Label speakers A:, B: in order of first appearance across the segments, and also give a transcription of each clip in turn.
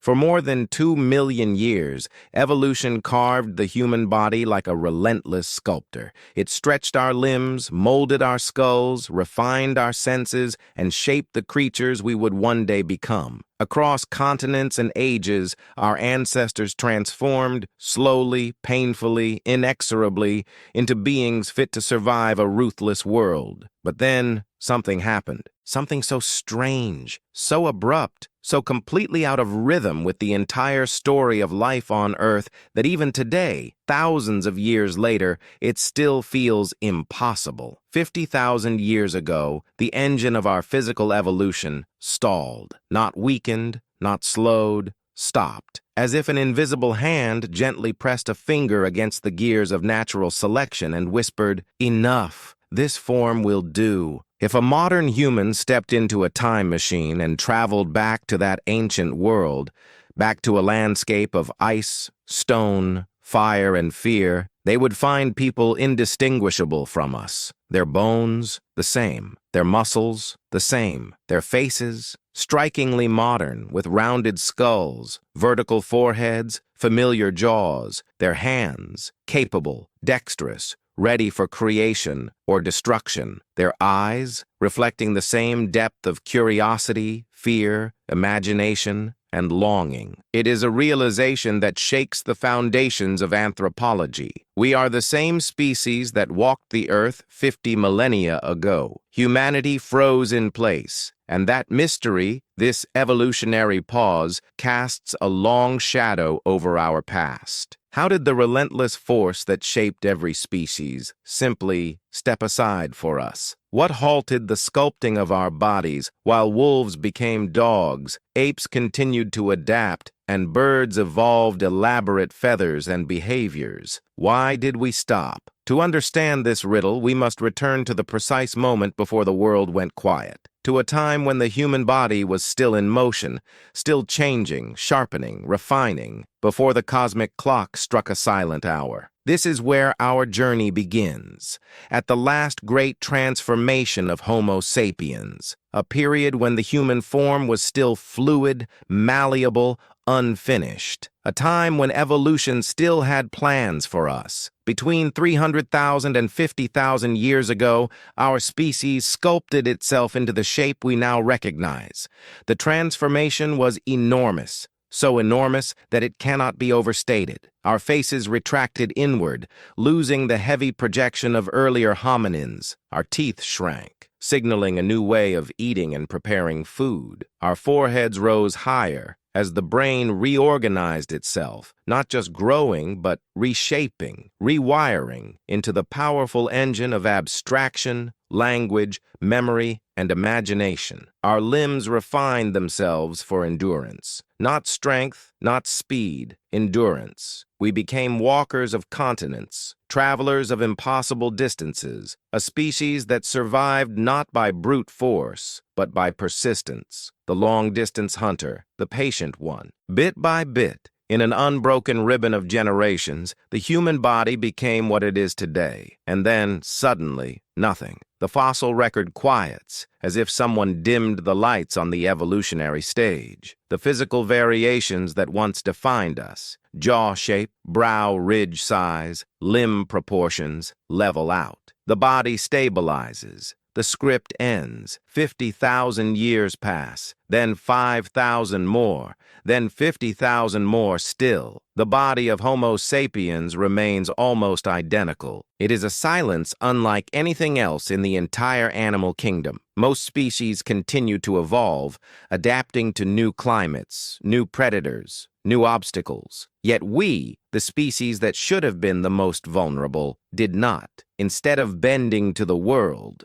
A: For more than 2 million years, evolution carved the human body like a relentless sculptor. It stretched our limbs, molded our skulls, refined our senses, and shaped the creatures we would one day become. Across continents and ages, our ancestors transformed, slowly, painfully, inexorably, into beings fit to survive a ruthless world. But then, something happened. Something so strange, so abrupt, so completely out of rhythm with the entire story of life on Earth that even today, thousands of years later, it still feels impossible. 50,000 years ago, the engine of our physical evolution stalled, not weakened, not slowed, stopped, as if an invisible hand gently pressed a finger against the gears of natural selection and whispered, "Enough, this form will do." If a modern human stepped into a time machine and traveled back to that ancient world, back to a landscape of ice, stone, fire, and fear, they would find people indistinguishable from us. Their bones, the same. Their muscles, the same. Their faces, strikingly modern, with rounded skulls, vertical foreheads, familiar jaws. Their hands, capable, dexterous, ready for creation or destruction. Their eyes, reflecting the same depth of curiosity, fear, imagination, and longing. It is a realization that shakes the foundations of anthropology. We are the same species that walked the Earth 50 millennia ago. Humanity froze in place, and that mystery, this evolutionary pause, casts a long shadow over our past. How did the relentless force that shaped every species simply step aside for us? What halted the sculpting of our bodies while wolves became dogs, apes continued to adapt, and birds evolved elaborate feathers and behaviors? Why did we stop? To understand this riddle, we must return to the precise moment before the world went quiet, to a time when the human body was still in motion, still changing, sharpening, refining, before the cosmic clock struck a silent hour. This is where our journey begins, at the last great transformation of Homo sapiens, a period when the human form was still fluid, malleable, unfinished, a time when evolution still had plans for us. Between 300,000 and 50,000 years ago, our species sculpted itself into the shape we now recognize. The transformation was enormous, so enormous that it cannot be overstated. Our faces retracted inward, losing the heavy projection of earlier hominins. Our teeth shrank, signaling a new way of eating and preparing food. Our foreheads rose higher, as the brain reorganized itself, not just growing, but reshaping, rewiring into the powerful engine of abstraction, language, memory, and imagination. Our limbs refined themselves for endurance. Not strength, not speed, endurance. We became walkers of continents, travelers of impossible distances, a species that survived not by brute force, but by persistence. The long-distance hunter, the patient one. Bit by bit, in an unbroken ribbon of generations, the human body became what it is today. And then, suddenly, nothing. The fossil record quiets, as if someone dimmed the lights on the evolutionary stage. The physical variations that once defined us, jaw shape, brow ridge size, limb proportions, level out. The body stabilizes. The script ends. 50,000 years pass, then 5,000 more, then 50,000 more still. The body of Homo sapiens remains almost identical. It is a silence unlike anything else in the entire animal kingdom. Most species continue to evolve, adapting to new climates, new predators, new obstacles. Yet we, the species that should have been the most vulnerable, did not. Instead of bending to the world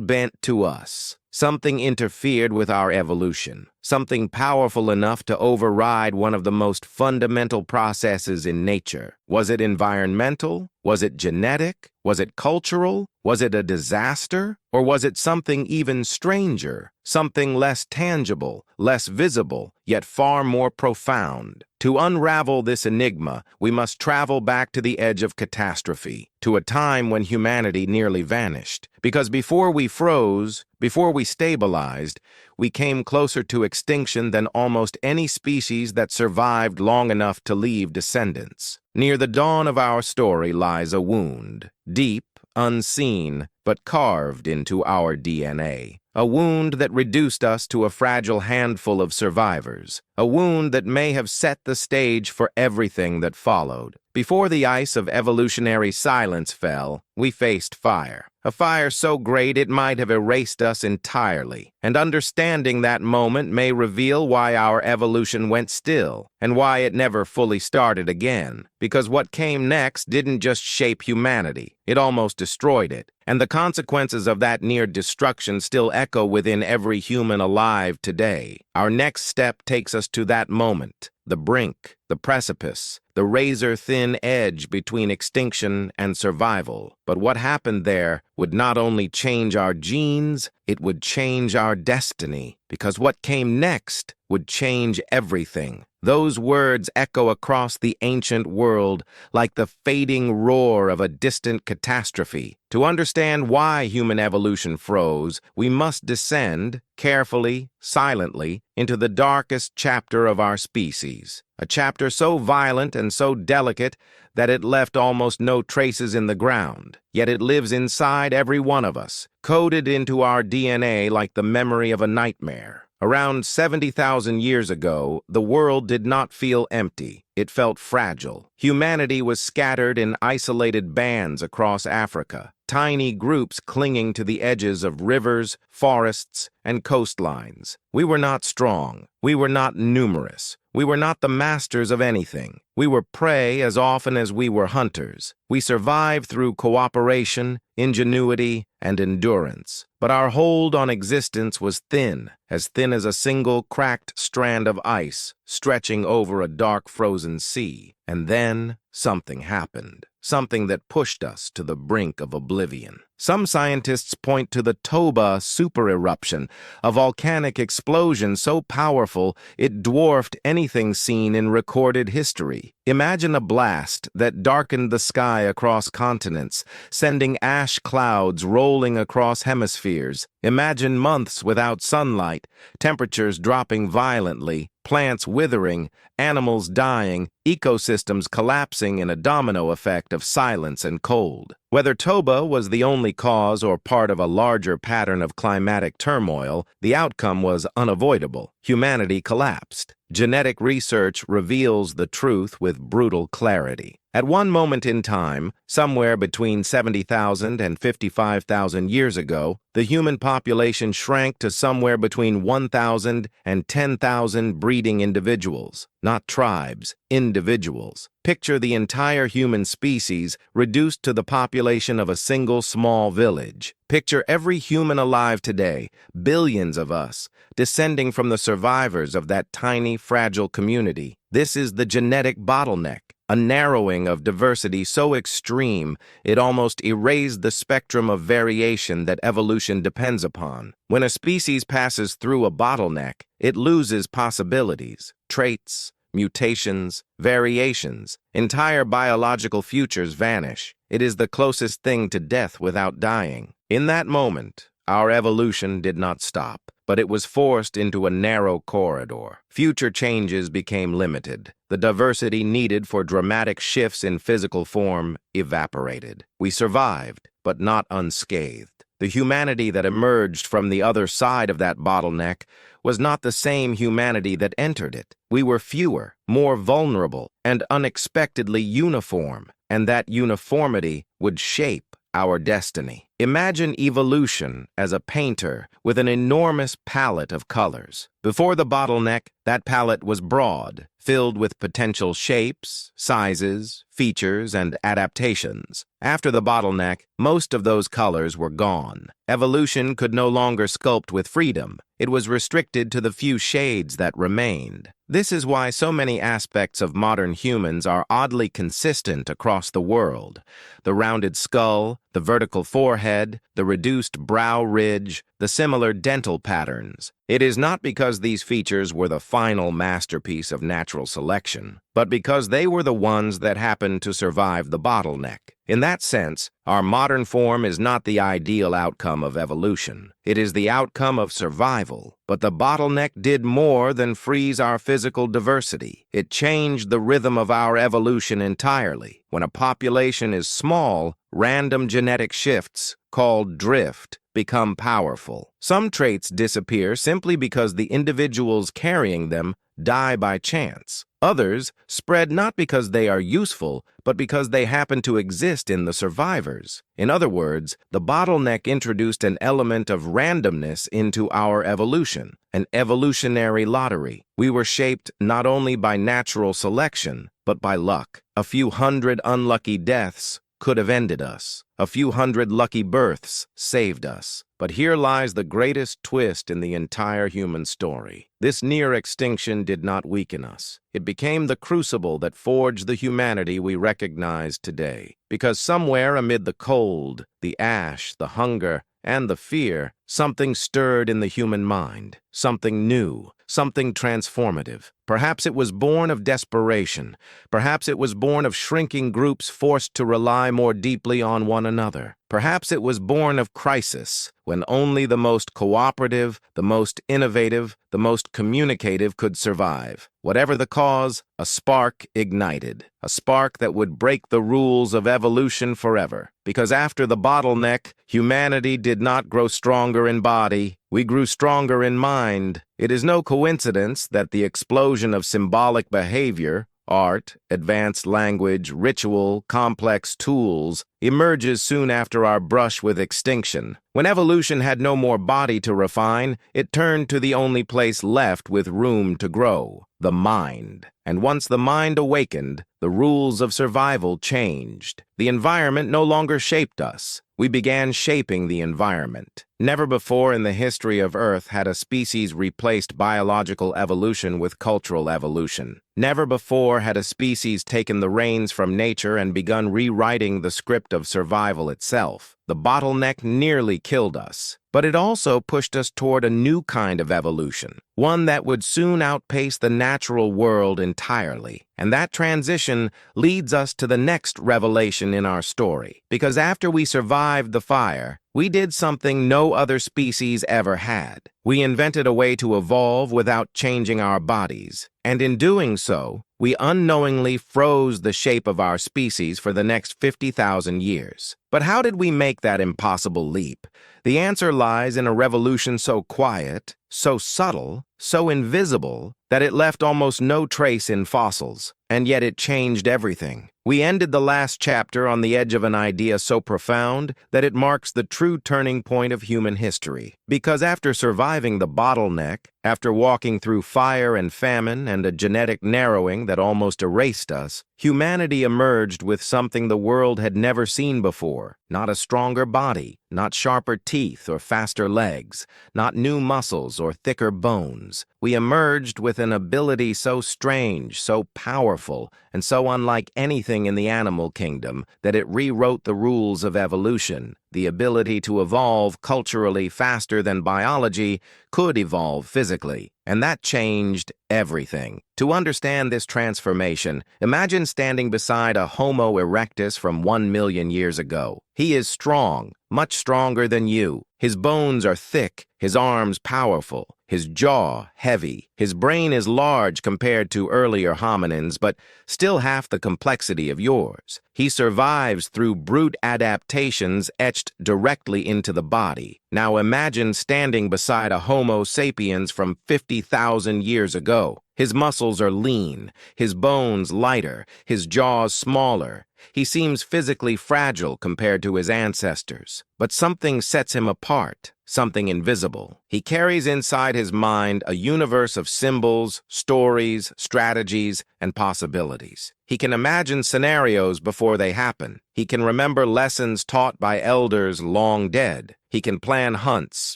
A: bent to us. Something interfered with our evolution, something powerful enough to override one of the most fundamental processes in nature. Was it environmental? Was it genetic? Was it cultural? Was it a disaster? Or was it something even stranger? Something less tangible, less visible, yet far more profound? To unravel this enigma, we must travel back to the edge of catastrophe, to a time when humanity nearly vanished. Because before we froze, before we stabilized, we came closer to extinction than almost any species that survived long enough to leave descendants. Near the dawn of our story lies a wound, deep, unseen, but carved into our DNA. A wound that reduced us to a fragile handful of survivors. A wound that may have set the stage for everything that followed. Before the ice of evolutionary silence fell, we faced fire. A fire so great it might have erased us entirely. And understanding that moment may reveal why our evolution went still, and why it never fully started again. Because what came next didn't just shape humanity, it almost destroyed it. And the consequences of that near destruction still echo within every human alive today. Our next step takes us to that moment, the brink, the precipice, the razor-thin edge between extinction and survival. But what happened there would not only change our genes, it would change our destiny, because what came next would change everything. Those words echo across the ancient world like the fading roar of a distant catastrophe. To understand why human evolution froze, we must descend, carefully, silently, into the darkest chapter of our species. A chapter so violent and so delicate that it left almost no traces in the ground. Yet it lives inside every one of us, coded into our DNA like the memory of a nightmare. Around 70,000 years ago, the world did not feel empty. It felt fragile. Humanity was scattered in isolated bands across Africa, tiny groups clinging to the edges of rivers, forests, and coastlines. We were not strong. We were not numerous. We were not the masters of anything. We were prey as often as we were hunters. We survived through cooperation, ingenuity, and endurance. But our hold on existence was thin as a single cracked strand of ice stretching over a dark frozen sea. And then something happened. Something that pushed us to the brink of oblivion. Some scientists point to the Toba supereruption, a volcanic explosion so powerful it dwarfed anything seen in recorded history. Imagine a blast that darkened the sky across continents, sending ash clouds rolling across hemispheres. Imagine months without sunlight, temperatures dropping violently, plants withering, animals dying, ecosystems collapsing in a domino effect of silence and cold. Whether Toba was the only cause or part of a larger pattern of climatic turmoil, the outcome was unavoidable. Humanity collapsed. Genetic research reveals the truth with brutal clarity. At one moment in time, somewhere between 70,000 and 55,000 years ago, the human population shrank to somewhere between 1,000 and 10,000 breeding individuals, not tribes, individuals. Picture the entire human species reduced to the population of a single small village. Picture every human alive today, billions of us, descending from the survivors of that tiny, fragile community. This is the genetic bottleneck, a narrowing of diversity so extreme it almost erased the spectrum of variation that evolution depends upon. When a species passes through a bottleneck, it loses possibilities, traits, mutations, variations. Entire biological futures vanish. It is the closest thing to death without dying. In that moment, our evolution did not stop, but it was forced into a narrow corridor. Future changes became limited. The diversity needed for dramatic shifts in physical form evaporated. We survived, but not unscathed. The humanity that emerged from the other side of that bottleneck was not the same humanity that entered it. We were fewer, more vulnerable, and unexpectedly uniform, and that uniformity would shape our destiny. Imagine evolution as a painter with an enormous palette of colors. Before the bottleneck, that palette was broad, filled with potential shapes, sizes, features, and adaptations. After the bottleneck, most of those colors were gone. Evolution could no longer sculpt with freedom. It was restricted to the few shades that remained. This is why so many aspects of modern humans are oddly consistent across the world. The rounded skull, the vertical forehead, the reduced brow ridge, the similar dental patterns. It is not because these features were the final masterpiece of natural selection, but because they were the ones that happened to survive the bottleneck. In that sense, our modern form is not the ideal outcome of evolution. It is the outcome of survival. But the bottleneck did more than freeze our physical diversity. It changed the rhythm of our evolution entirely. When a population is small, random genetic shifts, called drift, become powerful. Some traits disappear simply because the individuals carrying them die by chance. Others spread not because they are useful, but because they happen to exist in the survivors. In other words, the bottleneck introduced an element of randomness into our evolution, an evolutionary lottery. We were shaped not only by natural selection, but by luck. A few hundred unlucky deaths could have ended us. A few hundred lucky births saved us. But here lies the greatest twist in the entire human story. This near extinction did not weaken us. It became the crucible that forged the humanity we recognize today. Because somewhere amid the cold, the ash, the hunger, and the fear, something stirred in the human mind. Something new, something transformative. Perhaps it was born of desperation. Perhaps it was born of shrinking groups forced to rely more deeply on one another. Perhaps it was born of crisis, when only the most cooperative, the most innovative, the most communicative could survive. Whatever the cause, a spark ignited. A spark that would break the rules of evolution forever. Because after the bottleneck, humanity did not grow stronger in body. We grew stronger in mind. It is no coincidence that the explosion of symbolic behavior, art, advanced language, ritual, complex tools, emerges soon after our brush with extinction. When evolution had no more body to refine, it turned to the only place left with room to grow, the mind. And once the mind awakened, the rules of survival changed. The environment no longer shaped us. We began shaping the environment. Never before in the history of Earth had a species replaced biological evolution with cultural evolution. Never before had a species taken the reins from nature and begun rewriting the script of survival itself. The bottleneck nearly killed us, but it also pushed us toward a new kind of evolution, one that would soon outpace the natural world entirely. And that transition leads us to the next revelation in our story. Because after we survived the fire, we did something no other species ever had. We invented a way to evolve without changing our bodies. And in doing so, we unknowingly froze the shape of our species for the next 50,000 years. But how did we make that impossible leap? The answer lies in a revolution so quiet, so subtle, so invisible, that it left almost no trace in fossils. And yet it changed everything. We ended the last chapter on the edge of an idea so profound that it marks the true turning point of human history. Because after surviving the bottleneck, after walking through fire and famine and a genetic narrowing that almost erased us, humanity emerged with something the world had never seen before. Not a stronger body, not sharper teeth or faster legs, not new muscles or thicker bones. We emerged with an ability so strange, so powerful, and so unlike anything in the animal kingdom that it rewrote the rules of evolution. The ability to evolve culturally faster than biology could evolve physically, and that changed everything. To understand this transformation, imagine standing beside a Homo erectus from 1 million years ago. He is strong, much stronger than you. His bones are thick, his arms powerful, his jaw heavy. His brain is large compared to earlier hominins, but still half the complexity of yours. He survives through brute adaptations etched directly into the body. Now imagine standing beside a Homo sapiens from 50,000 years ago. His muscles are lean, his bones lighter, his jaws smaller. He seems physically fragile compared to his ancestors, but something sets him apart, something invisible. He carries inside his mind a universe of symbols, stories, strategies, and possibilities. He can imagine scenarios before they happen. He can remember lessons taught by elders long dead. He can plan hunts,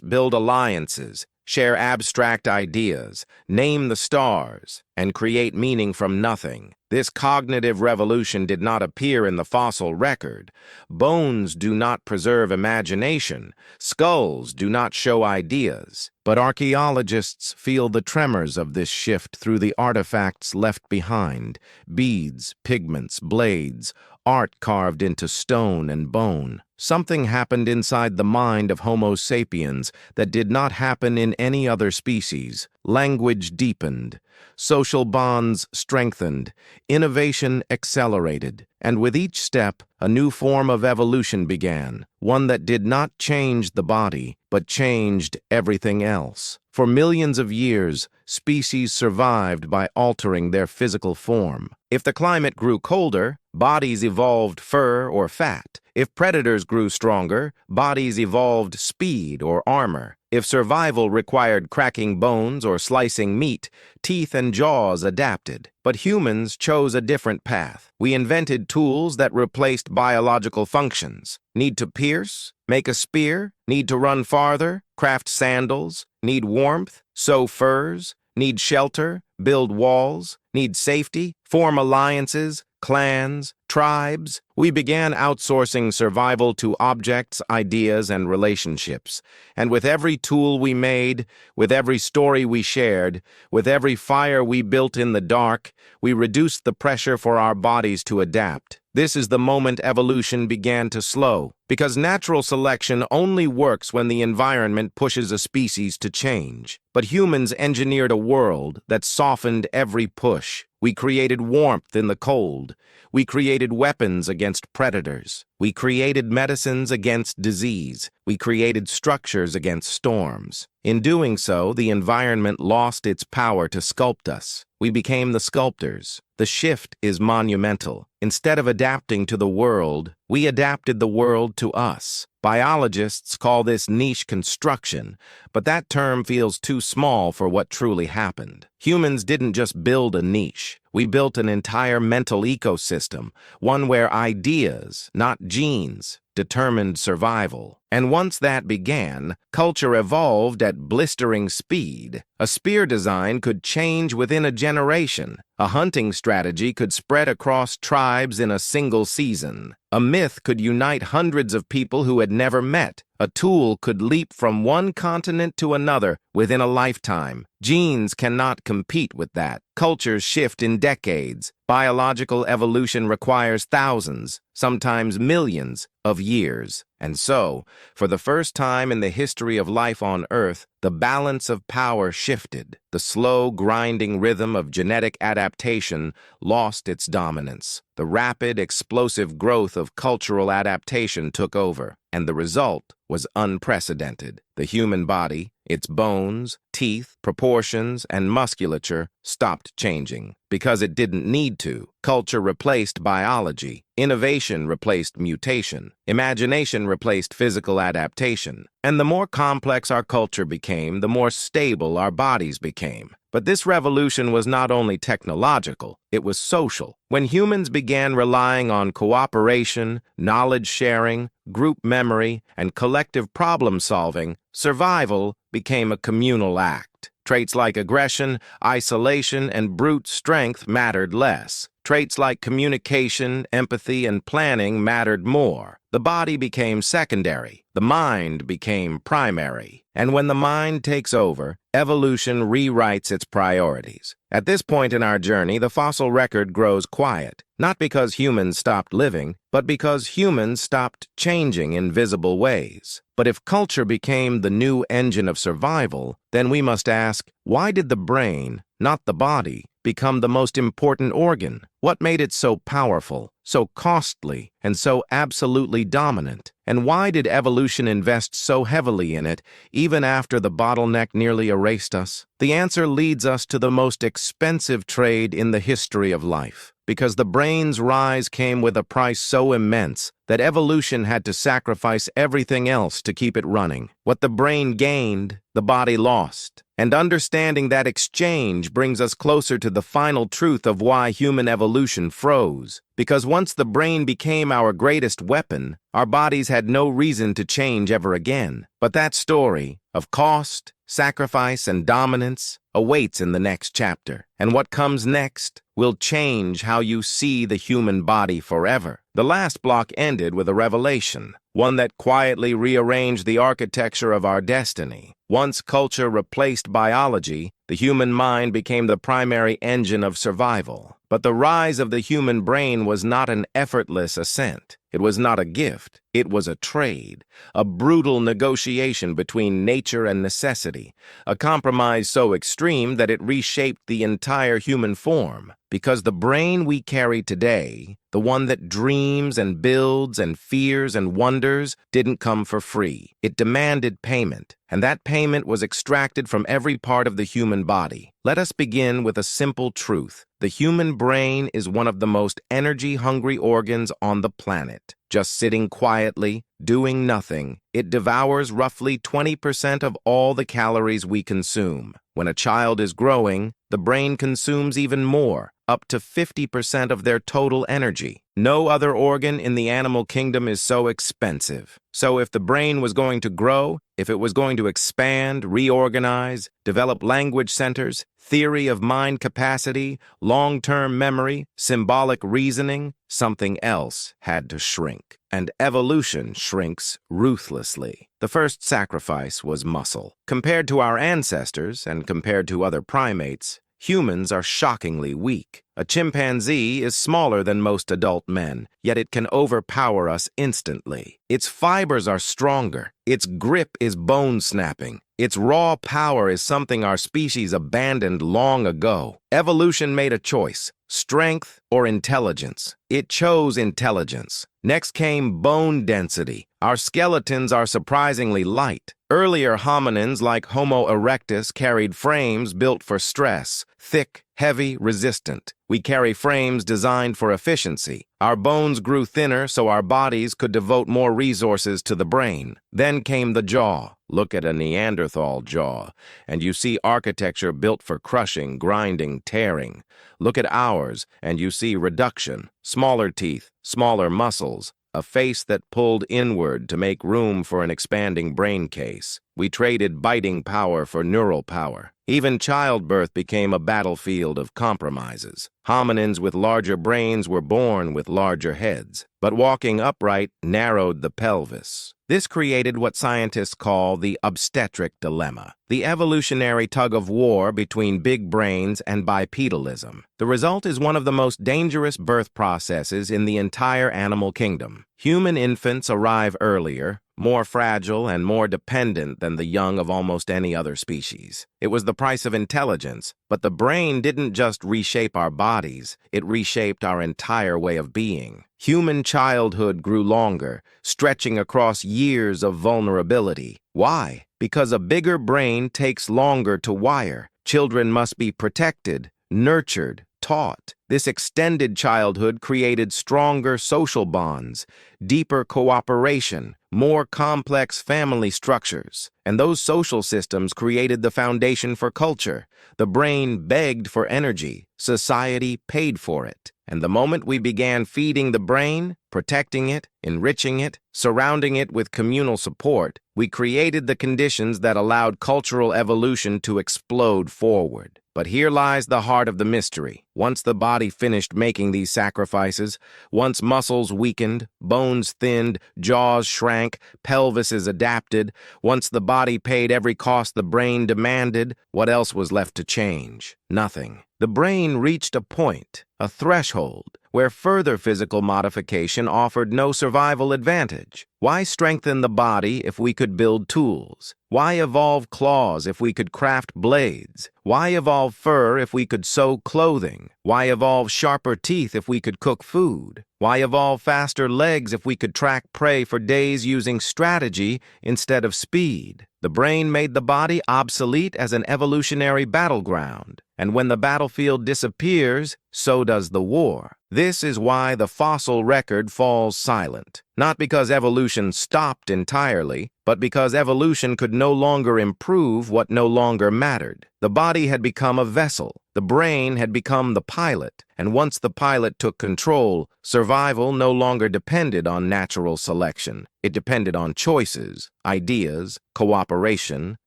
A: build alliances, share abstract ideas, name the stars, and create meaning from nothing. This cognitive revolution did not appear in the fossil record. Bones do not preserve imagination. Skulls do not show ideas. But archaeologists feel the tremors of this shift through the artifacts left behind: beads, pigments, blades, art carved into stone and bone. Something happened inside the mind of Homo sapiens that did not happen in any other species. Language deepened, social bonds strengthened, innovation accelerated, and with each step, a new form of evolution began, one that did not change the body, but changed everything else. For millions of years, species survived by altering their physical form. If the climate grew colder, bodies evolved fur or fat. If predators grew stronger, bodies evolved speed or armor. If survival required cracking bones or slicing meat, teeth and jaws adapted. But humans chose a different path. We invented tools that replaced biological functions. Need to pierce? Make a spear? Need to run farther? Craft sandals? Need warmth? Sew furs? Need shelter? Build walls? Need safety? Form alliances? Clans? Tribes? We began outsourcing survival to objects, ideas, and relationships. And with every tool we made, with every story we shared, with every fire we built in the dark, we reduced the pressure for our bodies to adapt. This is the moment evolution began to slow, because natural selection only works when the environment pushes a species to change. But humans engineered a world that softened every push. We created warmth in the cold. We created weapons against predators. We created medicines against disease. We created structures against storms. In doing so, the environment lost its power to sculpt us. We became the sculptors. The shift is monumental. Instead of adapting to the world, we adapted the world to us. Biologists call this niche construction, but that term feels too small for what truly happened. Humans didn't just build a niche. We built an entire mental ecosystem, one where ideas, not genes, determined survival. And once that began, culture evolved at blistering speed. A spear design could change within a generation. A hunting strategy could spread across tribes in a single season. A myth could unite hundreds of people who had never met. A tool could leap from one continent to another within a lifetime. Genes cannot compete with that. Cultures shift in decades. Biological evolution requires thousands, sometimes millions, of years. And so, for the first time in the history of life on Earth, the balance of power shifted. The slow, grinding rhythm of genetic adaptation lost its dominance. The rapid, explosive growth of cultural adaptation took over, and the result was unprecedented. The human body, its bones, teeth, proportions, and musculature stopped changing because it didn't need to. Culture replaced biology. Innovation replaced mutation. Imagination replaced physical adaptation. And the more complex our culture became, the more stable our bodies became. But this revolution was not only technological, it was social. When humans began relying on cooperation, knowledge sharing, group memory, and collective problem solving, survival became a communal act. Traits like aggression, isolation, and brute strength mattered less. Traits like communication, empathy, and planning mattered more. The body became secondary. The mind became primary. And when the mind takes over, evolution rewrites its priorities. At this point in our journey, the fossil record grows quiet, not because humans stopped living, but because humans stopped changing in visible ways. But if culture became the new engine of survival, then we must ask, why did the brain, not the body, become the most important organ? What made it so powerful, so costly, and so absolutely dominant? And why did evolution invest so heavily in it, even after the bottleneck nearly erased us? The answer leads us to the most expensive trade in the history of life. Because the brain's rise came with a price so immense that evolution had to sacrifice everything else to keep it running. What the brain gained, the body lost. And understanding that exchange brings us closer to the final truth of why human evolution froze. Because once the brain became our greatest weapon, our bodies had no reason to change ever again. But that story of cost, sacrifice, and dominance awaits in the next chapter. And what comes next will change how you see the human body forever. The last block ended with a revelation, one that quietly rearranged the architecture of our destiny. Once culture replaced biology, the human mind became the primary engine of survival. But the rise of the human brain was not an effortless ascent. It was not a gift. It was a trade, a brutal negotiation between nature and necessity, a compromise so extreme that it reshaped the entire human form. Because the brain we carry today, the one that dreams and builds and fears and wonders, didn't come for free. It demanded payment, and that payment was extracted from every part of the human body. Let us begin with a simple truth. The human brain is one of the most energy-hungry organs on the planet. Just sitting quietly, doing nothing, it devours roughly 20% of all the calories we consume. When a child is growing, the brain consumes even more, up to 50% of their total energy. No other organ in the animal kingdom is so expensive. So if the brain was going to grow, if it was going to expand, reorganize, develop language centers, theory of mind capacity, long-term memory, symbolic reasoning, something else had to shrink. And evolution shrinks ruthlessly. The first sacrifice was muscle. Compared to our ancestors and compared to other primates, humans are shockingly weak. A chimpanzee is smaller than most adult men, yet it can overpower us instantly. Its fibers are stronger. Its grip is bone-snapping. Its raw power is something our species abandoned long ago. Evolution made a choice: strength or intelligence. It chose intelligence. Next came bone density. Our skeletons are surprisingly light. Earlier hominins like Homo erectus carried frames built for stress, thick, heavy, resistant. We carry frames designed for efficiency. Our bones grew thinner so our bodies could devote more resources to the brain. Then came the jaw. Look at a Neanderthal jaw, and you see architecture built for crushing, grinding, tearing. Look at ours, and you see reduction, smaller teeth, smaller muscles, a face that pulled inward to make room for an expanding brain case. We traded biting power for neural power. Even childbirth became a battlefield of compromises. Hominins with larger brains were born with larger heads, but walking upright narrowed the pelvis. This created what scientists call the obstetric dilemma, the evolutionary tug-of-war between big brains and bipedalism. The result is one of the most dangerous birth processes in the entire animal kingdom. Human infants arrive earlier, more fragile and more dependent than the young of almost any other species. It was the price of intelligence, but the brain didn't just reshape our bodies, it reshaped our entire way of being. Human childhood grew longer, stretching across years of vulnerability. Why? Because a bigger brain takes longer to wire. Children must be protected, nurtured, taught. This extended childhood created stronger social bonds, deeper cooperation, more complex family structures. And those social systems created the foundation for culture. The brain begged for energy. Society paid for it. And the moment we began feeding the brain, protecting it, enriching it, surrounding it with communal support, we created the conditions that allowed cultural evolution to explode forward. But here lies the heart of the mystery. Once the body finished making these sacrifices, once muscles weakened, bones thinned, jaws shrank, pelvises adapted, once the body paid every cost the brain demanded, what else was left to change? Nothing. The brain reached a point, a threshold, where further physical modification offered no survival advantage. Why strengthen the body if we could build tools? Why evolve claws if we could craft blades? Why evolve fur if we could sew clothing? Why evolve sharper teeth if we could cook food? Why evolve faster legs if we could track prey for days using strategy instead of speed? The brain made the body obsolete as an evolutionary battleground. And when the battlefield disappears, so does the war. This is why the fossil record falls silent. Not because evolution stopped entirely, but because evolution could no longer improve what no longer mattered. The body had become a vessel. The brain had become the pilot. And once the pilot took control, survival no longer depended on natural selection. It depended on choices, ideas, cooperation,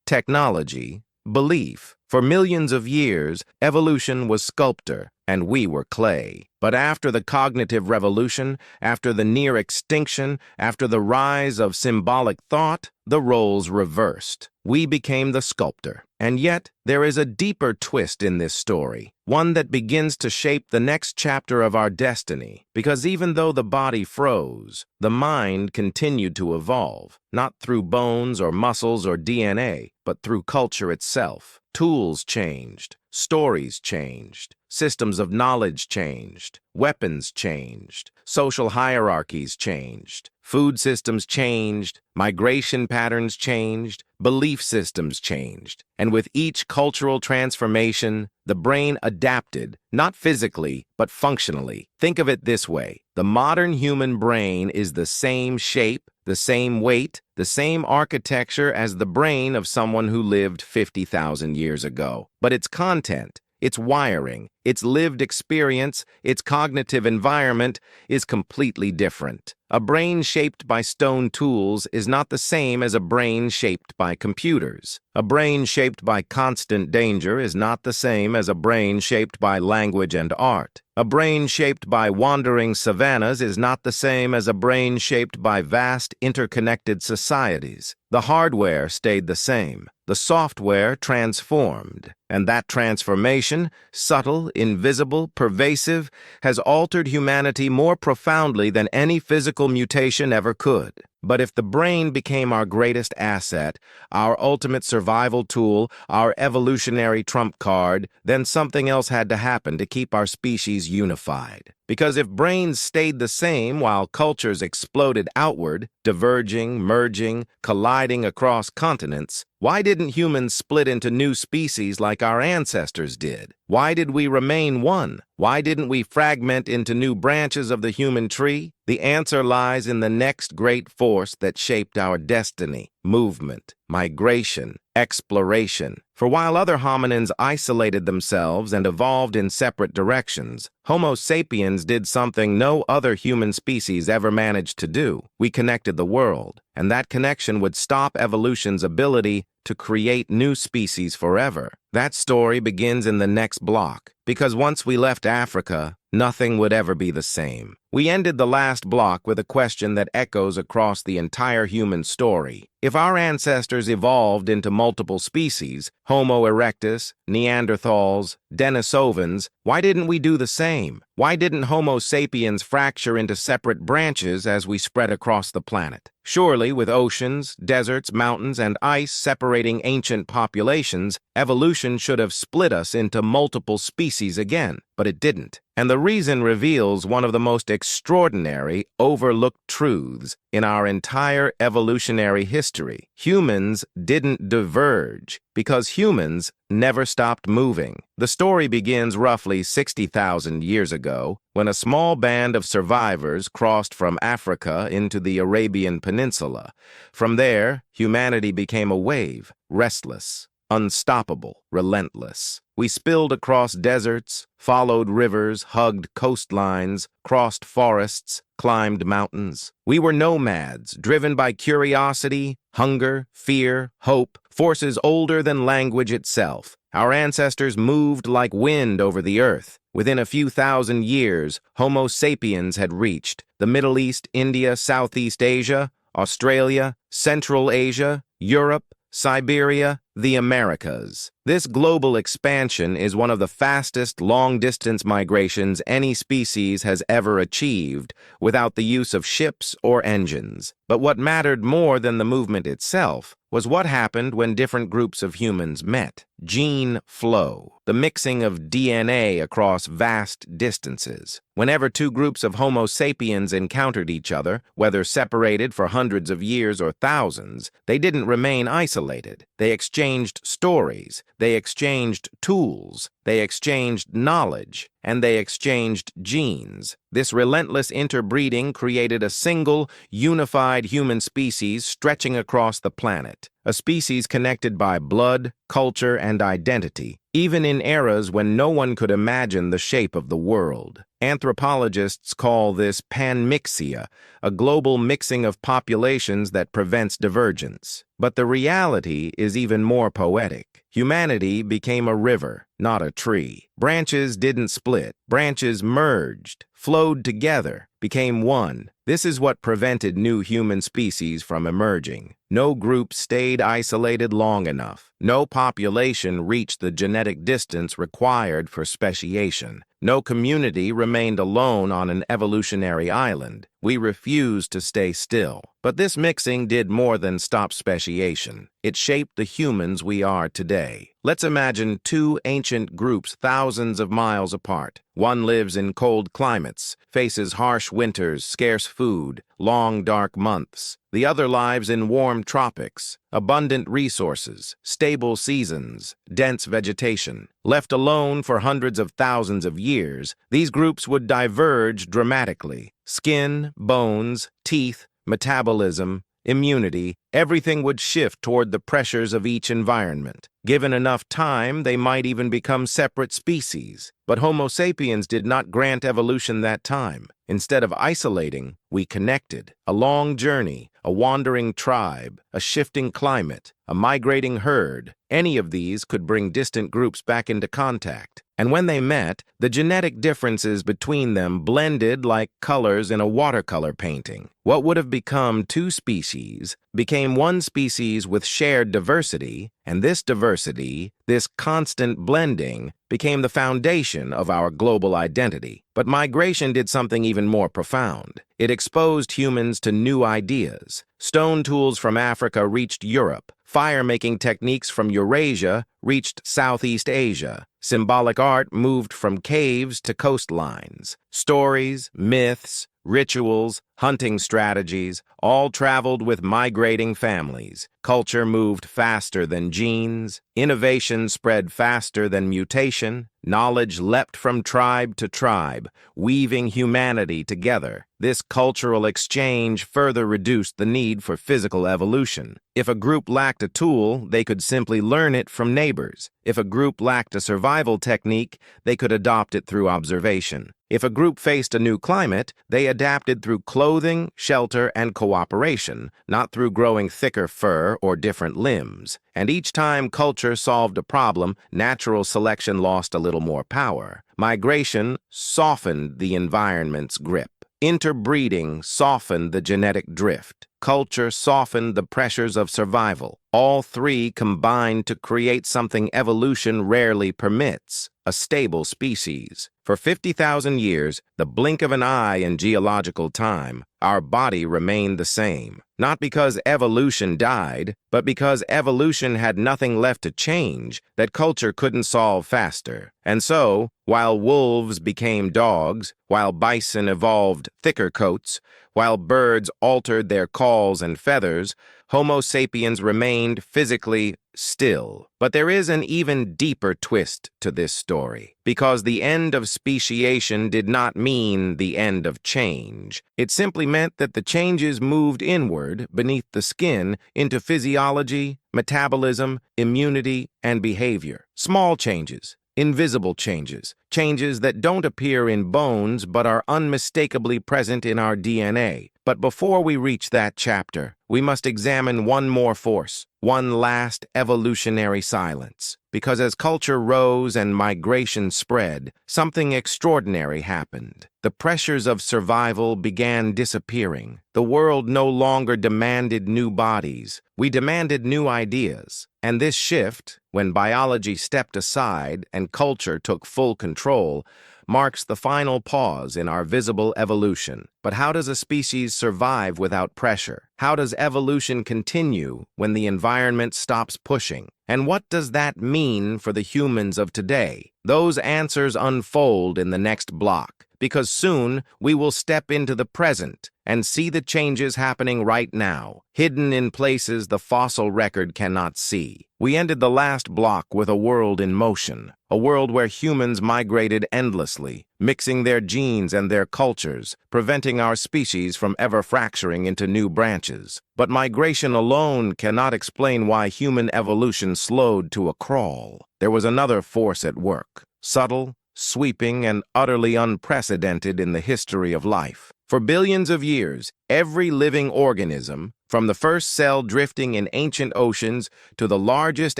A: technology, belief. For millions of years, evolution was sculptor, and we were clay. But after the cognitive revolution, after the near extinction, after the rise of symbolic thought, the roles reversed. We became the sculptor. And yet, there is a deeper twist in this story, one that begins to shape the next chapter of our destiny. Because even though the body froze, the mind continued to evolve, not through bones or muscles or DNA, but through culture itself. Tools changed, stories changed, systems of knowledge changed, weapons changed, social hierarchies changed, food systems changed, migration patterns changed, belief systems changed. And with each cultural transformation, the brain adapted, not physically, but functionally. Think of it this way. The modern human brain is the same shape, the same weight, the same architecture as the brain of someone who lived 50,000 years ago. But its content, its wiring, its lived experience, its cognitive environment is completely different. A brain shaped by stone tools is not the same as a brain shaped by computers. A brain shaped by constant danger is not the same as a brain shaped by language and art. A brain shaped by wandering savannas is not the same as a brain shaped by vast interconnected societies. The hardware stayed the same. The software transformed. And that transformation, subtle, invisible, pervasive, has altered humanity more profoundly than any physical mutation ever could. But if the brain became our greatest asset, our ultimate survival tool, our evolutionary trump card, then something else had to happen to keep our species unified. Because if brains stayed the same while cultures exploded outward, diverging, merging, colliding across continents, why didn't humans split into new species like our ancestors did? Why did we remain one? Why didn't we fragment into new branches of the human tree? The answer lies in the next great force that shaped our destiny: movement, migration, exploration. For while other hominins isolated themselves and evolved in separate directions, Homo sapiens did something no other human species ever managed to do. We connected the world, and that connection would stop evolution's ability to create new species forever. That story begins in the next block, because once we left Africa, nothing would ever be the same. We ended the last block with a question that echoes across the entire human story. If our ancestors evolved into multiple species, Homo erectus, Neanderthals, Denisovans, why didn't we do the same? Why didn't Homo sapiens fracture into separate branches as we spread across the planet? Surely, with oceans, deserts, mountains, and ice separating ancient populations, evolution should have split us into multiple species again, but it didn't. And the reason reveals one of the most extraordinary, overlooked truths in our entire evolutionary history. Humans didn't diverge because humans never stopped moving. The story begins roughly 60,000 years ago when a small band of survivors crossed from Africa into the Arabian Peninsula. From there, humanity became a wave, restless, unstoppable, relentless. We spilled across deserts, followed rivers, hugged coastlines, crossed forests, climbed mountains. We were nomads, driven by curiosity, hunger, fear, hope, forces older than language itself. Our ancestors moved like wind over the earth. Within a few thousand years, Homo sapiens had reached the Middle East, India, Southeast Asia, Australia, Central Asia, Europe, Siberia, The Americas. This global expansion is one of the fastest long-distance migrations any species has ever achieved without the use of ships or engines. But what mattered more than the movement itself was what happened when different groups of humans met. Gene flow, the mixing of DNA across vast distances. Whenever two groups of Homo sapiens encountered each other, whether separated for hundreds of years or thousands, they didn't remain isolated. They exchanged stories, they exchanged tools, they exchanged knowledge, and they exchanged genes. This relentless interbreeding created a single, unified human species stretching across the planet. A species connected by blood, culture, and identity, even in eras when no one could imagine the shape of the world. Anthropologists call this panmixia, a global mixing of populations that prevents divergence. But the reality is even more poetic. Humanity became a river, not a tree. Branches didn't split. Branches merged, flowed together, became one. This is what prevented new human species from emerging. No group stayed isolated long enough. No population reached the genetic distance required for speciation. No community remained alone on an evolutionary island. We refused to stay still. But this mixing did more than stop speciation. It shaped the humans we are today. Let's imagine two ancient groups thousands of miles apart. One lives in cold climates, faces harsh winters, scarce food, long dark months. The other lives in warm tropics, abundant resources, stable seasons, dense vegetation. Left alone for hundreds of thousands of years, these groups would diverge dramatically. Skin, bones, teeth, metabolism, immunity, everything would shift toward the pressures of each environment. Given enough time, they might even become separate species. But Homo sapiens did not grant evolution that time. Instead of isolating, we connected. A long journey, a wandering tribe, a shifting climate, a migrating herd. Any of these could bring distant groups back into contact. And when they met, the genetic differences between them blended like colors in a watercolor painting. What would have become two species became one species with shared diversity, and this diversity, this constant blending, became the foundation of our global identity. But migration did something even more profound. It exposed humans to new ideas. Stone tools from Africa reached Europe. Fire-making techniques from Eurasia reached Southeast Asia. Symbolic art moved from caves to coastlines. Stories, myths, rituals, hunting strategies, all traveled with migrating families. Culture moved faster than genes. Innovation spread faster than mutation. Knowledge leapt from tribe to tribe, weaving humanity together. This cultural exchange further reduced the need for physical evolution. If a group lacked a tool, they could simply learn it from neighbors. If a group lacked a survival technique, they could adopt it through observation. If a group faced a new climate, they adapted through clothing, shelter, and cooperation, not through growing thicker fur or different limbs. And each time culture solved a problem, natural selection lost a little more power. Migration softened the environment's grip. Interbreeding softened the genetic drift. Culture softened the pressures of survival. All three combined to create something evolution rarely permits: a stable species. For 50,000 years, the blink of an eye in geological time, our body remained the same. Not because evolution died, but because evolution had nothing left to change that culture couldn't solve faster. And so, while wolves became dogs, while bison evolved thicker coats, while birds altered their calls and feathers, Homo sapiens remained physically still. But there is an even deeper twist to this story, because the end of speciation did not mean the end of change. It simply meant that the changes moved inward, beneath the skin, into physiology, metabolism, immunity, and behavior. Small changes. Invisible changes, changes that don't appear in bones but are unmistakably present in our DNA. But before we reach that chapter, we must examine one more force, one last evolutionary silence. Because as culture rose and migration spread, something extraordinary happened. The pressures of survival began disappearing. The world no longer demanded new bodies. We demanded new ideas. And this shift, when biology stepped aside and culture took full control, marks the final pause in our visible evolution. But how does a species survive without pressure? How does evolution continue when the environment stops pushing? And what does that mean for the humans of today? Those answers unfold in the next block, because soon we will step into the present and see the changes happening right now, hidden in places the fossil record cannot see. We ended the last block with a world in motion, a world where humans migrated endlessly, mixing their genes and their cultures, preventing our species from ever fracturing into new branches. But migration alone cannot explain why human evolution slowed to a crawl. There was another force at work, subtle, sweeping, and utterly unprecedented in the history of life. For billions of years, every living organism, from the first cell drifting in ancient oceans to the largest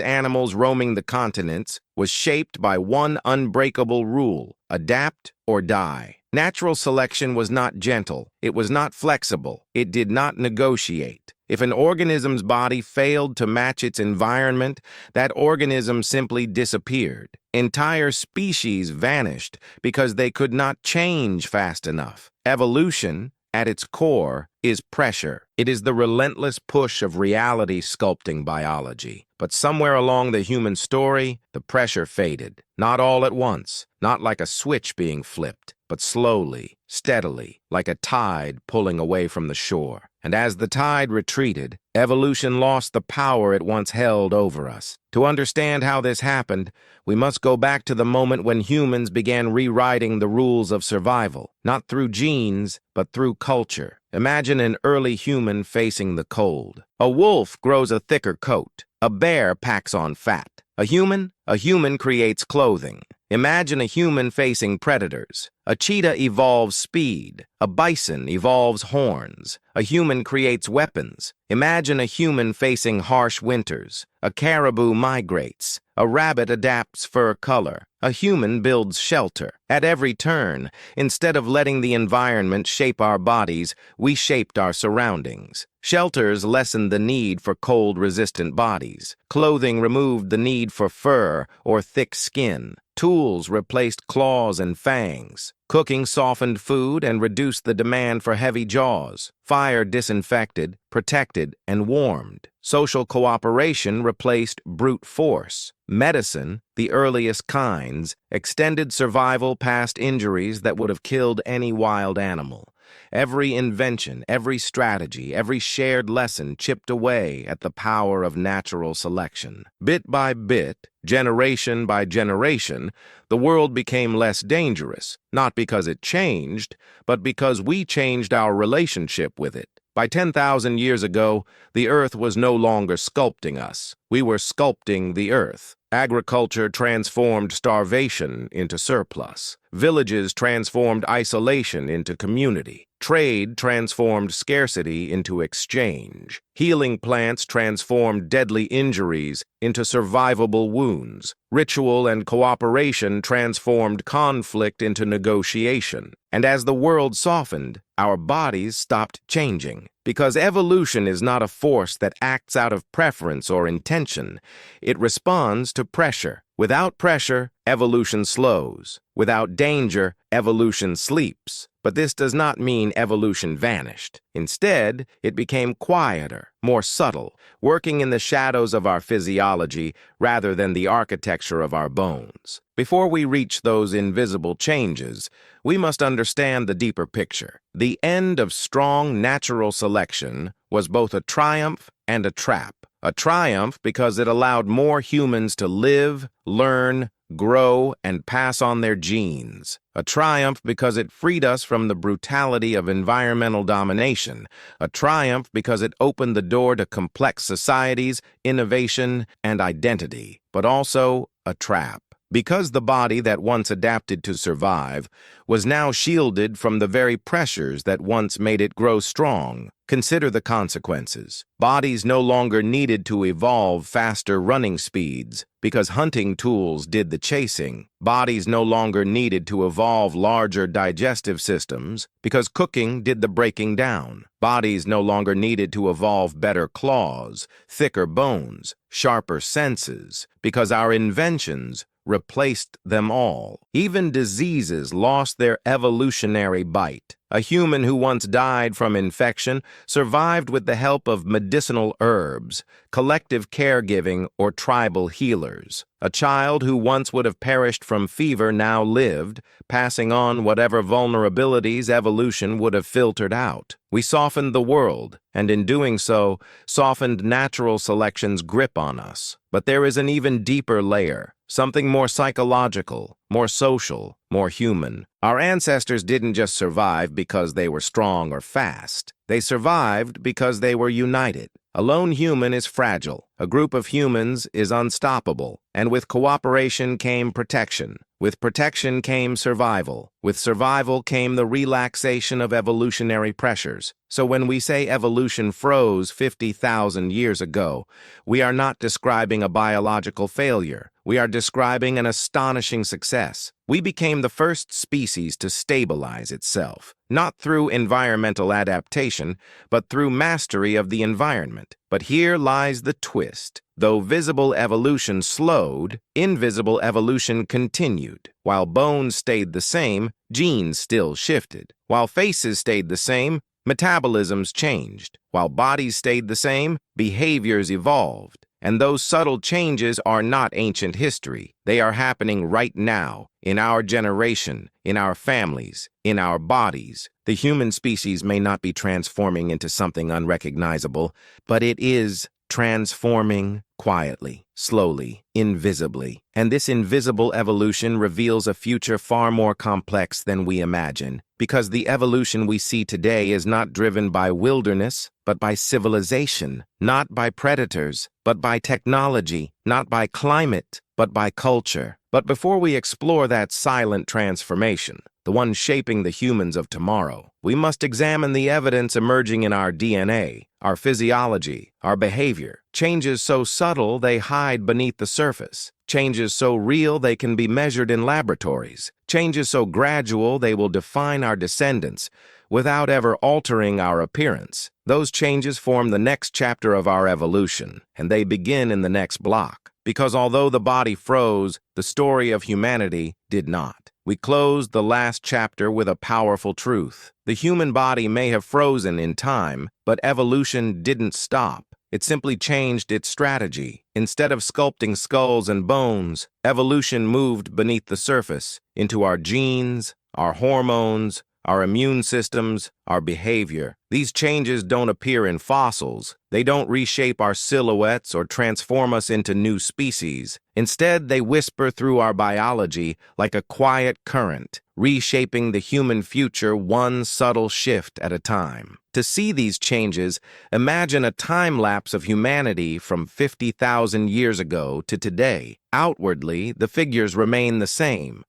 A: animals roaming the continents, was shaped by one unbreakable rule: adapt or die. Natural selection was not gentle, it was not flexible, it did not negotiate. If an organism's body failed to match its environment, that organism simply disappeared. Entire species vanished because they could not change fast enough. Evolution, at its core, is pressure. It is the relentless push of reality sculpting biology. But somewhere along the human story, the pressure faded. Not all at once, not like a switch being flipped, but slowly, steadily, like a tide pulling away from the shore. And as the tide retreated, evolution lost the power it once held over us. To understand how this happened, we must go back to the moment when humans began rewriting the rules of survival, not through genes, but through culture. Imagine an early human facing the cold. A wolf grows a thicker coat. A bear packs on fat. A human creates clothing. Imagine a human facing predators. A cheetah evolves speed. A bison evolves horns. A human creates weapons. Imagine a human facing harsh winters. A caribou migrates. A rabbit adapts fur color. A human builds shelter. At every turn, instead of letting the environment shape our bodies, we shaped our surroundings. Shelters lessened the need for cold-resistant bodies. Clothing removed the need for fur or thick skin. Tools replaced claws and fangs. Cooking softened food and reduced the demand for heavy jaws. Fire disinfected, protected, and warmed. Social cooperation replaced brute force. Medicine, the earliest kinds, extended survival past injuries that would have killed any wild animal. Every invention, every strategy, every shared lesson chipped away at the power of natural selection. Bit by bit, generation by generation, the world became less dangerous, not because it changed, but because we changed our relationship with it. By 10,000 years ago, the Earth was no longer sculpting us. We were sculpting the Earth. Agriculture transformed starvation into surplus. Villages transformed isolation into community. Trade transformed scarcity into exchange. Healing plants transformed deadly injuries into survivable wounds. Ritual and cooperation transformed conflict into negotiation. And as the world softened, our bodies stopped changing. Because evolution is not a force that acts out of preference or intention. It responds to pressure. Without pressure, evolution slows. Without danger, evolution sleeps. But this does not mean evolution vanished. Instead, it became quieter, more subtle, working in the shadows of our physiology rather than the architecture of our bones. Before we reach those invisible changes, we must understand the deeper picture. The end of strong natural selection was both a triumph and a trap. A triumph because it allowed more humans to live, learn, grow, and pass on their genes. A triumph because it freed us from the brutality of environmental domination. A triumph because it opened the door to complex societies, innovation, and identity. But also a trap. Because the body that once adapted to survive was now shielded from the very pressures that once made it grow strong. Consider the consequences. Bodies no longer needed to evolve faster running speeds because hunting tools did the chasing. Bodies no longer needed to evolve larger digestive systems because cooking did the breaking down. Bodies no longer needed to evolve better claws, thicker bones, sharper senses because our inventions replaced them all. Even diseases lost their evolutionary bite. A human who once died from infection survived with the help of medicinal herbs, collective caregiving, or tribal healers. A child who once would have perished from fever now lived, passing on whatever vulnerabilities evolution would have filtered out. We softened the world, and in doing so, softened natural selection's grip on us. But there is an even deeper layer, something more psychological, more social, more human. Our ancestors didn't just survive because they were strong or fast. They survived because they were united. A lone human is fragile. A group of humans is unstoppable. And with cooperation came protection. With protection came survival. With survival came the relaxation of evolutionary pressures. So when we say evolution froze 50,000 years ago, we are not describing a biological failure. We are describing an astonishing success. We became the first species to stabilize itself, not through environmental adaptation, but through mastery of the environment. But here lies the twist. Though visible evolution slowed, invisible evolution continued. While bones stayed the same, genes still shifted. While faces stayed the same, metabolisms changed. While bodies stayed the same, behaviors evolved. And those subtle changes are not ancient history. They are happening right now, in our generation, in our families, in our bodies. The human species may not be transforming into something unrecognizable, but it is transforming quietly, slowly, invisibly. And this invisible evolution reveals a future far more complex than we imagine, because the evolution we see today is not driven by wilderness, but by civilization, not by predators, but by technology, not by climate, but by culture. But before we explore that silent transformation, the one shaping the humans of tomorrow, we must examine the evidence emerging in our DNA, our physiology, our behavior. Changes so subtle they hide beneath the surface. Changes so real they can be measured in laboratories. Changes so gradual they will define our descendants without ever altering our appearance. Those changes form the next chapter of our evolution, and they begin in the next block. Because although the body froze, the story of humanity did not. We closed the last chapter with a powerful truth. The human body may have frozen in time, but evolution didn't stop. It simply changed its strategy. Instead of sculpting skulls and bones, evolution moved beneath the surface into our genes, our hormones, our immune systems, our behavior. These changes don't appear in fossils. They don't reshape our silhouettes or transform us into new species. Instead, they whisper through our biology like a quiet current, reshaping the human future one subtle shift at a time. To see these changes, imagine a time lapse of humanity from 50,000 years ago to today. Outwardly, the figures remain the same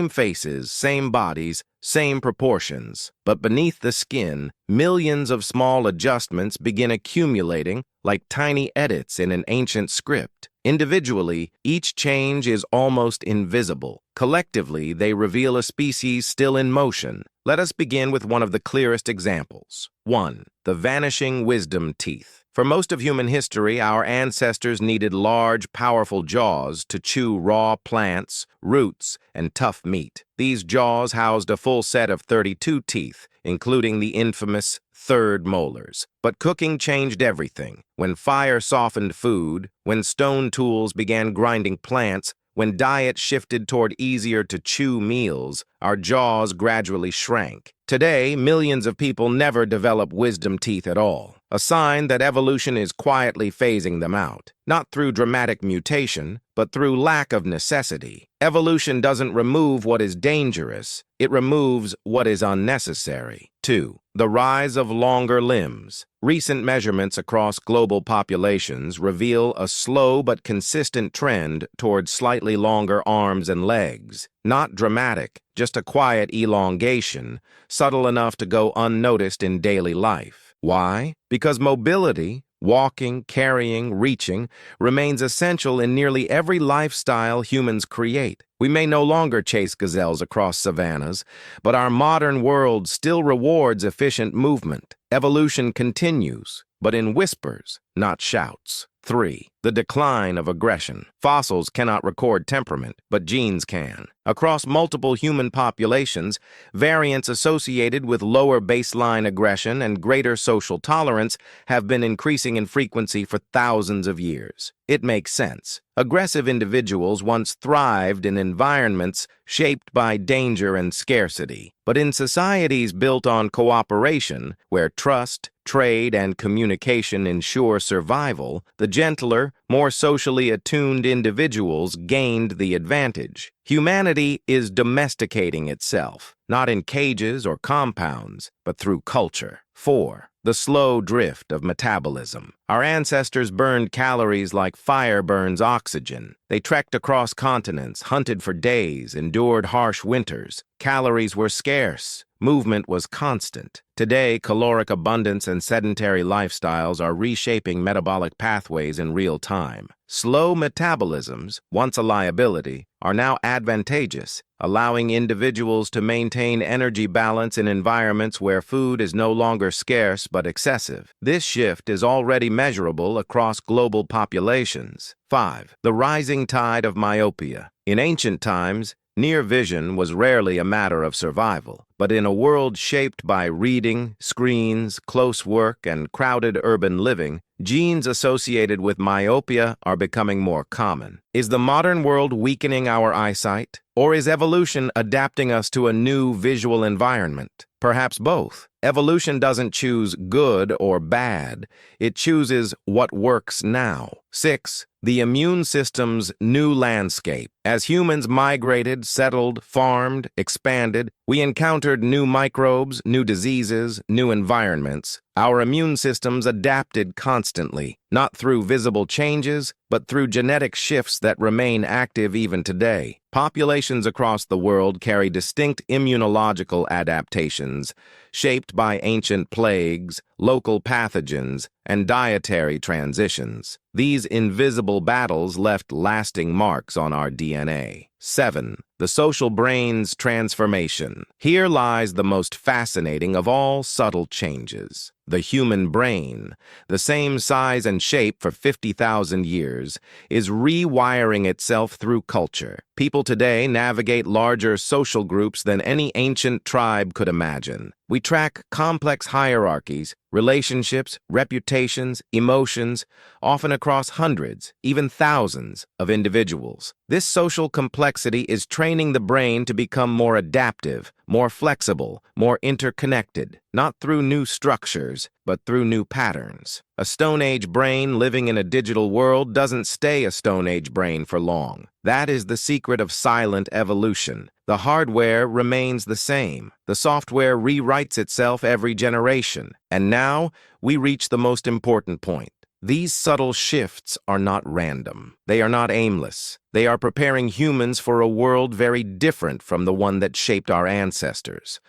A: faces, same bodies, same proportions. But beneath the skin, millions of small adjustments begin accumulating like tiny edits in an ancient script. Individually, each change is almost invisible. Collectively, they reveal a species still in motion. Let us begin with one of the clearest examples. 1. The vanishing wisdom teeth. For most of human history, our ancestors needed large, powerful jaws to chew raw plants, roots, and tough meat. These jaws housed a full set of 32 teeth, including the infamous third molars. But cooking changed everything. When fire softened food, when stone tools began grinding plants, when diet shifted toward easier-to-chew meals, our jaws gradually shrank. Today, millions of people never develop wisdom teeth at all, a sign that evolution is quietly phasing them out, not through dramatic mutation, but through lack of necessity. Evolution doesn't remove what is dangerous, it removes what is unnecessary. 2. The rise of longer limbs. Recent measurements across global populations reveal a slow but consistent trend toward slightly longer arms and legs. Not dramatic, just a quiet elongation, subtle enough to go unnoticed in daily life. Why? Because mobility, walking, carrying, reaching, remains essential in nearly every lifestyle humans create. We may no longer chase gazelles across savannas, but our modern world still rewards efficient movement. Evolution continues, but in whispers, not shouts. 3. The decline of aggression. Fossils cannot record temperament, but genes can. Across multiple human populations, variants associated with lower baseline aggression and greater social tolerance have been increasing in frequency for thousands of years. It makes sense. Aggressive individuals once thrived in environments shaped by danger and scarcity. But in societies built on cooperation, where trust, trade, and communication ensure survival, the gentler, more socially attuned individuals gained the advantage. Humanity is domesticating itself, not in cages or compounds, but through culture. 4. The slow drift of metabolism. Our ancestors burned calories like fire burns oxygen. They trekked across continents, hunted for days, endured harsh winters. Calories were scarce. Movement was constant. Today, caloric abundance and sedentary lifestyles are reshaping metabolic pathways in real time. Slow metabolisms, once a liability, are now advantageous, allowing individuals to maintain energy balance in environments where food is no longer scarce but excessive. This shift is already measurable across global populations. 5. The rising tide of myopia. In ancient times, near vision was rarely a matter of survival, but in a world shaped by reading, screens, close work, and crowded urban living, genes associated with myopia are becoming more common. Is the modern world weakening our eyesight, or is evolution adapting us to a new visual environment? Perhaps both. Evolution doesn't choose good or bad, it chooses what works now. 6. The immune system's new landscape. As humans migrated, settled, farmed, expanded, we encountered new microbes, new diseases, new environments. Our immune systems adapted constantly, not through visible changes, but through genetic shifts that remain active even today. Populations across the world carry distinct immunological adaptations, shaped by ancient plagues, local pathogens, and dietary transitions. These invisible battles left lasting marks on our DNA. 7. The social brain's transformation. Here lies the most fascinating of all subtle changes. The human brain, the same size and shape for 50,000 years, is rewiring itself through culture. People today navigate larger social groups than any ancient tribe could imagine. We track complex hierarchies, relationships, reputations, emotions, often across hundreds, even thousands of individuals. This social complexity is training the brain to become more adaptive, more flexible, more interconnected, not through new structures, but through new patterns. A Stone Age brain living in a digital world doesn't stay a Stone Age brain for long. That is the secret of silent evolution. The hardware remains the same. The software rewrites itself every generation. And now, we reach the most important point. These subtle shifts are not random. They are not aimless. They are preparing humans for a world very different from the one that shaped our ancestors.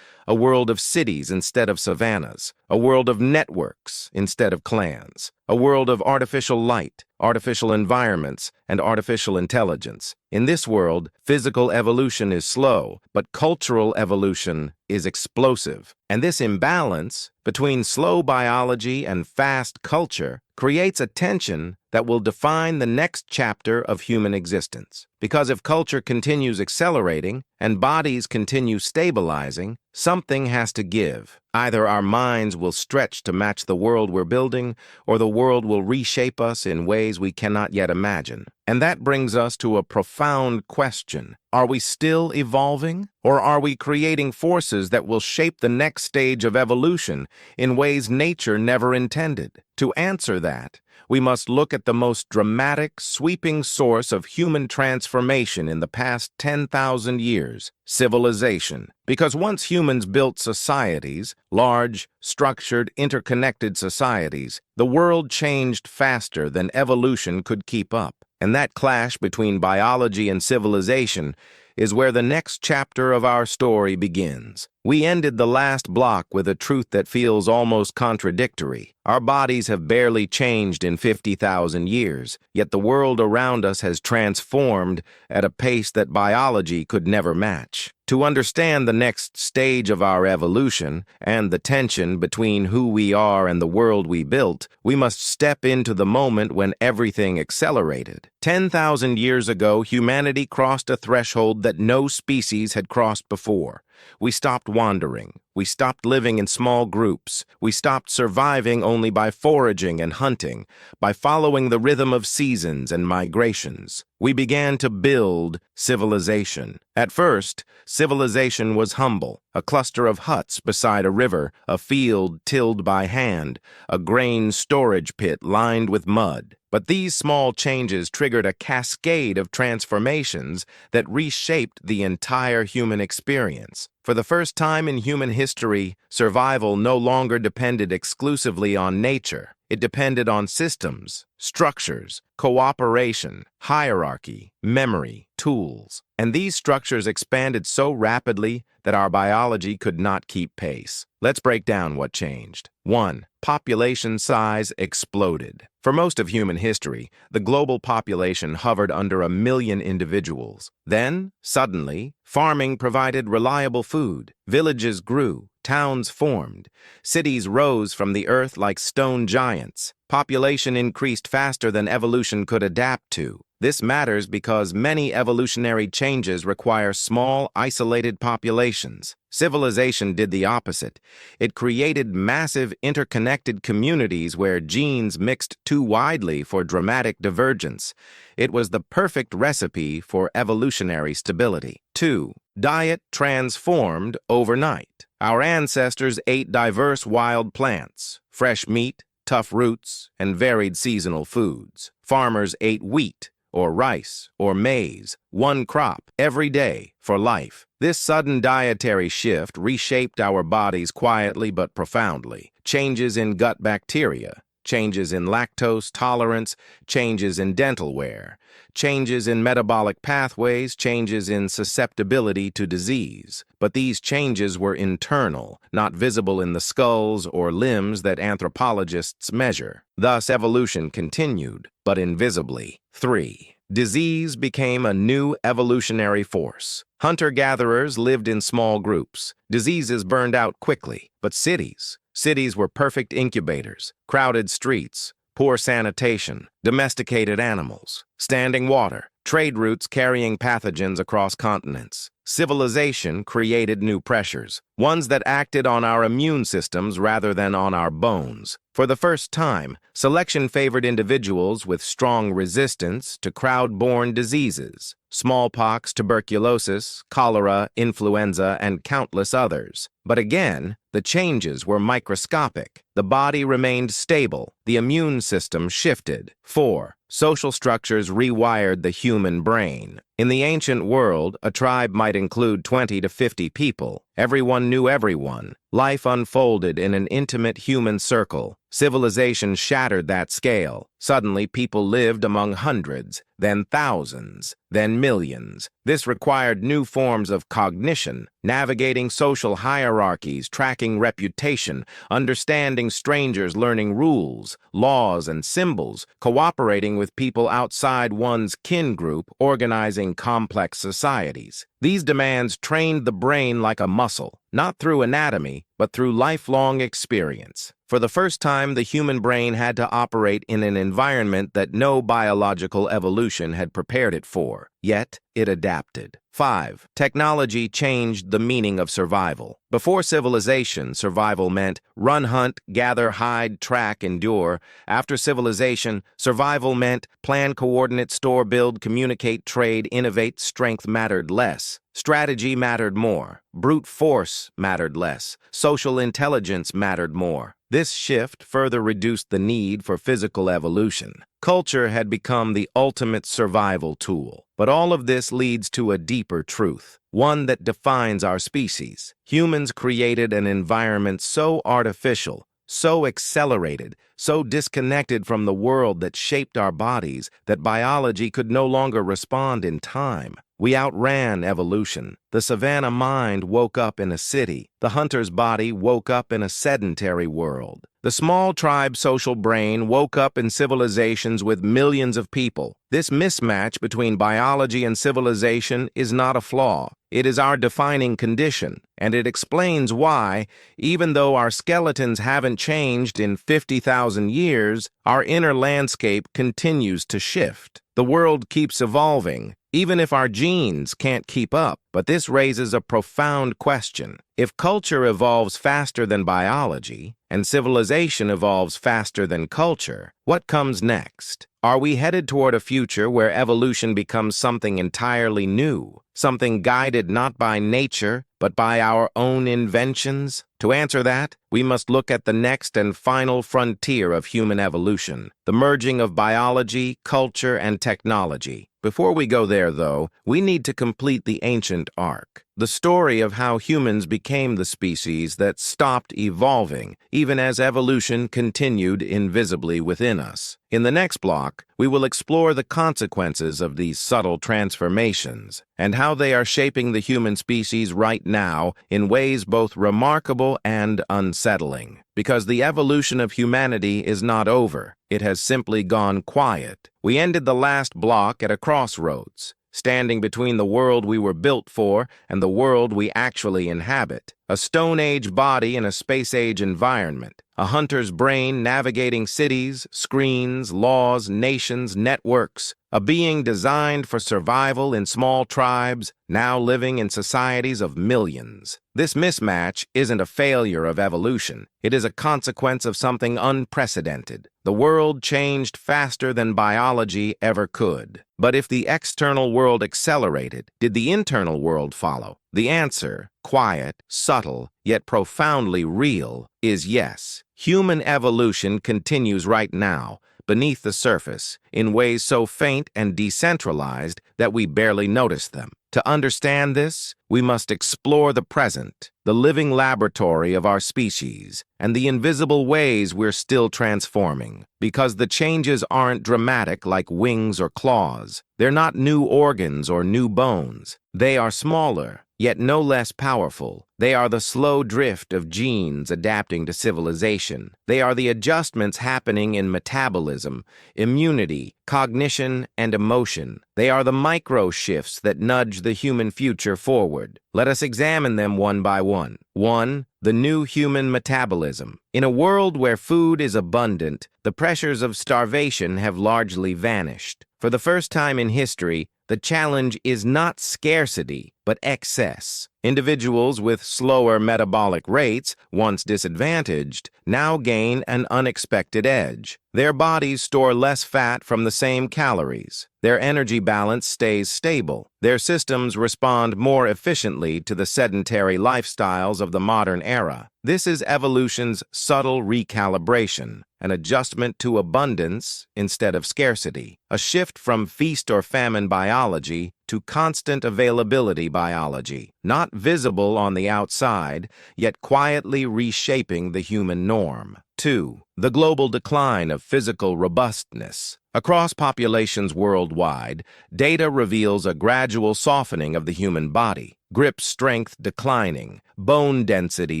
A: A world of cities instead of savannas. A world of networks instead of clans. A world of artificial light, artificial environments, and artificial intelligence. In this world, physical evolution is slow, but cultural evolution is explosive. And this imbalance between slow biology and fast culture creates a tension that will define the next chapter of human existence. Because if culture continues accelerating and bodies continue stabilizing, something has to give. Either our minds will stretch to match the world we're building, or the world will reshape us in ways we cannot yet imagine. And that brings us to a profound question. Are we still evolving? Or are we creating forces that will shape the next stage of evolution in ways nature never intended? To answer that, we must look at the most dramatic, sweeping source of human transformation in the past 10,000 years, civilization. Because once humans built societies, large, structured, interconnected societies, the world changed faster than evolution could keep up. And that clash between biology and civilization is where the next chapter of our story begins. We ended the last block with a truth that feels almost contradictory. Our bodies have barely changed in 50,000 years, yet the world around us has transformed at a pace that biology could never match. To understand the next stage of our evolution and the tension between who we are and the world we built, we must step into the moment when everything accelerated. 10,000 years ago, humanity crossed a threshold that no species had crossed before. We stopped wandering. We stopped living in small groups. We stopped surviving only by foraging and hunting, by following the rhythm of seasons and migrations. We began to build civilization. At first, civilization was humble, a cluster of huts beside a river, a field tilled by hand, a grain storage pit lined with mud. But these small changes triggered a cascade of transformations that reshaped the entire human experience. For the first time in human history, survival no longer depended exclusively on nature. It depended on systems, structures, cooperation, hierarchy, memory, tools. And these structures expanded so rapidly that our biology could not keep pace. Let's break down what changed. 1. Population size exploded. For most of human history, the global population hovered under 1 million individuals. Then, suddenly, farming provided reliable food. Villages grew. Towns formed. Cities rose from the earth like stone giants. Population increased faster than evolution could adapt to. This matters because many evolutionary changes require small, isolated populations. Civilization did the opposite. It created massive, interconnected communities where genes mixed too widely for dramatic divergence. It was the perfect recipe for evolutionary stability. 2. Diet transformed overnight. Our ancestors ate diverse wild plants, fresh meat, tough roots, and varied seasonal foods. Farmers ate wheat, or rice, or maize, one crop, every day, for life. This sudden dietary shift reshaped our bodies quietly but profoundly. Changes in gut bacteria, changes in lactose tolerance, changes in dental wear, changes in metabolic pathways, changes in susceptibility to disease. But these changes were internal, not visible in the skulls or limbs that anthropologists measure. Thus, evolution continued, but invisibly. 3. Disease became a new evolutionary force. Hunter-gatherers lived in small groups. Diseases burned out quickly, but cities were perfect incubators. Crowded streets, poor sanitation, domesticated animals, standing water, trade routes carrying pathogens across continents. Civilization created new pressures, ones that acted on our immune systems rather than on our bones. For the first time, selection favored individuals with strong resistance to crowd-borne diseases, smallpox, tuberculosis, cholera, influenza, and countless others. But again, the changes were microscopic. The body remained stable. The immune system shifted. 4. Social structures rewired the human brain. In the ancient world, a tribe might include 20 to 50 people. Everyone knew everyone. Life unfolded in an intimate human circle. Civilization shattered that scale. Suddenly, people lived among hundreds, then thousands, then millions. This required new forms of cognition, navigating social hierarchies, tracking reputation, understanding strangers, learning rules, laws, and symbols, cooperating with people outside one's kin group, organizing complex societies. These demands trained the brain like a muscle, not through anatomy, but through lifelong experience. For the first time, the human brain had to operate in an environment that no biological evolution had prepared it for. Yet, it adapted. 5. Technology changed the meaning of survival. Before civilization, survival meant run, hunt, gather, hide, track, endure. After civilization, survival meant plan, coordinate, store, build, communicate, trade, innovate. Strength mattered less. Strategy mattered more. Brute force mattered less. Social intelligence mattered more. This shift further reduced the need for physical evolution. Culture had become the ultimate survival tool. But all of this leads to a deeper truth, one that defines our species. Humans created an environment so artificial, so accelerated, so disconnected from the world that shaped our bodies that biology could no longer respond in time. We outran evolution. The savannah mind woke up in a city. The hunter's body woke up in a sedentary world. The small tribe social brain woke up in civilizations with millions of people. This mismatch between biology and civilization is not a flaw. It is our defining condition, and it explains why, even though our skeletons haven't changed in 50,000 years, our inner landscape continues to shift. The world keeps evolving, even if our genes can't keep up. But this raises a profound question. If culture evolves faster than biology, and civilization evolves faster than culture, what comes next? Are we headed toward a future where evolution becomes something entirely new, something guided not by nature, but by our own inventions? To answer that, we must look at the next and final frontier of human evolution, the merging of biology, culture, and technology. Before we go there, though, we need to complete the ancient arc, the story of how humans became the species that stopped evolving, even as evolution continued invisibly within us. In the next block, we will explore the consequences of these subtle transformations and how they are shaping the human species right now in ways both remarkable and unsettling. Because the evolution of humanity is not over, it has simply gone quiet. We ended the last block at a crossroads, standing between the world we were built for and the world we actually inhabit. A Stone Age body in a Space Age environment. A hunter's brain navigating cities, screens, laws, nations, networks. A being designed for survival in small tribes, now living in societies of millions. This mismatch isn't a failure of evolution. It is a consequence of something unprecedented. The world changed faster than biology ever could. But if the external world accelerated, did the internal world follow? The answer, quiet, subtle, yet profoundly real, is yes. Human evolution continues right now, beneath the surface, in ways so faint and decentralized that we barely notice them. To understand this, we must explore the present, the living laboratory of our species, and the invisible ways we're still transforming. Because the changes aren't dramatic like wings or claws. They're not new organs or new bones. They are smaller, yet no less powerful. They are the slow drift of genes adapting to civilization. They are the adjustments happening in metabolism, immunity, cognition, and emotion. They are the micro shifts that nudge the human future forward. Let us examine them one by one. 1. The new human metabolism. In a world where food is abundant, the pressures of starvation have largely vanished. For the first time in history, the challenge is not scarcity, but excess. Individuals with slower metabolic rates, once disadvantaged, now gain an unexpected edge. Their bodies store less fat from the same calories. Their energy balance stays stable. Their systems respond more efficiently to the sedentary lifestyles of the modern era. This is evolution's subtle recalibration, an adjustment to abundance instead of scarcity, a shift from feast or famine biology to constant availability biology, not visible on the outside, yet quietly reshaping the human norm. 2. The global decline of physical robustness. Across populations worldwide, data reveals a gradual softening of the human body, grip strength declining, bone density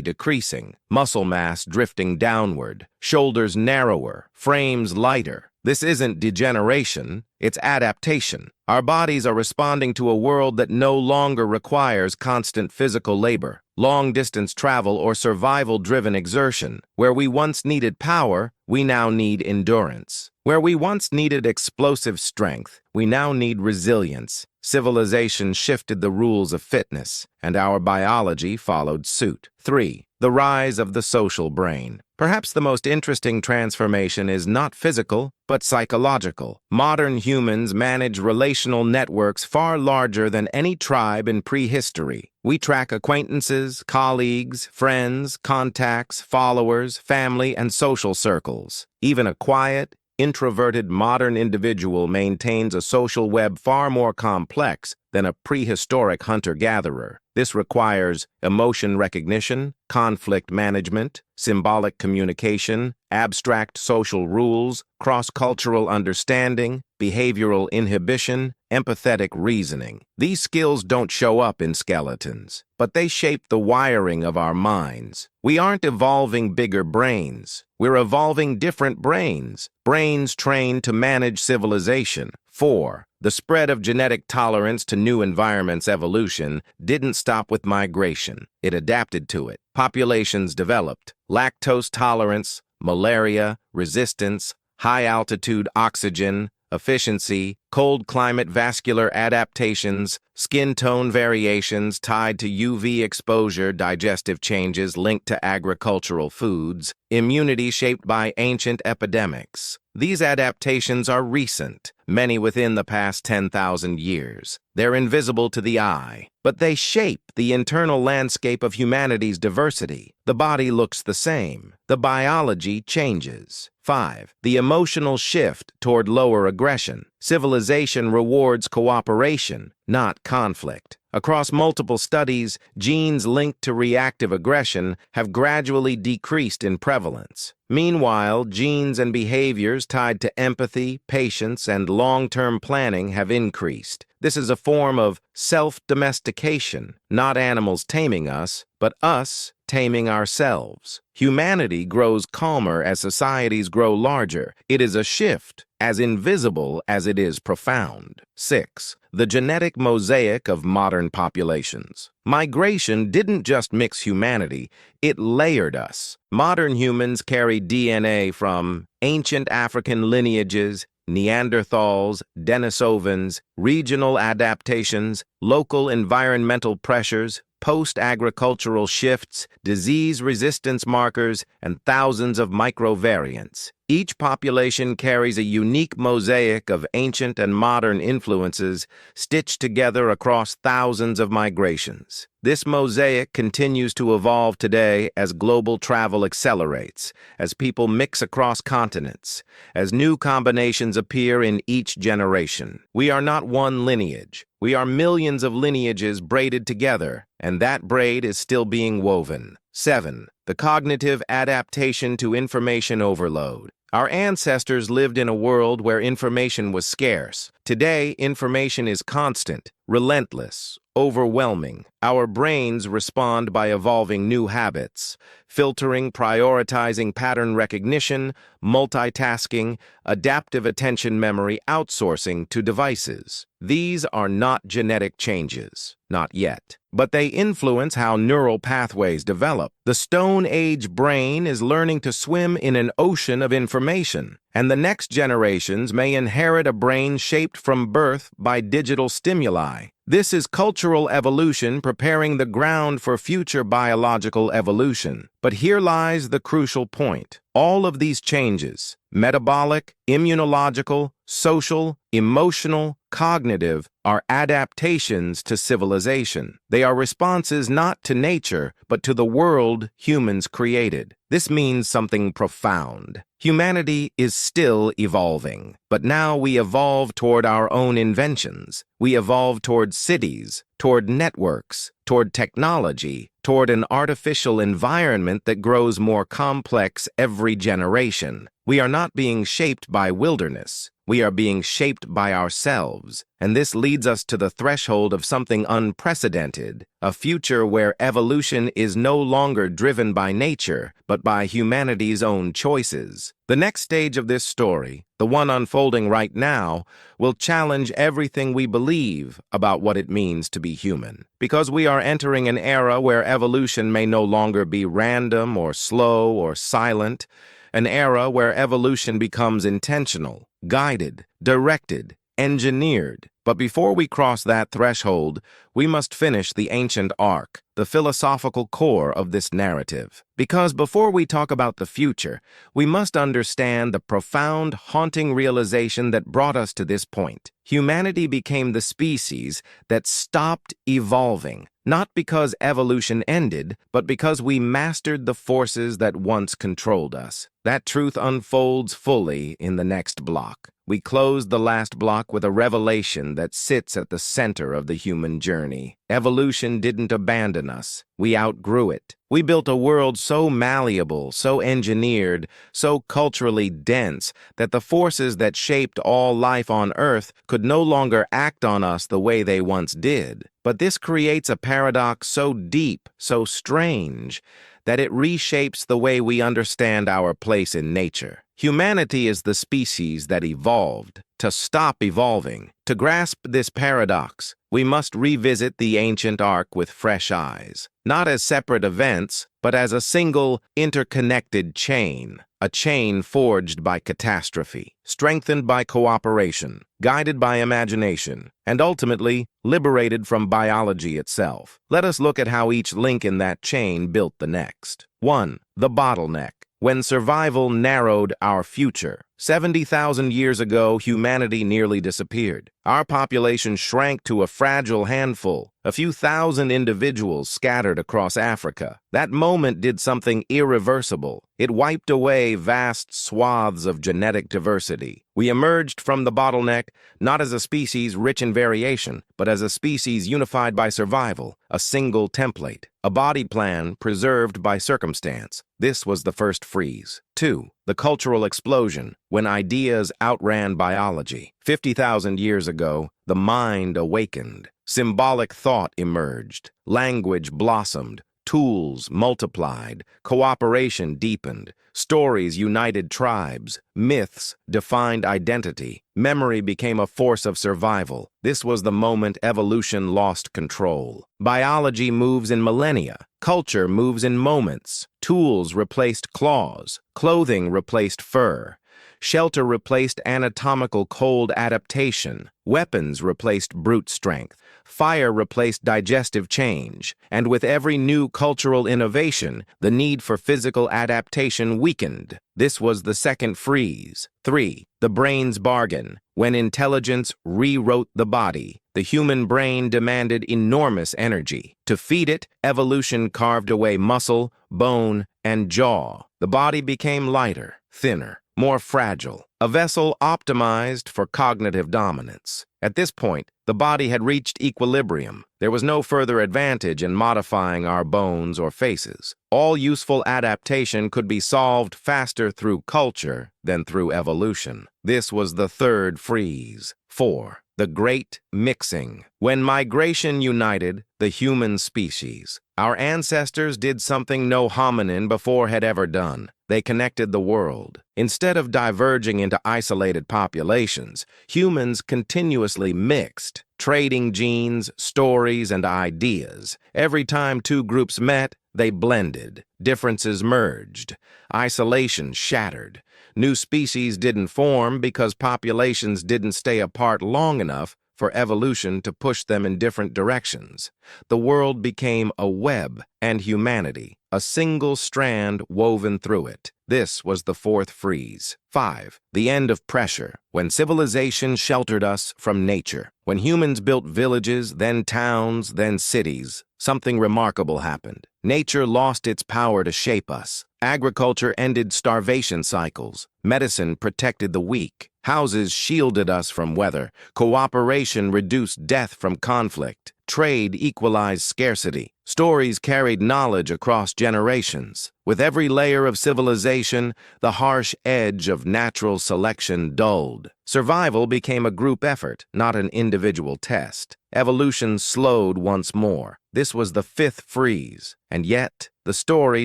A: decreasing, muscle mass drifting downward, shoulders narrower, frames lighter. This isn't degeneration, It's adaptation. Our bodies are responding to a world that no longer requires constant physical labor, long-distance travel, or survival-driven exertion. Where we once needed power, we now need endurance. Where we once needed explosive strength, we now need resilience. Civilization shifted the rules of fitness, and our biology followed suit. 3. The rise of the social brain. Perhaps the most interesting transformation is not physical, but psychological. Modern humans manage relational networks far larger than any tribe in prehistory. We track acquaintances, colleagues, friends, contacts, followers, family, and social circles. Even a quiet, introverted modern individual maintains a social web far more complex than a prehistoric hunter-gatherer. This requires emotion recognition, conflict management, symbolic communication, abstract social rules, cross-cultural understanding, behavioral inhibition, empathetic reasoning. These skills don't show up in skeletons, but they shape the wiring of our minds. We aren't evolving bigger brains. We're evolving different brains, brains trained to manage civilization. 4. The spread of genetic tolerance to new environments. Evolution didn't stop with migration. It adapted to it. Populations developed. Lactose tolerance, malaria, resistance, high-altitude oxygen, efficiency, cold climate vascular adaptations, skin tone variations tied to UV exposure, digestive changes linked to agricultural foods, immunity shaped by ancient epidemics. These adaptations are recent, many within the past 10,000 years. They're invisible to the eye, but they shape the internal landscape of humanity's diversity. The body looks the same. The biology changes. 5. The emotional shift toward lower aggression. Civilization rewards cooperation, not conflict. Across multiple studies, genes linked to reactive aggression have gradually decreased in prevalence. Meanwhile, genes and behaviors tied to empathy, patience, and long-term planning have increased. This is a form of self-domestication, not animals taming us, but us taming ourselves. Humanity grows calmer as societies grow larger. It is a shift as invisible as it is profound. 6. The genetic mosaic of modern populations. Migration didn't just mix humanity, it layered us. Modern humans carry DNA from ancient African lineages, Neanderthals, Denisovans, regional adaptations, local environmental pressures, post-agricultural shifts, disease resistance markers, and thousands of microvariants. Each population carries a unique mosaic of ancient and modern influences stitched together across thousands of migrations. This mosaic continues to evolve today as global travel accelerates, as people mix across continents, as new combinations appear in each generation. We are not one lineage. We are millions of lineages braided together, and that braid is still being woven. 7. The cognitive adaptation to information overload. Our ancestors lived in a world where information was scarce. Today, information is constant, relentless, overwhelming. Our brains respond by evolving new habits, filtering, prioritizing pattern recognition, multitasking, adaptive attention memory, outsourcing to devices. These are not genetic changes, not yet, but they influence how neural pathways develop. The Stone Age brain is learning to swim in an ocean of information, and the next generations may inherit a brain shaped from birth by digital stimuli. This is cultural evolution preparing the ground for future biological evolution. But here lies the crucial point. All of these changes, metabolic, immunological, social, emotional, cognitive, are adaptations to civilization. They are responses not to nature, but to the world humans created. This means something profound. Humanity is still evolving, but now we evolve toward our own inventions. We evolve toward cities, toward networks, toward technology, toward an artificial environment that grows more complex every generation. We are not being shaped by wilderness. We are being shaped by ourselves. And this leads us to the threshold of something unprecedented, a future where evolution is no longer driven by nature, but by humanity's own choices. The next stage of this story, the one unfolding right now, will challenge everything we believe about what it means to be human. Because we are entering an era where evolution may no longer be random or slow or silent, an era where evolution becomes intentional, guided, directed, engineered. But before we cross that threshold, we must finish the ancient arc, the philosophical core of this narrative. Because before we talk about the future, we must understand the profound, haunting realization that brought us to this point. Humanity became the species that stopped evolving, not because evolution ended, but because we mastered the forces that once controlled us. That truth unfolds fully in the next block. We close the last block with a revelation that sits at the center of the human journey. Evolution didn't abandon us. We outgrew it. We built a world so malleable, so engineered, so culturally dense that the forces that shaped all life on Earth could no longer act on us the way they once did. But this creates a paradox so deep, so strange, that it reshapes the way we understand our place in nature. Humanity is the species that evolved to stop evolving. To grasp this paradox, we must revisit the ancient arc with fresh eyes, not as separate events, but as a single, interconnected chain, a chain forged by catastrophe, strengthened by cooperation, guided by imagination, and ultimately liberated from biology itself. Let us look at how each link in that chain built the next. 1. The bottleneck. When survival narrowed our future. 70,000 years ago, humanity nearly disappeared. Our population shrank to a fragile handful, a few thousand individuals scattered across Africa. That moment did something irreversible. It wiped away vast swaths of genetic diversity. We emerged from the bottleneck not as a species rich in variation, but as a species unified by survival, a single template, a body plan preserved by circumstance. This was the first freeze. 2. The cultural explosion, when ideas outran biology. 50,000 years ago, the mind awakened. Symbolic thought emerged. Language blossomed. Tools multiplied. Cooperation deepened. Stories united tribes. Myths defined identity. Memory became a force of survival. This was the moment evolution lost control. Biology moves in millennia. Culture moves in moments. Tools replaced claws. Clothing replaced fur. Shelter replaced anatomical cold adaptation. Weapons replaced brute strength. Fire replaced digestive change. And with every new cultural innovation, the need for physical adaptation weakened. This was the second freeze. 3. The brain's bargain. When intelligence rewrote the body, the human brain demanded enormous energy. To feed it, evolution carved away muscle, bone, and jaw. The body became lighter, thinner, more fragile, a vessel optimized for cognitive dominance. At this point, the body had reached equilibrium. There was no further advantage in modifying our bones or faces. All useful adaptation could be solved faster through culture than through evolution. This was the third freeze. 4. The Great Mixing. When migration united the human species, our ancestors did something no hominin before had ever done. They connected the world. Instead of diverging into isolated populations, humans continuously mixed, trading genes, stories, and ideas. Every time two groups met, they blended. Differences merged. Isolation shattered. New species didn't form because populations didn't stay apart long enough for evolution to push them in different directions. The world became a web, and humanity, a single strand woven through it. This was the fourth freeze. 5. The end of pressure. When civilization sheltered us from nature. When humans built villages, then towns, then cities, something remarkable happened. Nature lost its power to shape us. Agriculture ended starvation cycles. Medicine protected the weak. Houses shielded us from weather. Cooperation reduced death from conflict. Trade equalized scarcity. Stories carried knowledge across generations. With every layer of civilization, the harsh edge of natural selection dulled. Survival became a group effort, not an individual test. Evolution slowed once more. This was the fifth freeze. And yet, the story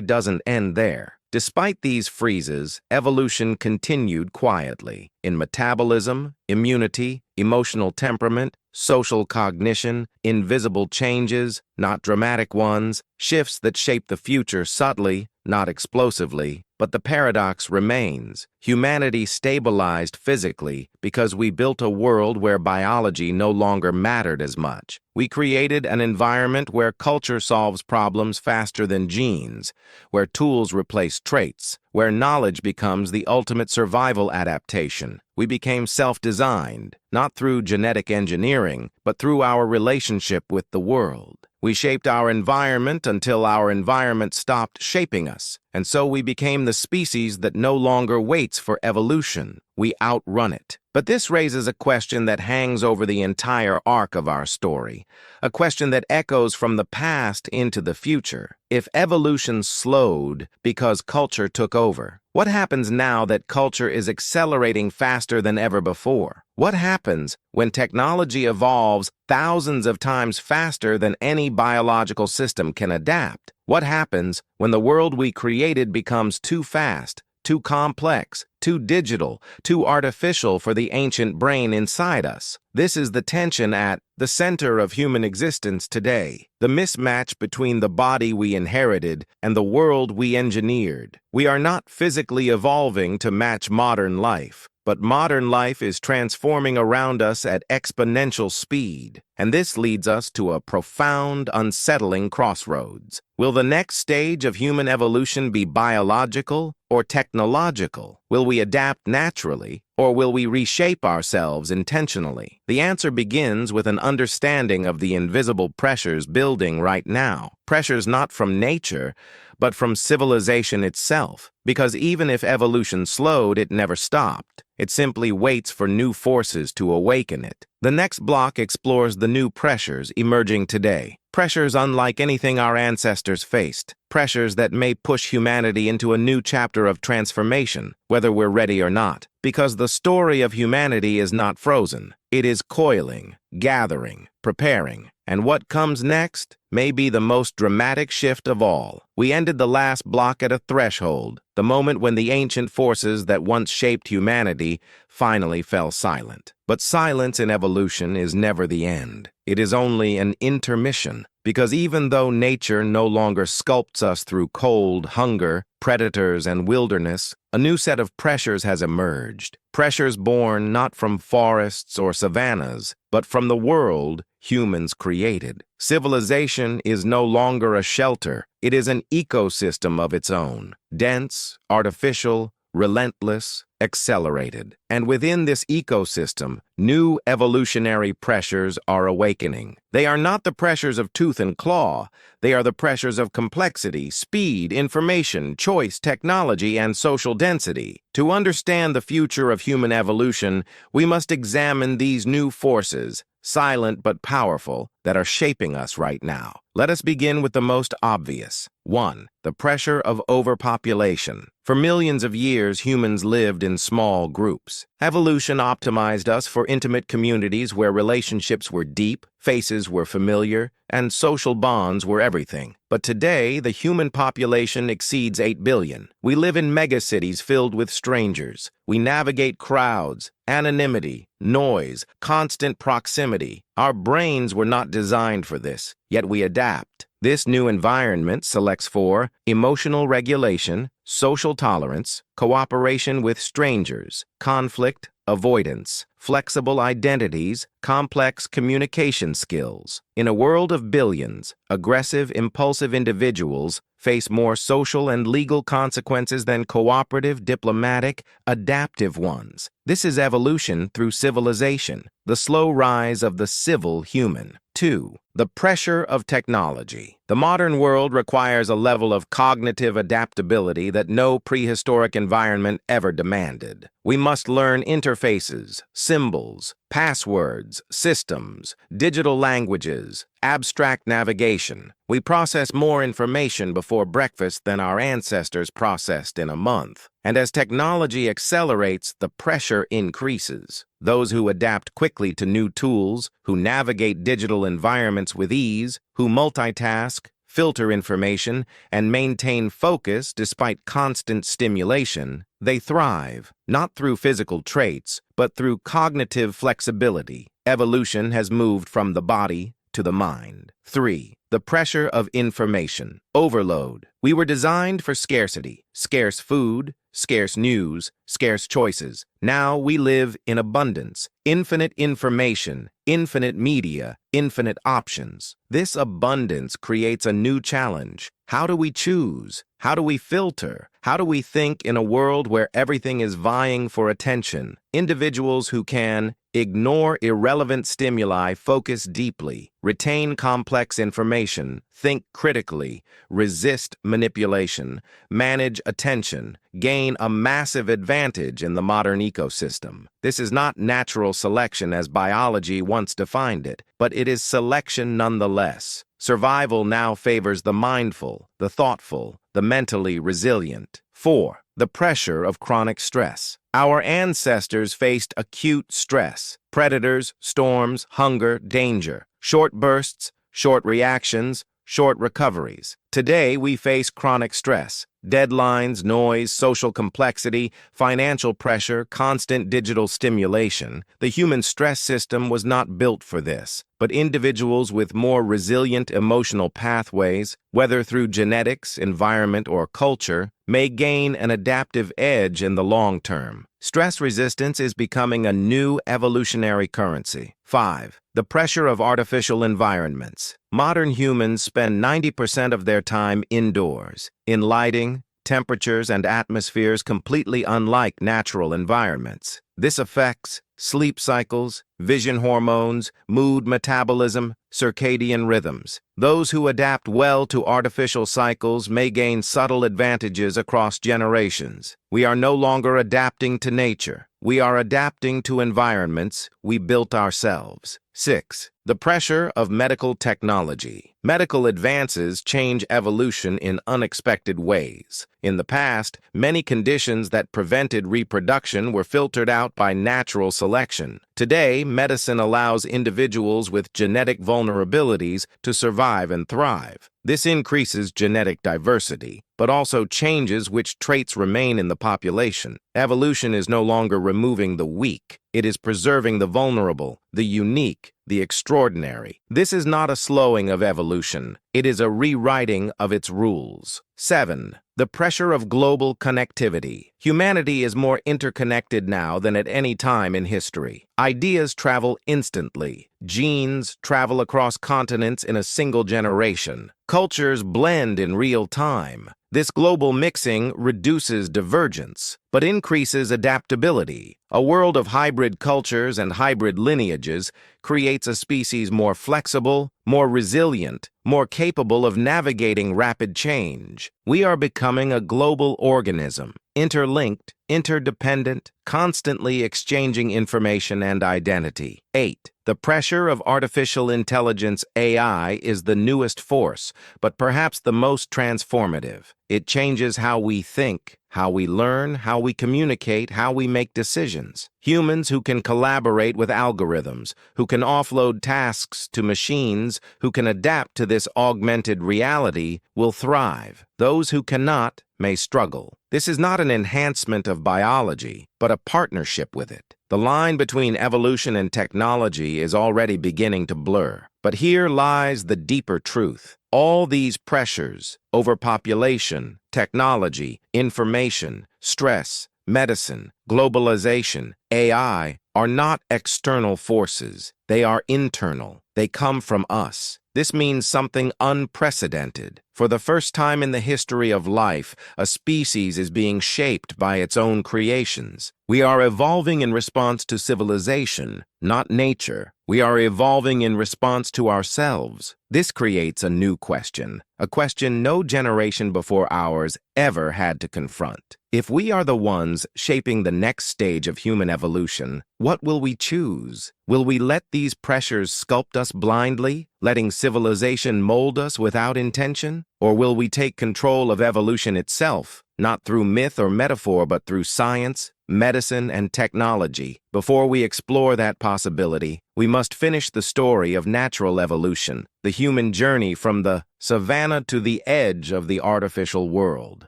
A: doesn't end there. Despite these freezes, evolution continued quietly. In metabolism, immunity, emotional temperament, social cognition, invisible changes, not dramatic ones, shifts that shape the future subtly, not explosively. But the paradox remains. Humanity stabilized physically because we built a world where biology no longer mattered as much. We created an environment where culture solves problems faster than genes, where tools replace traits, where knowledge becomes the ultimate survival adaptation. We became self-designed, not through genetic engineering, but through our relationship with the world. We shaped our environment until our environment stopped shaping us, and so we became the species that no longer waits for evolution. We outrun it. But this raises a question that hangs over the entire arc of our story, a question that echoes from the past into the future. If evolution slowed because culture took over, what happens now that culture is accelerating faster than ever before? What happens when technology evolves thousands of times faster than any biological system can adapt? What happens when the world we created becomes too fast, too complex, too digital, too artificial for the ancient brain inside us? This is the tension at the center of human existence today, the mismatch between the body we inherited and the world we engineered. We are not physically evolving to match modern life, but modern life is transforming around us at exponential speed. And this leads us to a profound, unsettling crossroads. Will the next stage of human evolution be biological or technological? Will we adapt naturally, or will we reshape ourselves intentionally? The answer begins with an understanding of the invisible pressures building right now. Pressures not from nature, but from civilization itself. Because even if evolution slowed, it never stopped. It simply waits for new forces to awaken it. The next block explores the new pressures emerging today. Pressures unlike anything our ancestors faced. Pressures that may push humanity into a new chapter of transformation, whether we're ready or not. Because the story of humanity is not frozen. It is coiling, gathering, preparing. And what comes next may be the most dramatic shift of all. We ended the last block at a threshold, the moment when the ancient forces that once shaped humanity finally fell silent. But silence in evolution is never the end. It is only an intermission, because even though nature no longer sculpts us through cold, hunger, predators, and wilderness, a new set of pressures has emerged. Pressures born not from forests or savannas, but from the world humans created. Civilization is no longer a shelter. It is an ecosystem of its own, dense, artificial, relentless, accelerated. And within this ecosystem, new evolutionary pressures are awakening. They are not the pressures of tooth and claw. They are the pressures of complexity, speed, information, choice, technology, and social density. To understand the future of human evolution, we must examine these new forces, silent but powerful, that are shaping us right now. Let us begin with the most obvious. 1. The pressure of overpopulation. For millions of years, humans lived in small groups. Evolution optimized us for intimate communities where relationships were deep, faces were familiar, and social bonds were everything. But today, the human population exceeds 8 billion. We live in megacities filled with strangers. We navigate crowds, anonymity, noise, constant proximity. Our brains were not designed for this, yet we adapt. This new environment selects for emotional regulation, social tolerance, cooperation with strangers, conflict avoidance, flexible identities, complex communication skills. In a world of billions, aggressive, impulsive individuals face more social and legal consequences than cooperative, diplomatic, adaptive ones. This is evolution through civilization, the slow rise of the civil human. 2. The pressure of technology. The modern world requires a level of cognitive adaptability that no prehistoric environment ever demanded. We must learn interfaces, symbols, passwords, systems, digital languages, abstract navigation. We process more information before breakfast than our ancestors processed in a month. And as technology accelerates, the pressure increases. Those who adapt quickly to new tools, who navigate digital environments with ease, who multitask, filter information, and maintain focus despite constant stimulation, they thrive, not through physical traits, but through cognitive flexibility. Evolution has moved from the body to the mind. 3. The pressure of information. Overload. We were designed for scarcity. Scarce food, scarce news, scarce choices. Now we live in abundance. Infinite information, infinite media, infinite options. This abundance creates a new challenge. How do we choose? How do we filter? How do we think in a world where everything is vying for attention? Individuals who can ignore irrelevant stimuli, focus deeply, retain complex information, think critically, resist manipulation, manage attention, gain a massive advantage in the modern ecosystem. This is not natural selection as biology once defined it, but it is selection nonetheless. Survival now favors the mindful, the thoughtful, the mentally resilient. 4. The pressure of chronic stress. Our ancestors faced acute stress, predators, storms, hunger, danger, short bursts, short reactions, short recoveries. Today, we face chronic stress, deadlines, noise, social complexity, financial pressure, constant digital stimulation. The human stress system was not built for this, but individuals with more resilient emotional pathways, whether through genetics, environment, or culture, may gain an adaptive edge in the long term. Stress resistance is becoming a new evolutionary currency. 5. The pressure of artificial environments. Modern humans spend 90% of their time indoors, in lighting, temperatures, and atmospheres completely unlike natural environments. This affects sleep cycles, vision hormones, mood metabolism, circadian rhythms. Those who adapt well to artificial cycles may gain subtle advantages across generations. We are no longer adapting to nature. We are adapting to environments we built ourselves. 6. The pressure of medical technology. Medical advances change evolution in unexpected ways. In the past, many conditions that prevented reproduction were filtered out by natural selection. Today, medicine allows individuals with genetic vulnerabilities to survive and thrive. This increases genetic diversity, but also changes which traits remain in the population. Evolution is no longer removing the weak. It is preserving the vulnerable, the unique, the extraordinary. This is not a slowing of evolution. It is a rewriting of its rules. 7. The pressure of global connectivity. Humanity is more interconnected now than at any time in history. Ideas travel instantly. Genes travel across continents in a single generation. Cultures blend in real time. This global mixing reduces divergence, but increases adaptability. A world of hybrid cultures and hybrid lineages creates a species more flexible, more resilient, more capable of navigating rapid change. We are becoming a global organism, interlinked, interdependent, constantly exchanging information and identity. 8. The pressure of artificial intelligence (AI) is the newest force, but perhaps the most transformative. It changes how we think, how we learn, how we communicate, how we make decisions. Humans who can collaborate with algorithms, who can offload tasks to machines, who can adapt to this augmented reality, will thrive. Those who cannot may struggle. This is not an enhancement of biology, but a partnership with it. The line between evolution and technology is already beginning to blur. But here lies the deeper truth. All these pressures, overpopulation, technology, information, stress, medicine, globalization, AI, are not external forces. They are internal. They come from us. This means something unprecedented. For the first time in the history of life, a species is being shaped by its own creations. We are evolving in response to civilization, not nature. We are evolving in response to ourselves. This creates a new question, a question no generation before ours ever had to confront. If we are the ones shaping the next stage of human evolution, what will we choose? Will we let these pressures sculpt us blindly, letting civilization mold us without intention? Or will we take control of evolution itself, not through myth or metaphor, but through science, medicine, and technology? Before we explore that possibility, we must finish the story of natural evolution, the human journey from the savannah to the edge of the artificial world.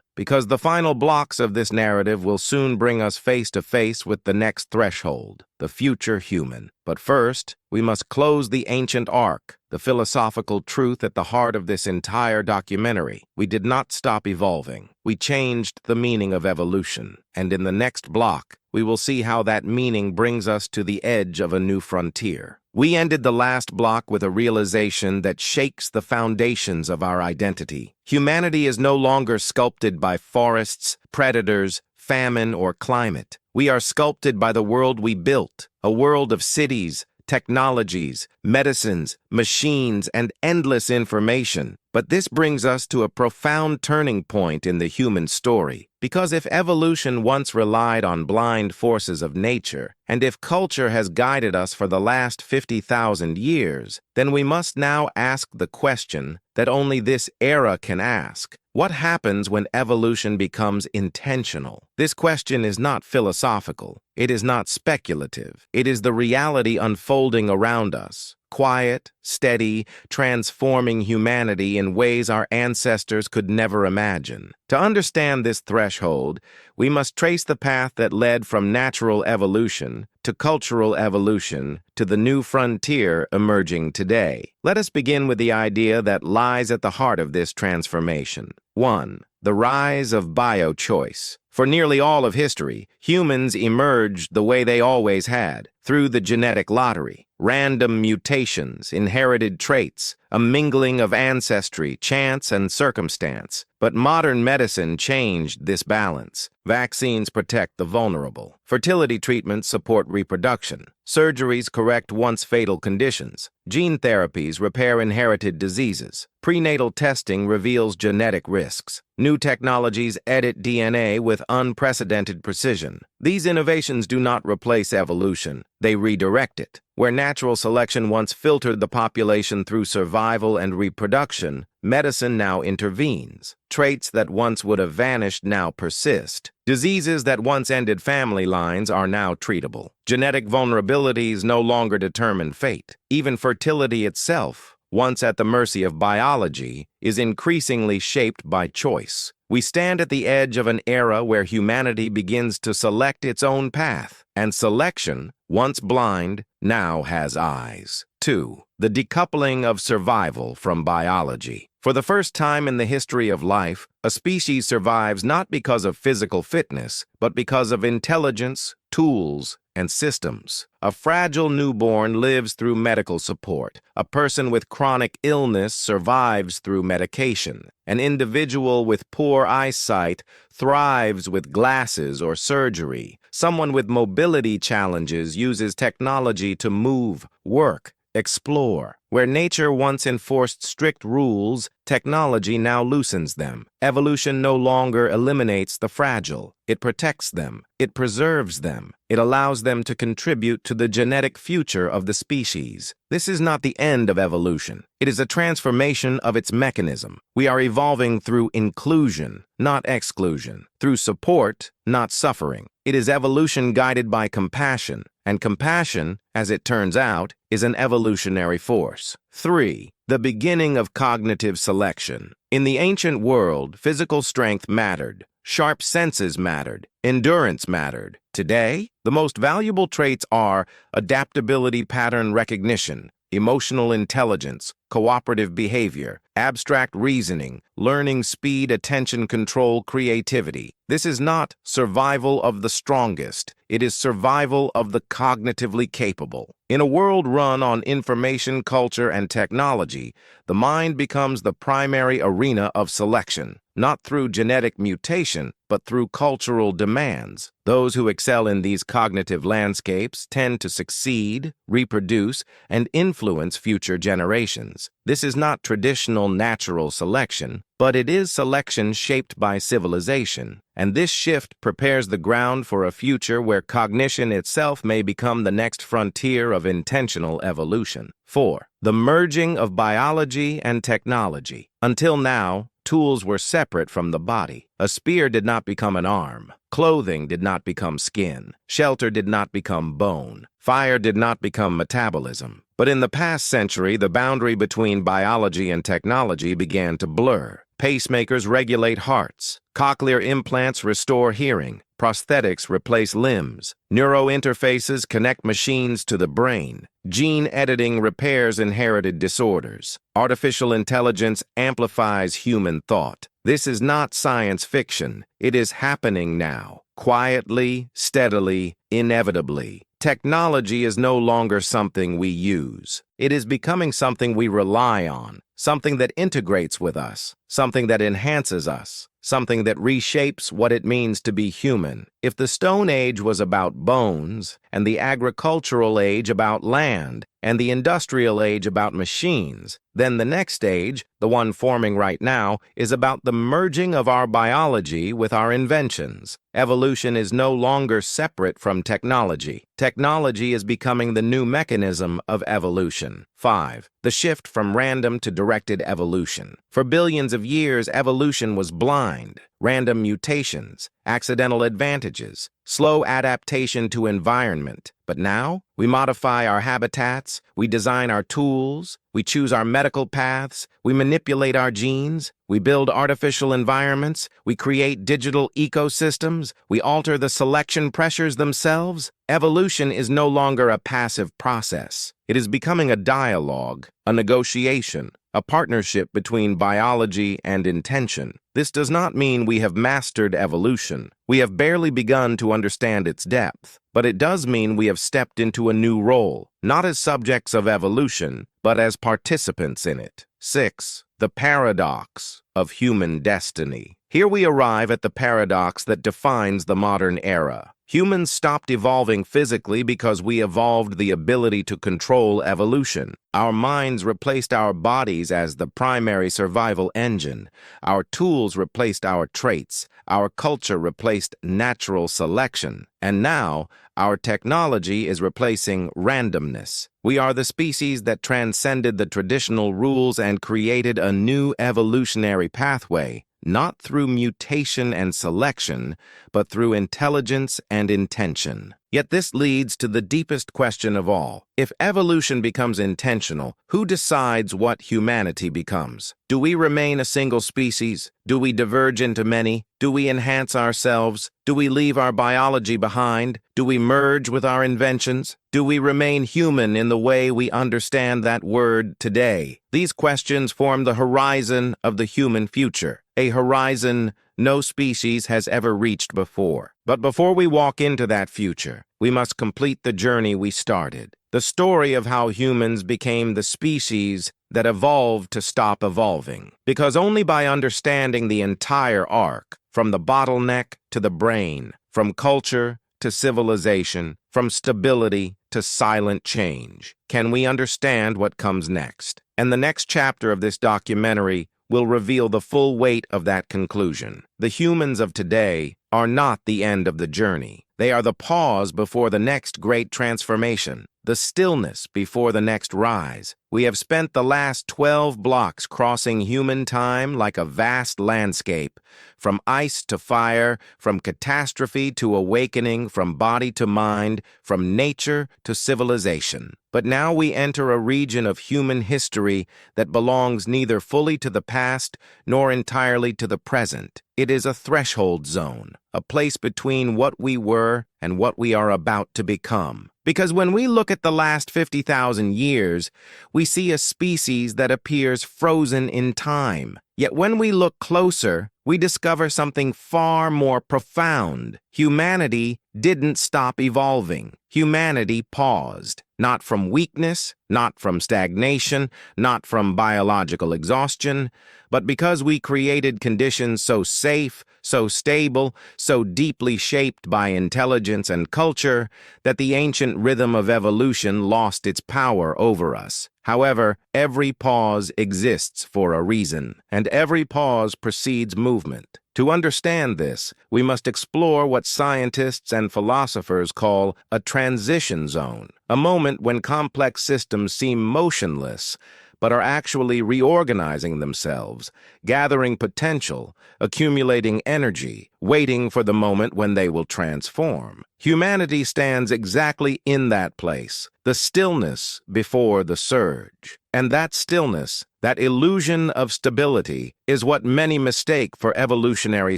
A: Because the final blocks of this narrative will soon bring us face to face with the next threshold, the future human. But first, we must close the ancient arc, the philosophical truth at the heart of this entire documentary. We did not stop evolving. We changed the meaning of evolution. And in the next block, we will see how that meaning brings us to the edge of a new frontier. We ended the last block with a realization that shakes the foundations of our identity. Humanity is no longer sculpted by forests, predators, famine, or climate. We are sculpted by the world we built, a world of cities, technologies, medicines, machines, and endless information. But this brings us to a profound turning point in the human story. Because if evolution once relied on blind forces of nature, and if culture has guided us for the last 50,000 years, then we must now ask the question that only this era can ask. What happens when evolution becomes intentional? This question is not philosophical. It is not speculative. It is the reality unfolding around us. Quiet, steady, transforming humanity in ways our ancestors could never imagine. To understand this threshold, we must trace the path that led from natural evolution to cultural evolution to the new frontier emerging today. Let us begin with the idea that lies at the heart of this transformation. 1. The rise of biochoice. For nearly all of history, humans emerged the way they always had, through the genetic lottery. Random mutations, inherited traits, a mingling of ancestry, chance, and circumstance. But modern medicine changed this balance. Vaccines protect the vulnerable. Fertility treatments support reproduction. Surgeries correct once fatal conditions. Gene therapies repair inherited diseases. Prenatal testing reveals genetic risks. New technologies edit DNA with unprecedented precision. These innovations do not replace evolution. They redirect it. Where natural selection once filtered the population through survival and reproduction, medicine now intervenes. Traits that once would have vanished now persist. Diseases that once ended family lines are now treatable. Genetic vulnerabilities no longer determine fate. Even fertility itself, once at the mercy of biology, is increasingly shaped by choice. We stand at the edge of an era where humanity begins to select its own path, and selection, once blind, now has eyes. 2. The decoupling of survival from biology. For the first time in the history of life, a species survives not because of physical fitness, but because of intelligence, tools, and systems. A fragile newborn lives through medical support. A person with chronic illness survives through medication. An individual with poor eyesight thrives with glasses or surgery. Someone with mobility challenges uses technology to move, work, explore. Where nature once enforced strict rules, technology now loosens them. Evolution no longer eliminates the fragile. It protects them. It preserves them. It allows them to contribute to the genetic future of the species. This is not the end of evolution. It is a transformation of its mechanism. We are evolving through inclusion, not exclusion. Through support, not suffering. It is evolution guided by compassion. And compassion, as it turns out, is an evolutionary force. 3. The beginning of cognitive selection. In the ancient world, physical strength mattered. Sharp senses mattered. Endurance mattered. Today, the most valuable traits are adaptability, pattern recognition, emotional intelligence, cooperative behavior, abstract reasoning, learning speed, attention control, creativity. This is not survival of the strongest. It is survival of the cognitively capable. In a world run on information, culture, and technology, the mind becomes the primary arena of selection, not through genetic mutation, but through cultural demands. Those who excel in these cognitive landscapes tend to succeed, reproduce, and influence future generations. This is not traditional natural selection, but it is selection shaped by civilization. And this shift prepares the ground for a future where cognition itself may become the next frontier of intentional evolution. 4. The merging of biology and technology. Until now, tools were separate from the body. A spear did not become an arm. Clothing did not become skin. Shelter did not become bone. Fire did not become metabolism. But in the past century, the boundary between biology and technology began to blur. Pacemakers regulate hearts. Cochlear implants restore hearing. Prosthetics replace limbs. Neurointerfaces connect machines to the brain. Gene editing repairs inherited disorders. Artificial intelligence amplifies human thought. This is not science fiction. It is happening now. Quietly, steadily, inevitably. Technology is no longer something we use. It is becoming something we rely on, something that integrates with us, something that enhances us, something that reshapes what it means to be human. If the Stone Age was about bones, and the agricultural age about land, and the industrial age about machines, then the next age, the one forming right now, is about the merging of our biology with our inventions. Evolution is no longer separate from technology. Technology is becoming the new mechanism of evolution. 5. The shift from random to directed evolution. For billions of years, evolution was blind. Random mutations, accidental advantages, slow adaptation to environment. But now, we modify our habitats, we design our tools, we choose our medical paths, we manipulate our genes, we build artificial environments, we create digital ecosystems, we alter the selection pressures themselves. Evolution is no longer a passive process. It is becoming a dialogue, a negotiation, a partnership between biology and intention. This does not mean we have mastered evolution. We have barely begun to understand its depth. But it does mean we have stepped into a new role, not as subjects of evolution, but as participants in it. 6. The paradox of human destiny. Here we arrive at the paradox that defines the modern era. Humans stopped evolving physically because we evolved the ability to control evolution. Our minds replaced our bodies as the primary survival engine. Our tools replaced our traits. Our culture replaced natural selection. And now, our technology is replacing randomness. We are the species that transcended the traditional rules and created a new evolutionary pathway, not through mutation and selection, but through intelligence and intention. Yet this leads to the deepest question of all. If evolution becomes intentional, who decides what humanity becomes? Do we remain a single species? Do we diverge into many? Do we enhance ourselves? Do we leave our biology behind? Do we merge with our inventions? Do we remain human in the way we understand that word today? These questions form the horizon of the human future, a horizon no species has ever reached before. But before we walk into that future, we must complete the journey we started. The story of how humans became the species that evolved to stop evolving. Because only by understanding the entire arc, from the bottleneck to the brain, from culture to civilization, from stability to silent change, can we understand what comes next. And the next chapter of this documentary will reveal the full weight of that conclusion. The humans of today are not the end of the journey. They are the pause before the next great transformation, the stillness before the next rise. We have spent the last 12 blocks crossing human time like a vast landscape, from ice to fire, from catastrophe to awakening, from body to mind, from nature to civilization. But now we enter a region of human history that belongs neither fully to the past nor entirely to the present. It is a threshold zone, a place between what we were and what we are about to become. Because when we look at the last 50,000 years, we see a species that appears frozen in time. Yet when we look closer, we discover something far more profound. Humanity didn't stop evolving. Humanity paused, not from weakness, not from stagnation, not from biological exhaustion, but because we created conditions so safe, so stable, so deeply shaped by intelligence and culture that the ancient rhythm of evolution lost its power over us. However, every pause exists for a reason, and every pause precedes movement. To understand this, we must explore what scientists and philosophers call a transition zone, a moment when complex systems seem motionless, but are actually reorganizing themselves, gathering potential, accumulating energy, waiting for the moment when they will transform. Humanity stands exactly in that place, the stillness before the surge. And that stillness, that illusion of stability, is what many mistake for evolutionary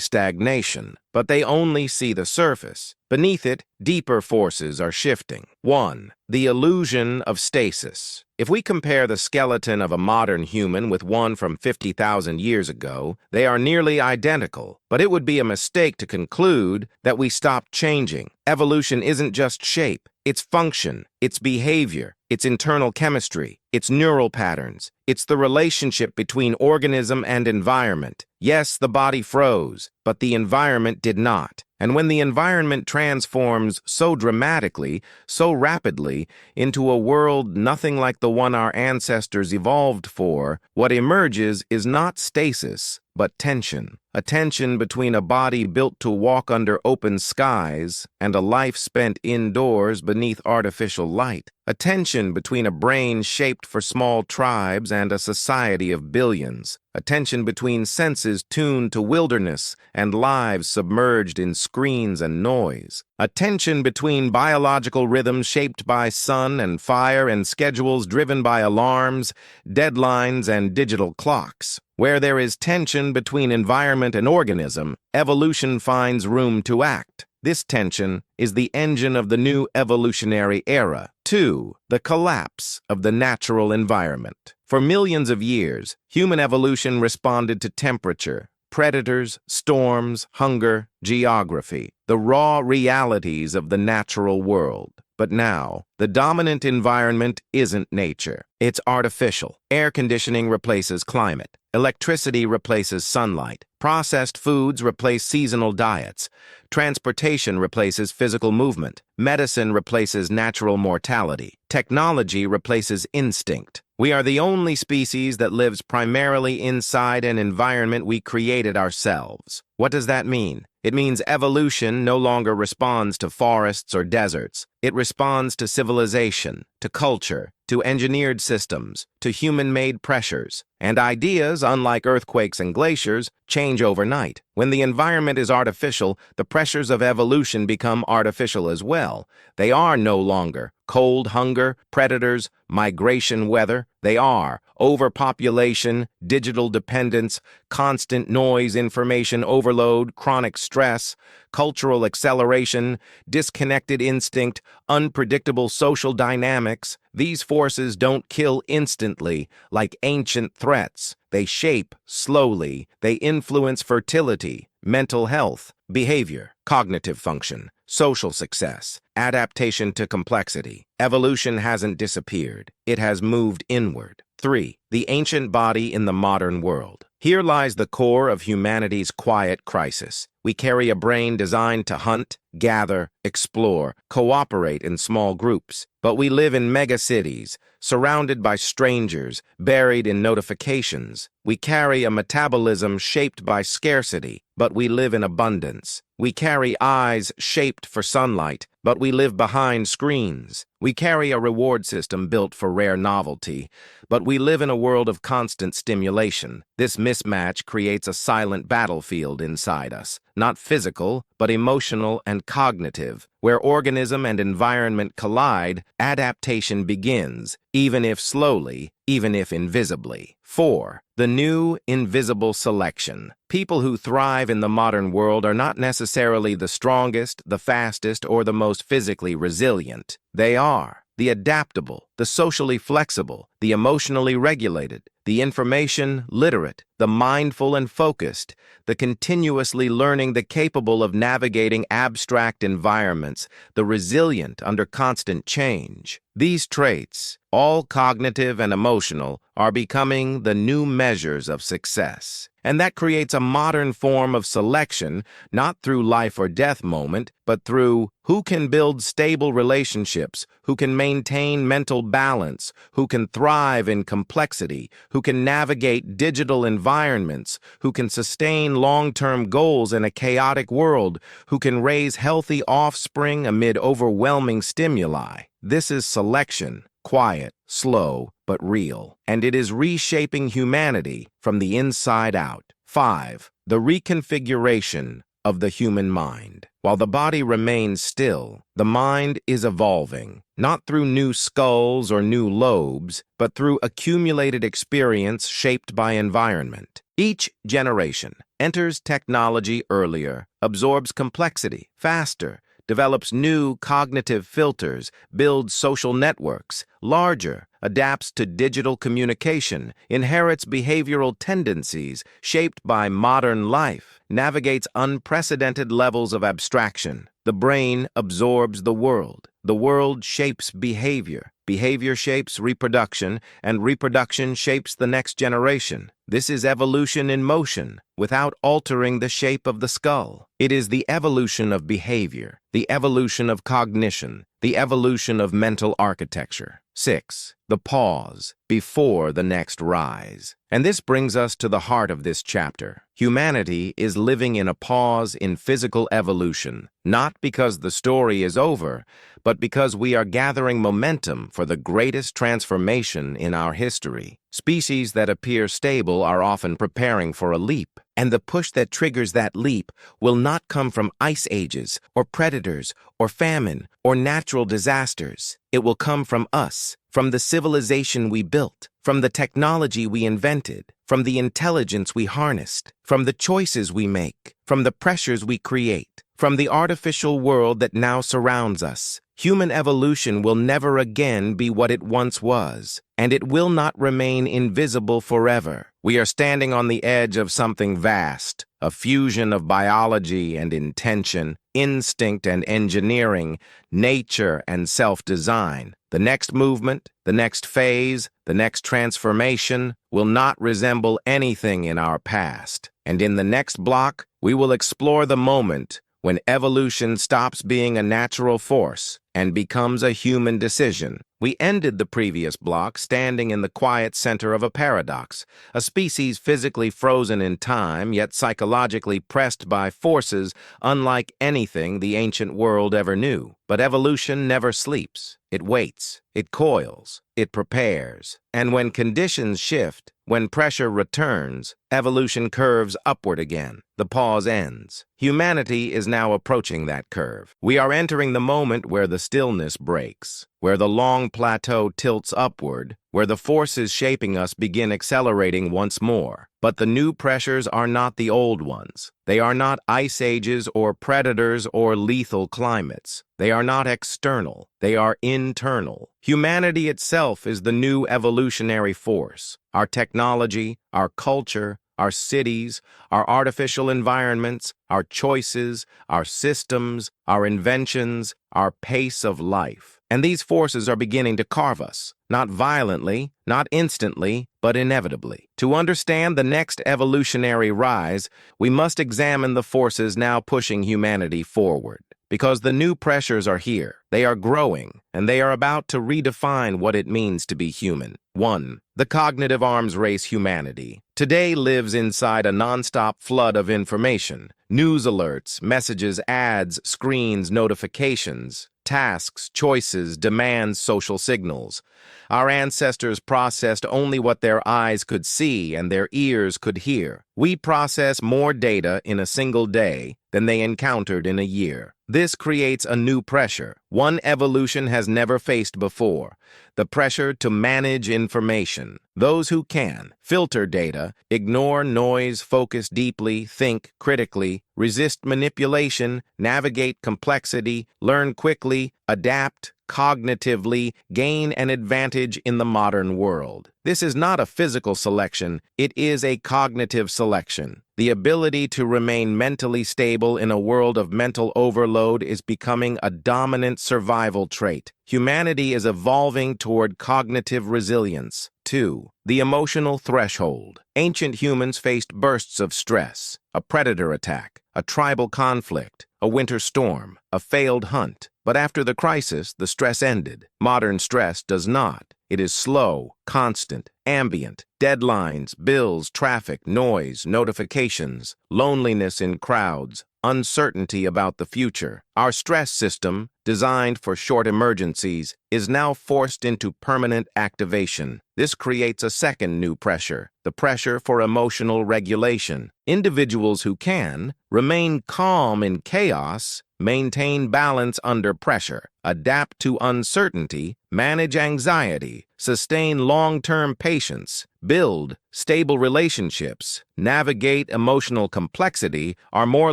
A: stagnation, but they only see the surface. Beneath it, deeper forces are shifting. 1. The illusion of stasis. If we compare the skeleton of a modern human with one from 50,000 years ago, they are nearly identical, but it would be a mistake to conclude that we stopped changing. Evolution isn't just shape, it's function, it's behavior, its internal chemistry, its neural patterns. It's the relationship between organism and environment. Yes, the body froze, but the environment did not. And when the environment transforms so dramatically, so rapidly, into a world nothing like the one our ancestors evolved for, what emerges is not stasis, but tension. A tension between a body built to walk under open skies and a life spent indoors beneath artificial light. A tension between a brain shaped for small tribes and a society of billions. A tension between senses tuned to wilderness and lives submerged in screens and noise. A tension between biological rhythms shaped by sun and fire and schedules driven by alarms, deadlines, and digital clocks. Where there is tension between environment and organism, evolution finds room to act. This tension is the engine of the new evolutionary era. 2. The collapse of the natural environment. For millions of years, human evolution responded to temperature, predators, storms, hunger, geography, the raw realities of the natural world. But now, the dominant environment isn't nature. It's artificial. Air conditioning replaces climate. Electricity replaces sunlight. Processed foods replace seasonal diets. Transportation replaces physical movement. Medicine replaces natural mortality. Technology replaces instinct. We are the only species that lives primarily inside an environment we created ourselves. What does that mean? It means evolution no longer responds to forests or deserts. It responds to civilization, to culture, to engineered systems, to human-made pressures. And ideas, unlike earthquakes and glaciers, change overnight. When the environment is artificial, the pressures of evolution become artificial as well. They are no longer cold hunger, predators, migration weather. They are overpopulation, digital dependence, constant noise, information overload, chronic stress, cultural acceleration, disconnected instinct, unpredictable social dynamics. These forces don't kill instantly like ancient threats. They shape slowly. They influence fertility, mental health, behavior, cognitive function, social success, adaptation to complexity. Evolution hasn't disappeared. It has moved inward. 3. The ancient body in the modern world. Here lies the core of humanity's quiet crisis. We carry a brain designed to hunt, gather, explore, cooperate in small groups. But we live in megacities, surrounded by strangers, buried in notifications. We carry a metabolism shaped by scarcity, but we live in abundance. We carry eyes shaped for sunlight, but we live behind screens. We carry a reward system built for rare novelty, but we live in a world of constant stimulation. This mismatch creates a silent battlefield inside us, not physical, but emotional and cognitive. Where organism and environment collide, adaptation begins, even if slowly, even if invisibly. 4. The new invisible selection. People who thrive in the modern world are not necessarily the strongest, the fastest, or the most physically resilient. They are the adaptable, the socially flexible, the emotionally regulated, the information literate, the mindful and focused, the continuously learning, the capable of navigating abstract environments, the resilient under constant change. These traits, all cognitive and emotional, are becoming the new measures of success. And that creates a modern form of selection, not through life or death moment, but through who can build stable relationships, who can maintain mental balance, who can thrive in complexity, who can navigate digital environments, who can sustain long-term goals in a chaotic world, who can raise healthy offspring amid overwhelming stimuli. This is selection, quiet, slow, but real, and it is reshaping humanity from the inside out. 5. The reconfiguration of the human mind. While the body remains still, the mind is evolving, not through new skulls or new lobes, but through accumulated experience shaped by environment. Each generation enters technology earlier, absorbs complexity faster, develops new cognitive filters, builds social networks larger, adapts to digital communication, inherits behavioral tendencies shaped by modern life, navigates unprecedented levels of abstraction. The brain absorbs the world shapes behavior, behavior shapes reproduction, and reproduction shapes the next generation. This is evolution in motion, without altering the shape of the skull. It is the evolution of behavior, the evolution of cognition, the evolution of mental architecture. 6. The pause before the next rise. And this brings us to the heart of this chapter. Humanity is living in a pause in physical evolution, not because the story is over, but because we are gathering momentum for the greatest transformation in our history. Species that appear stable are often preparing for a leap, and the push that triggers that leap will not come from ice ages, or predators, or famine, or natural disasters. It will come from us, from the civilization we built, from the technology we invented, from the intelligence we harnessed, from the choices we make, from the pressures we create, from the artificial world that now surrounds us. Human evolution will never again be what it once was, and it will not remain invisible forever. We are standing on the edge of something vast, a fusion of biology and intention, instinct and engineering, nature and self-design. The next movement, the next phase, the next transformation will not resemble anything in our past. And in the next block, we will explore the moment when evolution stops being a natural force and becomes a human decision. We ended the previous block standing in the quiet center of a paradox, a species physically frozen in time, yet psychologically pressed by forces unlike anything the ancient world ever knew. But evolution never sleeps. It waits, it coils, it prepares. And when conditions shift, when pressure returns, evolution curves upward again. The pause ends. Humanity is now approaching that curve. We are entering the moment where the stillness breaks, where the long plateau tilts upward, where the forces shaping us begin accelerating once more. But the new pressures are not the old ones. They are not ice ages or predators or lethal climates. They are not external. They are internal. Humanity itself is the new evolutionary force. Our technology, our culture, our cities, our artificial environments, our choices, our systems, our inventions, our pace of life. And these forces are beginning to carve us, not violently, not instantly, but inevitably. To understand the next evolutionary rise, we must examine the forces now pushing humanity forward. Because the new pressures are here, they are growing, and they are about to redefine what it means to be human. 1. The cognitive arms race humanity today lives inside a nonstop flood of information. News alerts, messages, ads, screens, notifications, tasks, choices, demands, social signals. Our ancestors processed only what their eyes could see and their ears could hear. We process more data in a single day than they encountered in a year. This creates a new pressure, one evolution has never faced before: the pressure to manage information. Those who can filter data, ignore noise, focus deeply, think critically, resist manipulation, navigate complexity, learn quickly, adapt, cognitively gain an advantage in the modern world. This is not a physical selection, it is a cognitive selection. The ability to remain mentally stable in a world of mental overload is becoming a dominant survival trait. Humanity is evolving toward cognitive resilience. 2. The emotional threshold. Ancient humans faced bursts of stress, a predator attack, a tribal conflict, a winter storm, a failed hunt. But after the crisis, the stress ended. Modern stress does not. It is slow, constant, ambient. Deadlines, bills, traffic, noise, notifications, loneliness in crowds, uncertainty about the future. Our stress system, designed for short emergencies, is now forced into permanent activation. This creates a second new pressure, the pressure for emotional regulation. Individuals who can remain calm in chaos, maintain balance under pressure, adapt to uncertainty, manage anxiety, sustain long-term patience, build stable relationships, navigate emotional complexity, are more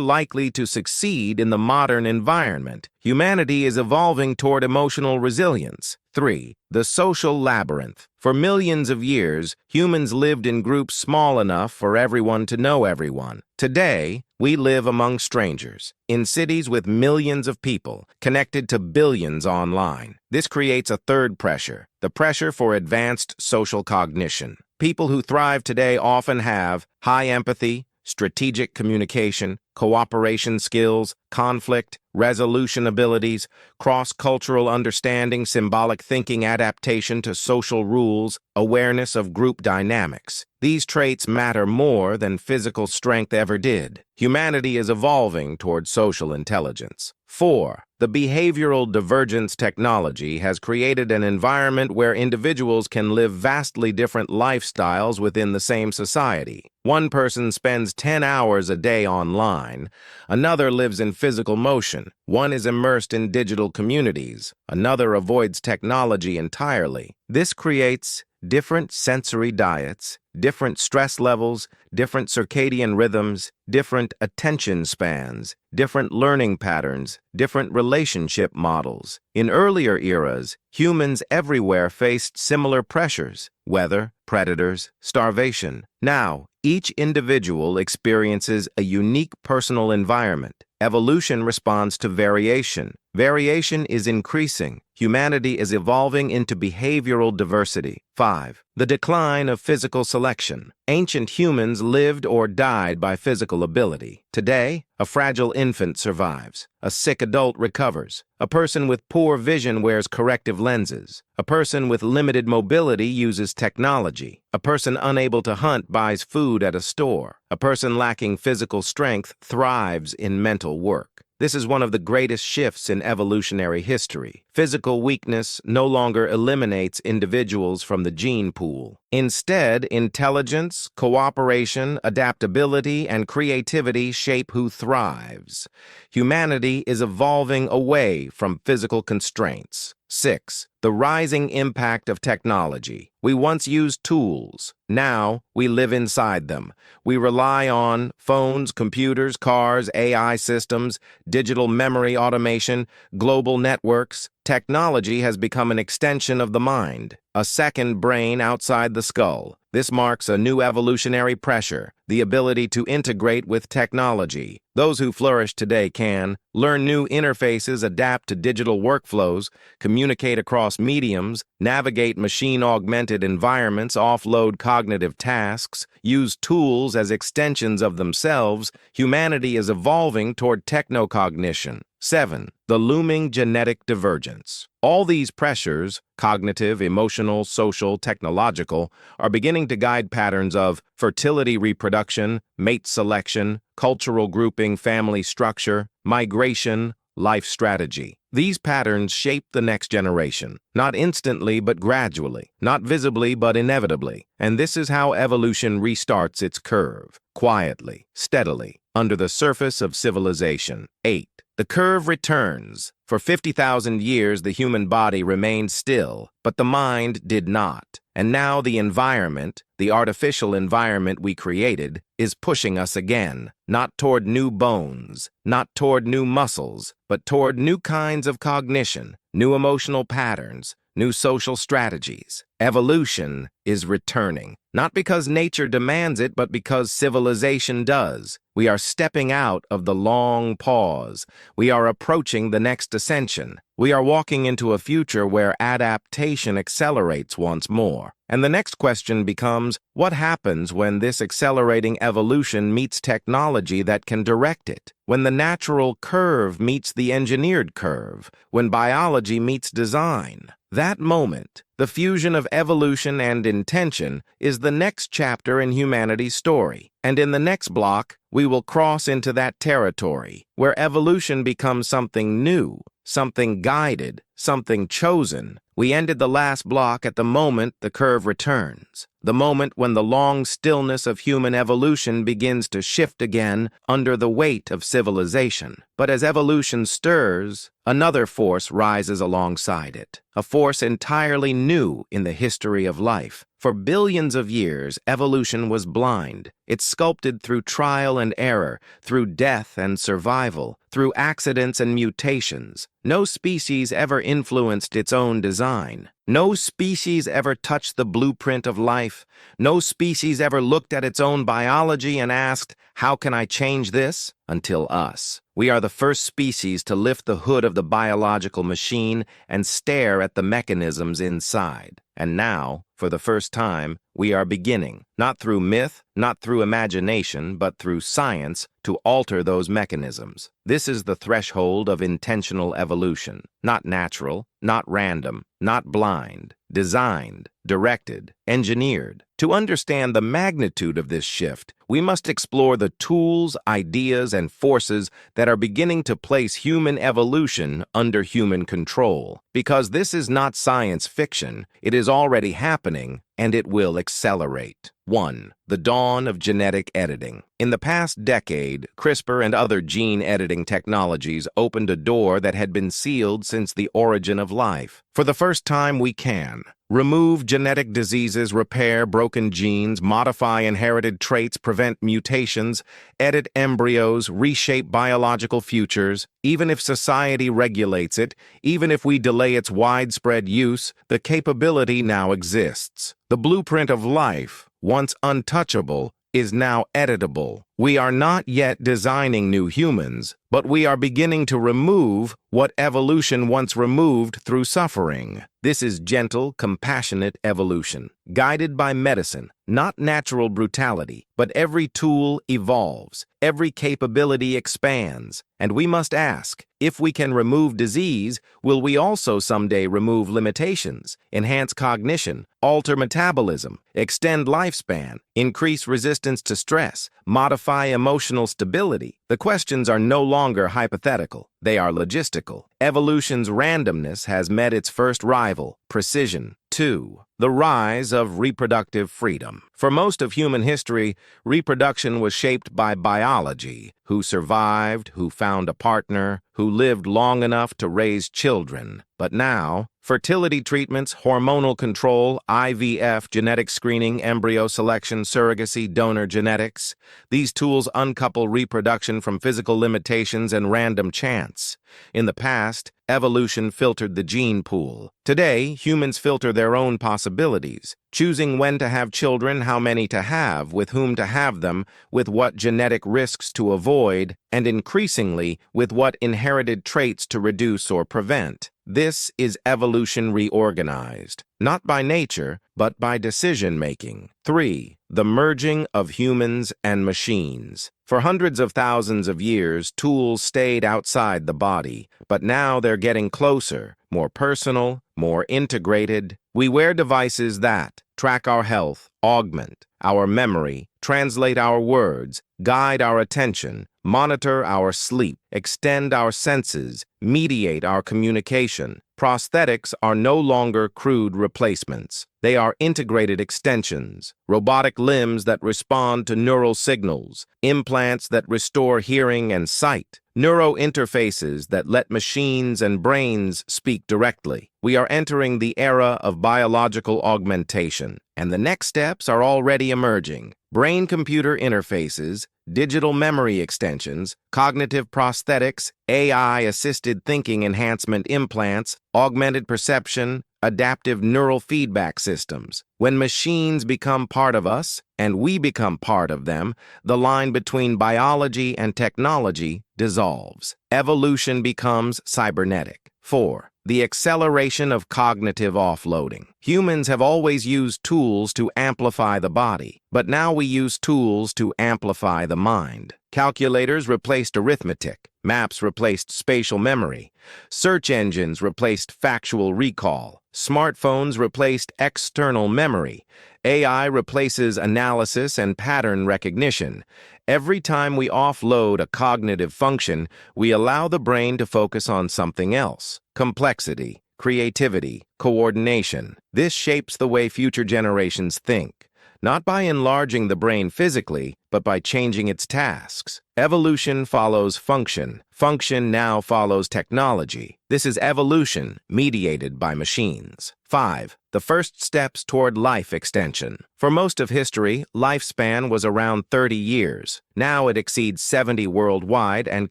A: likely to succeed in the modern environment. Humanity is evolving toward emotional resilience. 3. The social labyrinth. For millions of years, humans lived in groups small enough for everyone to know everyone. Today, we live among strangers, in cities with millions of people, connected to billions online. This creates a third pressure, the pressure for advanced social cognition. People who thrive today often have high empathy, strategic communication, cooperation skills, conflict resolution abilities, cross-cultural understanding, symbolic thinking, adaptation to social rules, awareness of group dynamics. These traits matter more than physical strength ever did. Humanity is evolving toward social intelligence. 4. The behavioral divergence technology has created an environment where individuals can live vastly different lifestyles within the same society. One person spends 10 hours a day online, another lives in physical motion, one is immersed in digital communities, another avoids technology entirely. This creates different sensory diets, different stress levels, different circadian rhythms, different attention spans, different learning patterns, different relationship models. In earlier eras, humans everywhere faced similar pressures: weather, predators, starvation. Now, each individual experiences a unique personal environment. Evolution responds to variation. Variation is increasing. Humanity is evolving into behavioral diversity. 5. The decline of physical selection. Ancient humans lived or died by physical ability. Today, a fragile infant survives. A sick adult recovers. A person with poor vision wears corrective lenses. A person with limited mobility uses technology. A person unable to hunt buys food at a store. A person lacking physical strength thrives in mental work. This is one of the greatest shifts in evolutionary history. Physical weakness no longer eliminates individuals from the gene pool. Instead, intelligence, cooperation, adaptability, and creativity shape who thrives. Humanity is evolving away from physical constraints. 6. The rising impact of technology. We once used tools. Now, we live inside them. We rely on phones, computers, cars, AI systems, digital memory automation, global networks. Technology has become an extension of the mind, a second brain outside the skull. This marks a new evolutionary pressure, the ability to integrate with technology. Those who flourish today can learn new interfaces, adapt to digital workflows, communicate across mediums, navigate machine-augmented environments, offload cognitive tasks, use tools as extensions of themselves. Humanity is evolving toward technocognition. 7. The looming genetic divergence. All these pressures, cognitive, emotional, social, technological, are beginning to guide patterns of fertility, reproduction, mate selection, cultural grouping, family structure, migration, life strategy. These patterns shape the next generation, not instantly but gradually, not visibly but inevitably. And this is how evolution restarts its curve, quietly, steadily, under the surface of civilization. 8. The curve returns. For 50,000 years, the human body remained still, but the mind did not. And now the environment, the artificial environment we created, is pushing us again, not toward new bones, not toward new muscles, but toward new kinds of cognition. new emotional patterns, new social strategies. Evolution is returning, not because nature demands it, but because civilization does. We are stepping out of the long pause. We are approaching the next ascension. We are walking into a future where adaptation accelerates once more. And the next question becomes, what happens when this accelerating evolution meets technology that can direct it? When the natural curve meets the engineered curve? When biology meets design? That moment, the fusion of evolution and intention, is the next chapter in humanity's story. And in the next block, we will cross into that territory where evolution becomes something new, something guided, something chosen. We ended the last block at the moment the curve returns, the moment when the long stillness of human evolution begins to shift again under the weight of civilization. But as evolution stirs, another force rises alongside it, a force entirely new in the history of life. For billions of years, evolution was blind. It sculpted through trial and error, through death and survival, through accidents and mutations. No species ever influenced its own design. No species ever touched the blueprint of life. No species ever looked at its own biology and asked, "How can I change this?" Until us. We are the first species to lift the hood of the biological machine and stare at the mechanisms inside. And now, for the first time, we are beginning, not through myth, not through imagination, but through science, to alter those mechanisms. This is the threshold of intentional evolution, not natural, not random, not blind, designed, directed, engineered. To understand the magnitude of this shift, we must explore the tools, ideas, and forces that are beginning to place human evolution under human control. Because this is not science fiction, it is already happening, and it will accelerate. 1. The dawn of genetic editing. In the past decade, CRISPR and other gene editing technologies opened a door that had been sealed since the origin of life. For the first time, we can remove genetic diseases, repair broken genes, modify inherited traits, prevent mutations, edit embryos, reshape biological futures. Even if society regulates it, even if we delay its widespread use, the capability now exists. The blueprint of life, once untouchable, is now editable. We are not yet designing new humans, but we are beginning to remove what evolution once removed through suffering. This is gentle, compassionate evolution, guided by medicine, not natural brutality. But every tool evolves, every capability expands, and we must ask, if we can remove disease, will we also someday remove limitations, enhance cognition, alter metabolism, extend lifespan, increase resistance to stress, modify emotional stability? The questions are no longer hypothetical. They are logistical. Evolution's randomness has met its first rival, precision. 2. The rise of reproductive freedom. For most of human history, reproduction was shaped by biology. Who survived, who found a partner, who lived long enough to raise children. But now, fertility treatments, hormonal control, IVF, genetic screening, embryo selection, surrogacy, donor genetics, these tools uncouple reproduction from physical limitations and random chance. In the past, evolution filtered the gene pool. Today, humans filter their own possibilities, choosing when to have children, how many to have, with whom to have them, with what genetic risks to avoid, and increasingly, with what inherited traits to reduce or prevent. This is evolution reorganized, not by nature, but by decision-making. 3. The merging of humans and machines. For hundreds of thousands of years, tools stayed outside the body, but now they're getting closer, more personal, more integrated. We wear devices that track our health, augment our memory, translate our words, guide our attention, monitor our sleep, extend our senses, mediate our communication. Prosthetics are no longer crude replacements. They are integrated extensions, robotic limbs that respond to neural signals, implants that restore hearing and sight, neurointerfaces that let machines and brains speak directly. We are entering the era of biological augmentation, and the next steps are already emerging. brain-computer interfaces, digital memory extensions, cognitive prosthetics, AI-assisted thinking enhancement implants, augmented perception, adaptive neural feedback systems. When machines become part of us, and we become part of them, the line between biology and technology dissolves. Evolution becomes cybernetic. 4. The acceleration of cognitive offloading. Humans have always used tools to amplify the body, but now we use tools to amplify the mind. Calculators replaced arithmetic. Maps replaced spatial memory. Search engines replaced factual recall. Smartphones replaced external memory. AI replaces analysis and pattern recognition. Every time we offload a cognitive function, we allow the brain to focus on something else: complexity, creativity, coordination. This shapes the way future generations think, not by enlarging the brain physically, but by changing its tasks. Evolution follows function. Function now follows technology. This is evolution mediated by machines. 5. The first steps toward life extension. For most of history, lifespan was around 30 years. Now it exceeds 70 worldwide and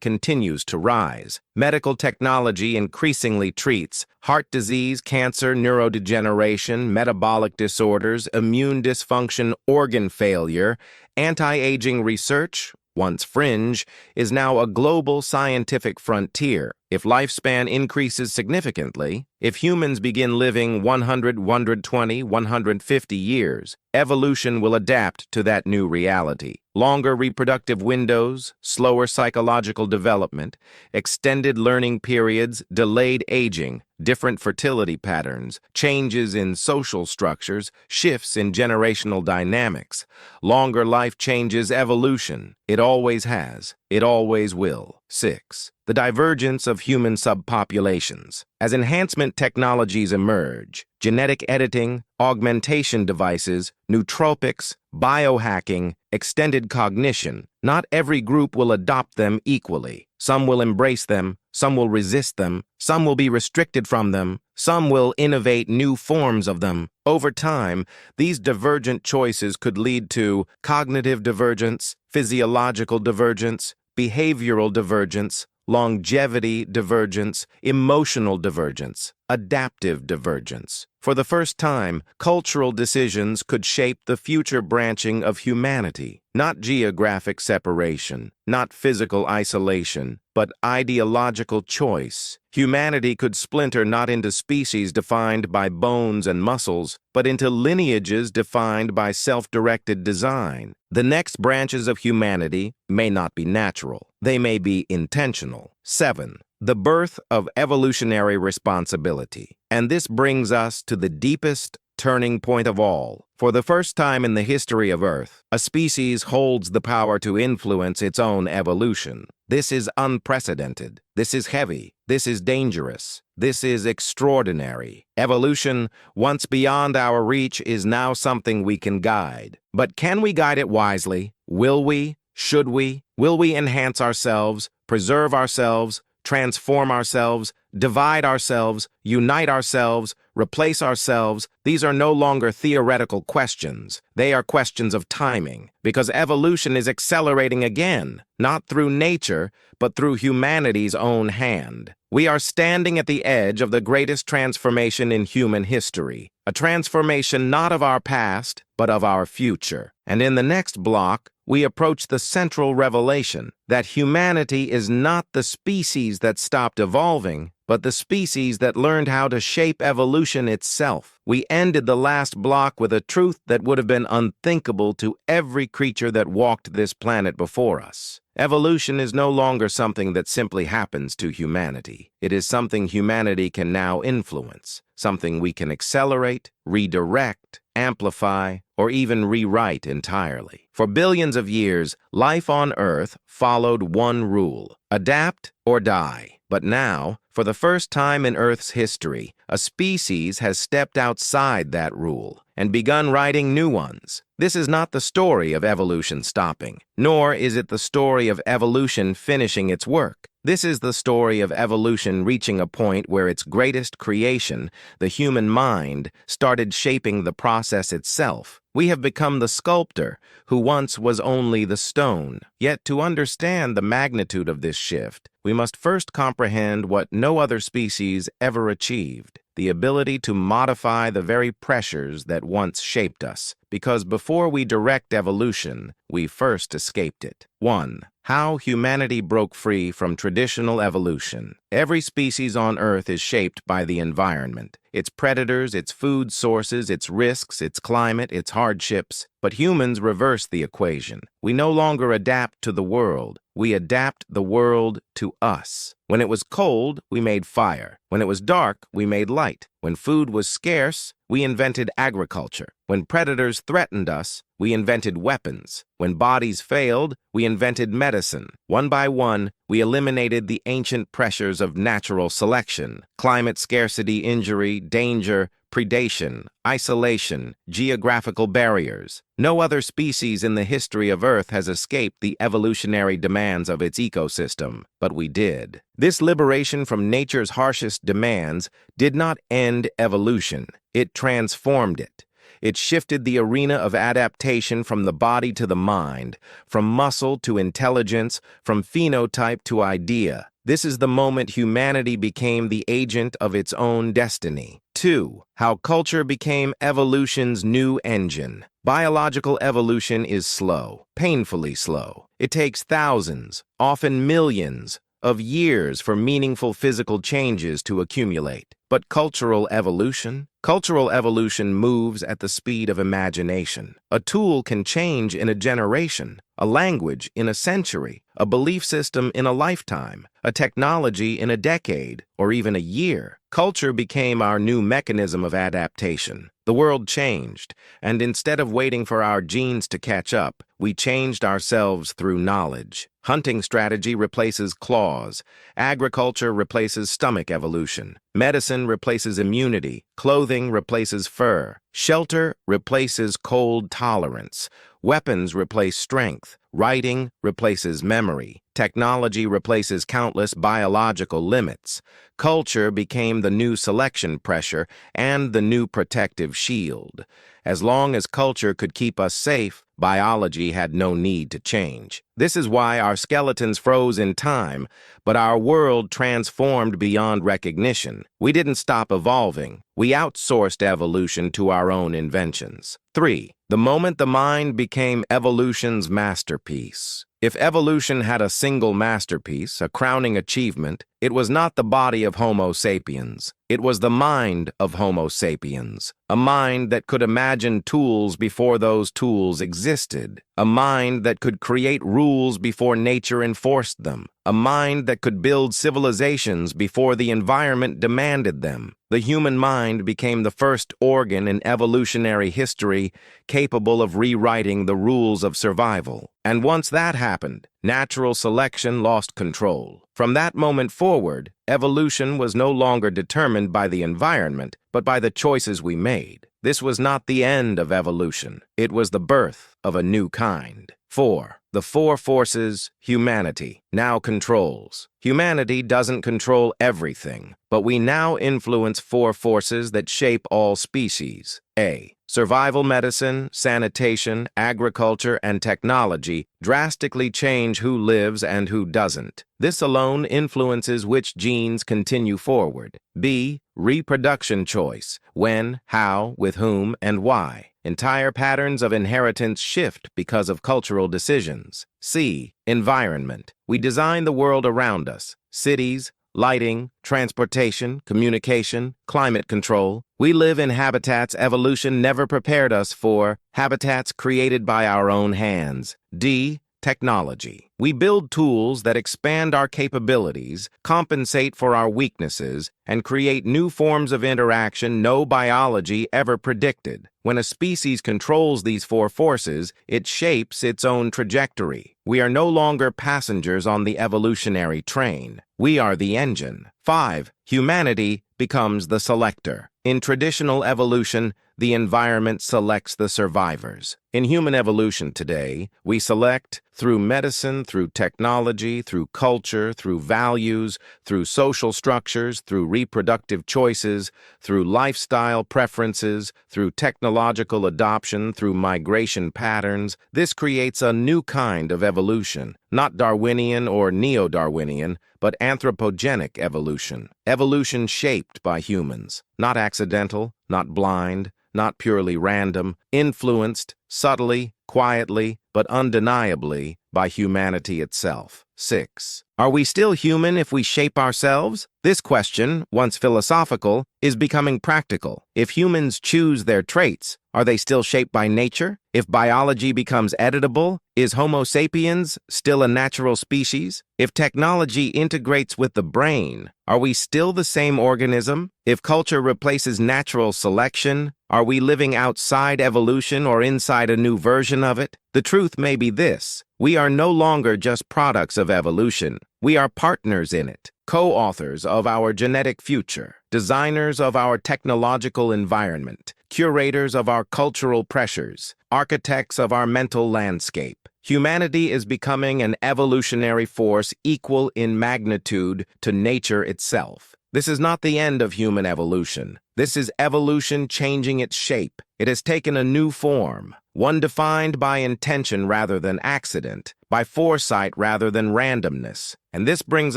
A: continues to rise. Medical technology increasingly treats heart disease, cancer, neurodegeneration, metabolic disorders, immune dysfunction, organ failure. Anti-aging research, once fringe, is now a global scientific frontier. If lifespan increases significantly, if humans begin living 100, 120, 150 years, evolution will adapt to that new reality. Longer reproductive windows, slower psychological development, extended learning periods, delayed aging, different fertility patterns, changes in social structures, shifts in generational dynamics. Longer life changes evolution. It always has. It always will. 6. The divergence of human subpopulations. As enhancement technologies emerge, genetic editing, augmentation devices, nootropics, biohacking, extended cognition, not every group will adopt them equally. Some will embrace them, some will resist them, some will be restricted from them, some will innovate new forms of them. Over time, these divergent choices could lead to cognitive divergence, physiological divergence, behavioral divergence, longevity divergence, emotional divergence, adaptive divergence. For the first time, cultural decisions could shape the future branching of humanity. Not geographic separation, not physical isolation, but ideological choice. Humanity could splinter not into species defined by bones and muscles, but into lineages defined by self-directed design. The next branches of humanity may not be natural. They may be intentional. 7. The birth of evolutionary responsibility. And this brings us to the deepest turning point of all. For the first time in the history of Earth, a species holds the power to influence its own evolution. This is unprecedented. This is heavy. This is dangerous. This is extraordinary. Evolution, once beyond our reach, is now something we can guide. But can we guide it wisely? Will we? Should we? Will we enhance ourselves, preserve ourselves, transform ourselves, divide ourselves, unite ourselves, replace ourselves? These are no longer theoretical questions. They are questions of timing, because evolution is accelerating again, not through nature, but through humanity's own hand. We are standing at the edge of the greatest transformation in human history, a transformation not of our past, but of our future. And in the next block, we approach the central revelation that humanity is not the species that stopped evolving, but the species that learned how to shape evolution itself. We ended the last block with a truth that would have been unthinkable to every creature that walked this planet before us. Evolution is no longer something that simply happens to humanity. It is something humanity can now influence, something we can accelerate, redirect, amplify, or even rewrite entirely. For billions of years, life on Earth followed one rule: adapt or die. But now, for the first time in Earth's history, a species has stepped outside that rule and begun writing new ones. This is not the story of evolution stopping, nor is it the story of evolution finishing its work. This is the story of evolution reaching a point where its greatest creation, the human mind, started shaping the process itself. We have become the sculptor who once was only the stone. Yet to understand the magnitude of this shift, we must first comprehend what no other species ever achieved: the ability to modify the very pressures that once shaped us. Because before we direct evolution, we first escaped it. 1. How humanity broke free from traditional evolution. Every species on Earth is shaped by the environment: its predators, its food sources, its risks, its climate, its hardships. But humans reverse the equation. We no longer adapt to the world. We adapt the world to us. When it was cold, we made fire. When it was dark, we made light. When food was scarce, we invented agriculture. When predators threatened us, we invented weapons. When bodies failed, we invented medicine. One by one, we eliminated the ancient pressures of natural selection: climate, scarcity, injury, danger, predation, isolation, geographical barriers. No other species in the history of Earth has escaped the evolutionary demands of its ecosystem, but we did. This liberation from nature's harshest demands did not end evolution. It transformed it. It shifted the arena of adaptation from the body to the mind, from muscle to intelligence, from phenotype to idea. This is the moment humanity became the agent of its own destiny. 2. How culture became evolution's new engine. Biological evolution is slow, painfully slow. It takes thousands, often millions, of years for meaningful physical changes to accumulate. But cultural evolution? Cultural evolution moves at the speed of imagination. A tool can change in a generation, a language in a century, a belief system in a lifetime, a technology in a decade, or even a year. Culture became our new mechanism of adaptation. The world changed, and instead of waiting for our genes to catch up, we changed ourselves through knowledge. Hunting strategy replaces claws. Agriculture replaces stomach evolution. Medicine replaces immunity. Clothing replaces fur. Shelter replaces cold tolerance. Weapons replace strength. Writing replaces memory. Technology replaces countless biological limits. Culture became the new selection pressure and the new protective shield. As long as culture could keep us safe, biology had no need to change. This is why our skeletons froze in time, but our world transformed beyond recognition. We didn't stop evolving. We outsourced evolution to our own inventions. 3. The moment the mind became evolution's masterpiece. If evolution had a single masterpiece, a crowning achievement, it was not the body of Homo sapiens. It was the mind of Homo sapiens, a mind that could imagine tools before those tools existed, a mind that could create rules before nature enforced them, a mind that could build civilizations before the environment demanded them. The human mind became the first organ in evolutionary history capable of rewriting the rules of survival. And once that happened, natural selection lost control. From that moment forward, evolution was no longer determined by the environment, but by the choices we made. This was not the end of evolution. It was the birth of a new kind. 4. The four forces humanity now controls. Humanity doesn't control everything, but we now influence four forces that shape all species. A. Survival medicine, sanitation, agriculture, and technology drastically change who lives and who doesn't. This alone influences which genes continue forward. B. Reproduction choice. When, how, with whom, and why. Entire patterns of inheritance shift because of cultural decisions. C. Environment. We design the world around us. Cities, lighting, transportation, communication, climate control. We live in habitats evolution never prepared us for, habitats created by our own hands. D. Technology. We build tools that expand our capabilities, compensate for our weaknesses, and create new forms of interaction no biology ever predicted. When a species controls these four forces, it shapes its own trajectory. We are no longer passengers on the evolutionary train. We are the engine. 5. Humanity becomes the selector. In traditional evolution, the environment selects the survivors. In human evolution today, we select through medicine, through technology, through culture, through values, through social structures, through reproductive choices, through lifestyle preferences, through technological adoption, through migration patterns. This creates a new kind of evolution, not Darwinian or neo-Darwinian, but anthropogenic evolution. Evolution shaped by humans, not accidental, not blind, not purely random, influenced subtly, quietly, but undeniably by humanity itself. 6. Are we still human if we shape ourselves? This question, once philosophical, is becoming practical. If humans choose their traits, are they still shaped by nature? If biology becomes editable, is Homo sapiens still a natural species? If technology integrates with the brain, are we still the same organism? If culture replaces natural selection, are we living outside evolution or inside a new version of it? The truth may be this: we are no longer just products of evolution. We are partners in it, co-authors of our genetic future, designers of our technological environment, curators of our cultural pressures, architects of our mental landscape. Humanity is becoming an evolutionary force equal in magnitude to nature itself. This is not the end of human evolution. This is evolution changing its shape. It has taken a new form, one defined by intention rather than accident, by foresight rather than randomness. And this brings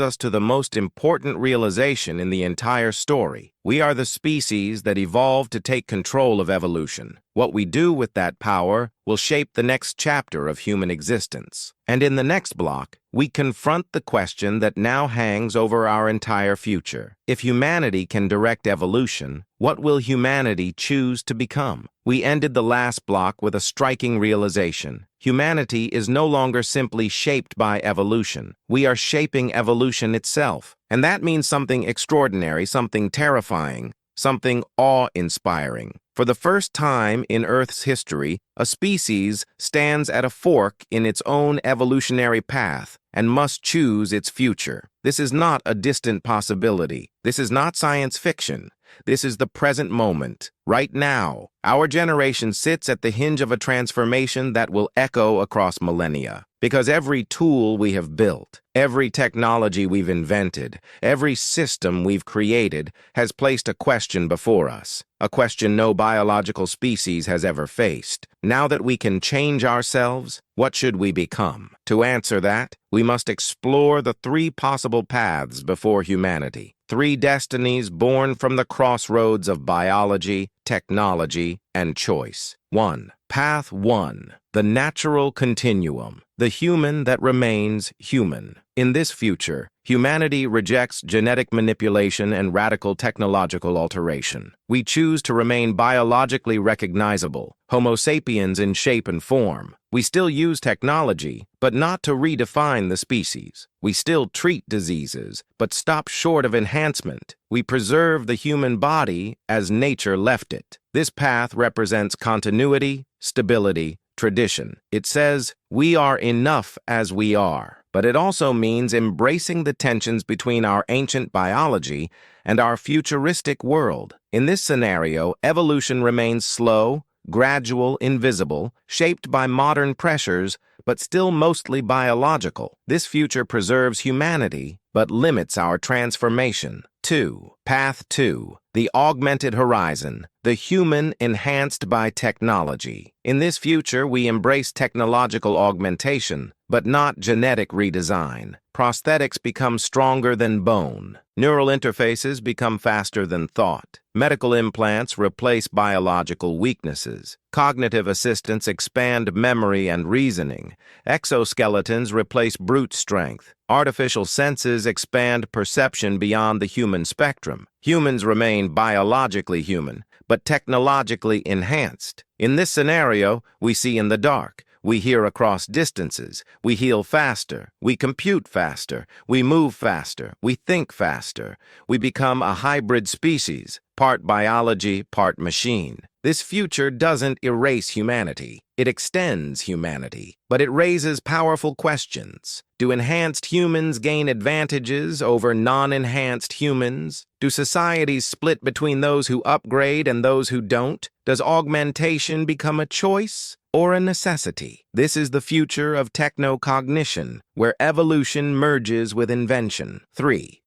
A: us to the most important realization in the entire story. We are the species that evolved to take control of evolution. What we do with that power will shape the next chapter of human existence. And in the next block, we confront the question that now hangs over our entire future. If humanity can direct evolution, what will humanity choose to become? We ended the last block with a striking realization. Humanity is no longer simply shaped by evolution. We are shaping evolution itself. And that means something extraordinary, something terrifying, something awe-inspiring. For the first time in Earth's history, a species stands at a fork in its own evolutionary path and must choose its future. This is not a distant possibility. This is not science fiction. This is the present moment, right now. Our generation sits at the hinge of a transformation that will echo across millennia. Because every tool we have built, every technology we've invented, every system we've created has placed a question before us, a question no biological species has ever faced. Now that we can change ourselves, what should we become? To answer that, we must explore the three possible paths before humanity. Three destinies born from the crossroads of biology, technology, and choice. 1. Path 1. The natural continuum. The human that remains human. In this future, humanity rejects genetic manipulation and radical technological alteration. We choose to remain biologically recognizable, Homo sapiens in shape and form. We still use technology, but not to redefine the species. We still treat diseases, but stop short of enhancement. We preserve the human body as nature left it. This path represents continuity, stability, tradition. It says, we are enough as we are. But it also means embracing the tensions between our ancient biology and our futuristic world. In this scenario, evolution remains slow, gradual, invisible, shaped by modern pressures, but still mostly biological. This future preserves humanity, but limits our transformation. 2. Path 2. The augmented horizon. The human enhanced by technology. In this future, we embrace technological augmentation, but not genetic redesign. Prosthetics become stronger than bone. Neural interfaces become faster than thought. Medical implants replace biological weaknesses. Cognitive assistants expand memory and reasoning. Exoskeletons replace brute strength. Artificial senses expand perception beyond the human spectrum. Humans remain biologically human, but technologically enhanced. In this scenario, we see in the dark. We hear across distances. We heal faster. We compute faster. We move faster. We think faster. We become a hybrid species, part biology, part machine. This future doesn't erase humanity. It extends humanity. But it raises powerful questions. Do enhanced humans gain advantages over non-enhanced humans? Do societies split between those who upgrade and those who don't? Does augmentation become a choice or a necessity? This is the future of technocognition, where evolution merges with invention.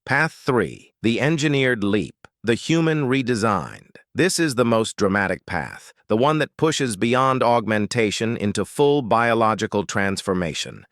A: Path 3. The engineered leap. The human redesigned. This is the most dramatic path, the one that pushes beyond augmentation into full biological transformation.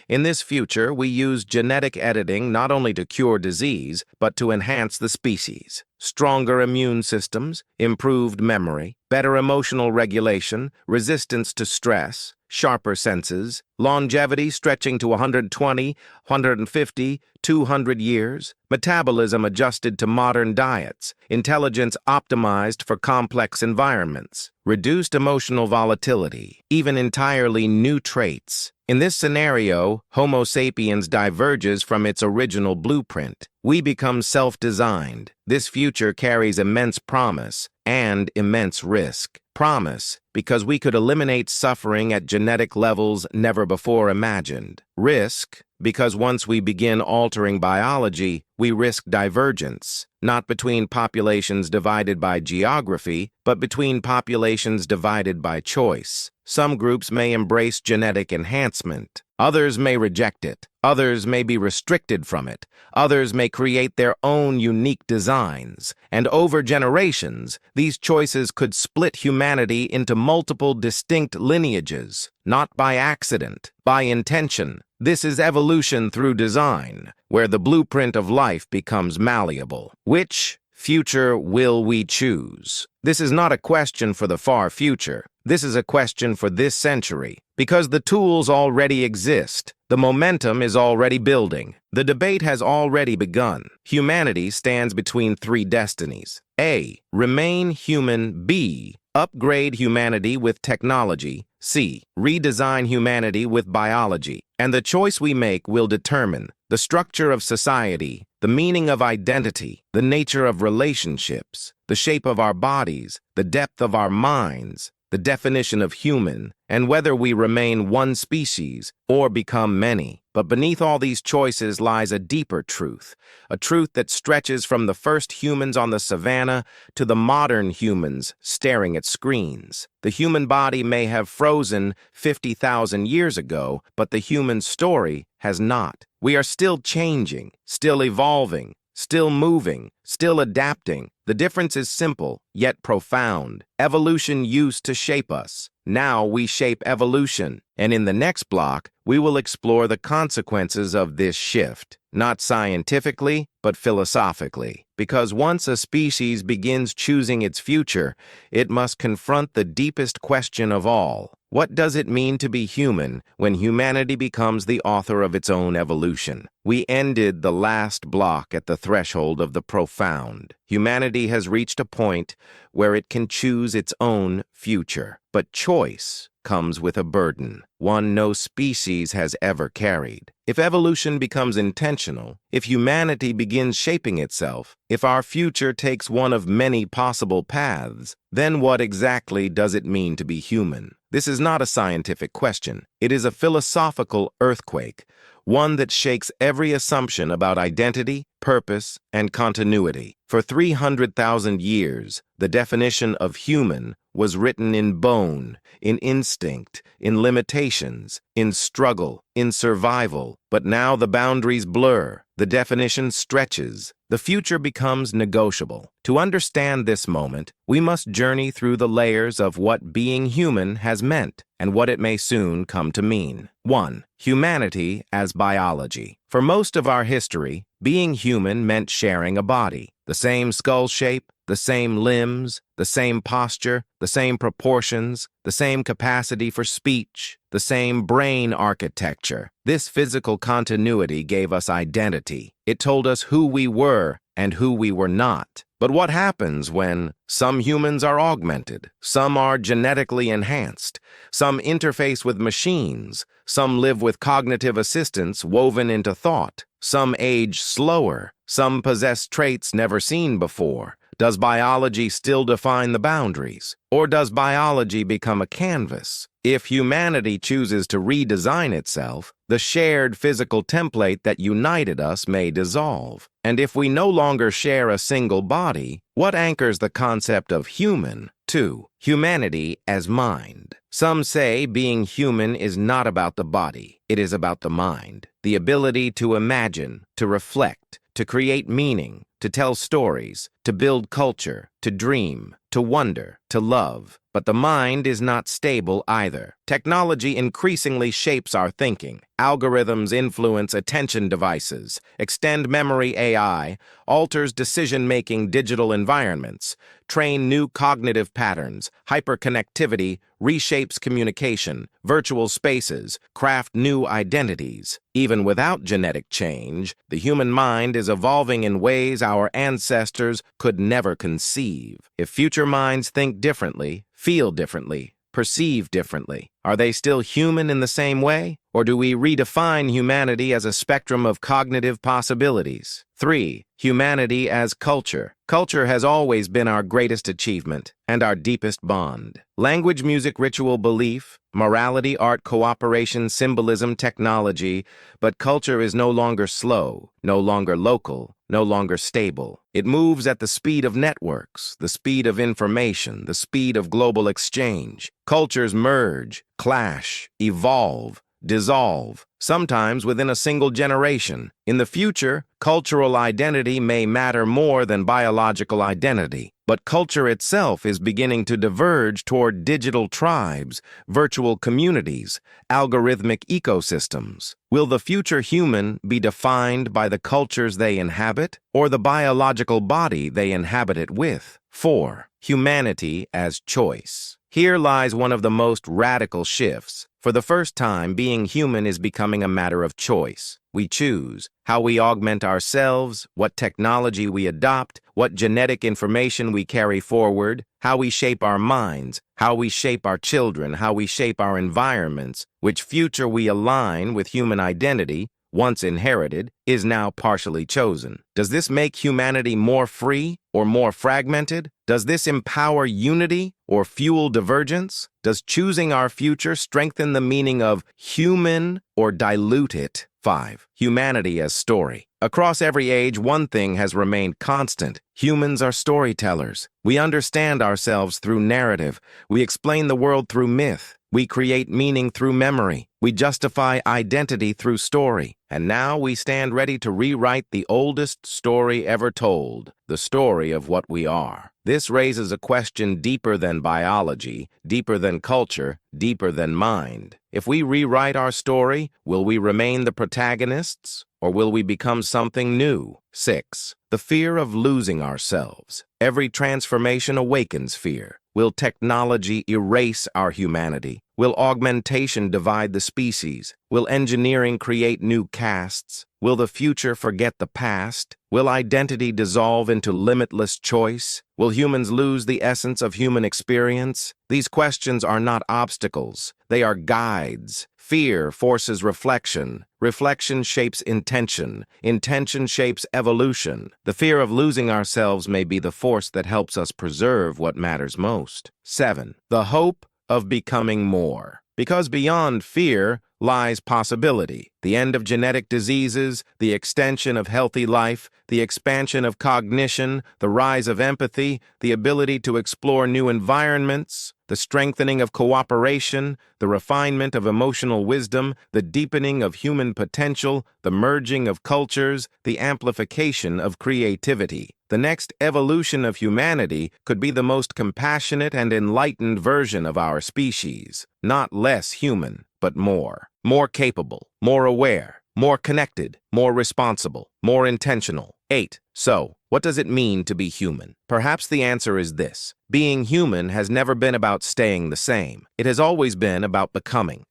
A: In this future, we use genetic editing not only to cure disease, but to enhance the species. Stronger immune systems, improved memory, better emotional regulation, resistance to stress, sharper senses, longevity stretching to 120, 150, 200 years, metabolism adjusted to modern diets, intelligence optimized for complex environments, reduced emotional volatility, even entirely new traits. In this scenario, Homo sapiens diverges from its original blueprint. We become self-designed. This future carries immense promise and immense risk. Promise, because we could eliminate suffering at genetic levels never before imagined. Risk, because once we begin altering biology, we risk divergence, not between populations divided by geography, but between populations divided by choice. Some groups may embrace genetic enhancement. Others may reject it. Others may be restricted from it. Others may create their own unique designs. And over generations, these choices could split humanity into multiple distinct lineages, not by accident, by intention. This is evolution through design, where the blueprint of life becomes malleable. Which future will we choose? This is not a question for the far future. This is a question for this century, because the tools already exist. The momentum is already building. The debate has already begun. Humanity stands between three destinies. A. Remain human. B. Upgrade humanity with technology. C. Redesign humanity with biology. And the choice we make will determine the structure of society, the meaning of identity, the nature of relationships, the shape of our bodies, the depth of our minds, the definition of human, and whether we remain one species or become many. But beneath all these choices lies a deeper truth, a truth that stretches from the first humans on the savannah to the modern humans staring at screens. The human body may have frozen 50,000 years ago, but the human story has not. We are still changing, still evolving, still moving, still adapting. The difference is simple, yet profound. Evolution used to shape us. Now we shape evolution. And in the next block, we will explore the consequences of this shift, not scientifically, but philosophically. Because once a species begins choosing its future, it must confront the deepest question of all. What does it mean to be human when humanity becomes the author of its own evolution? We ended the last block at the threshold of the profound. Humanity has reached a point where it can choose its own future. But choice comes with a burden, one no species has ever carried. If evolution becomes intentional, if humanity begins shaping itself, if our future takes one of many possible paths, then what exactly does it mean to be human? This is not a scientific question. It is a philosophical earthquake, one that shakes every assumption about identity, purpose, and continuity. For 300,000 years, the definition of human was written in bone, in instinct, in limitations, in struggle, in survival. But now the boundaries blur, the definition stretches, the future becomes negotiable. To understand this moment, we must journey through the layers of what being human has meant and what it may soon come to mean. 1. Humanity as biology. For most of our history, being human meant sharing a body. The same skull shape, the same limbs, the same posture, the same proportions, the same capacity for speech, the same brain architecture. This physical continuity gave us identity. It told us who we were and who we were not. But what happens when some humans are augmented, some are genetically enhanced, some interface with machines, some live with cognitive assistance woven into thought, some age slower, some possess traits never seen before? Does biology still define the boundaries? Or does biology become a canvas? If humanity chooses to redesign itself, the shared physical template that united us may dissolve. And if we no longer share a single body, what anchors the concept of human? 2. Humanity as mind. Some say being human is not about the body, it is about the mind. The ability to imagine, to reflect, to create meaning, to tell stories, to build culture, to dream, to wonder, to love. But the mind is not stable either. Technology increasingly shapes our thinking. Algorithms influence attention devices, extend memory AI, alters decision-making digital environments, train new cognitive patterns, hyperconnectivity reshapes communication, virtual spaces, craft new identities. Even without genetic change, the human mind is evolving in ways our ancestors could never conceive. If future minds think differently, feel differently, perceive differently, are they still human in the same way? Or do we redefine humanity as a spectrum of cognitive possibilities? 3. Humanity as culture. Culture has always been our greatest achievement and our deepest bond. Language, music, ritual, belief, morality, art, cooperation, symbolism, technology, but culture is no longer slow, no longer local, no longer stable. It moves at the speed of networks, the speed of information, the speed of global exchange. Cultures merge, clash, evolve, dissolve, sometimes within a single generation. In the future, cultural identity may matter more than biological identity, but culture itself is beginning to diverge toward digital tribes, virtual communities, algorithmic ecosystems. Will the future human be defined by the cultures they inhabit, or the biological body they inhabit it with? 4. Humanity as choice. Here lies one of the most radical shifts. For the first time, being human is becoming a matter of choice. We choose how we augment ourselves, what technology we adopt, what genetic information we carry forward, how we shape our minds, how we shape our children, how we shape our environments, which future we align with human identity, once inherited, is now partially chosen. Does this make humanity more free or more fragmented? Does this empower unity or fuel divergence? Does choosing our future strengthen the meaning of human or dilute it? 5. Humanity as story. Across every age, one thing has remained constant. Humans are storytellers. We understand ourselves through narrative. We explain the world through myth. We create meaning through memory. We justify identity through story. And now we stand ready to rewrite the oldest story ever told, the story of what we are. This raises a question deeper than biology, deeper than culture, deeper than mind. If we rewrite our story, will we remain the protagonists, or will we become something new? 6. The fear of losing ourselves. Every transformation awakens fear. Will technology erase our humanity? Will augmentation divide the species? Will engineering create new castes? Will the future forget the past? Will identity dissolve into limitless choice? Will humans lose the essence of human experience? These questions are not obstacles. They are guides. Fear forces reflection. Reflection shapes intention. Intention shapes evolution. The fear of losing ourselves may be the force that helps us preserve what matters most. 7. The hope of becoming more. Because beyond fear lies possibility. The end of genetic diseases, the extension of healthy life, the expansion of cognition, the rise of empathy, the ability to explore new environments, the strengthening of cooperation, the refinement of emotional wisdom, the deepening of human potential, the merging of cultures, the amplification of creativity. The next evolution of humanity could be the most compassionate and enlightened version of our species, not less human, but more. More capable, more aware, more connected, more responsible, more intentional. 8. So, what does it mean to be human? Perhaps the answer is this. Being human has never been about staying the same. It has always been about becoming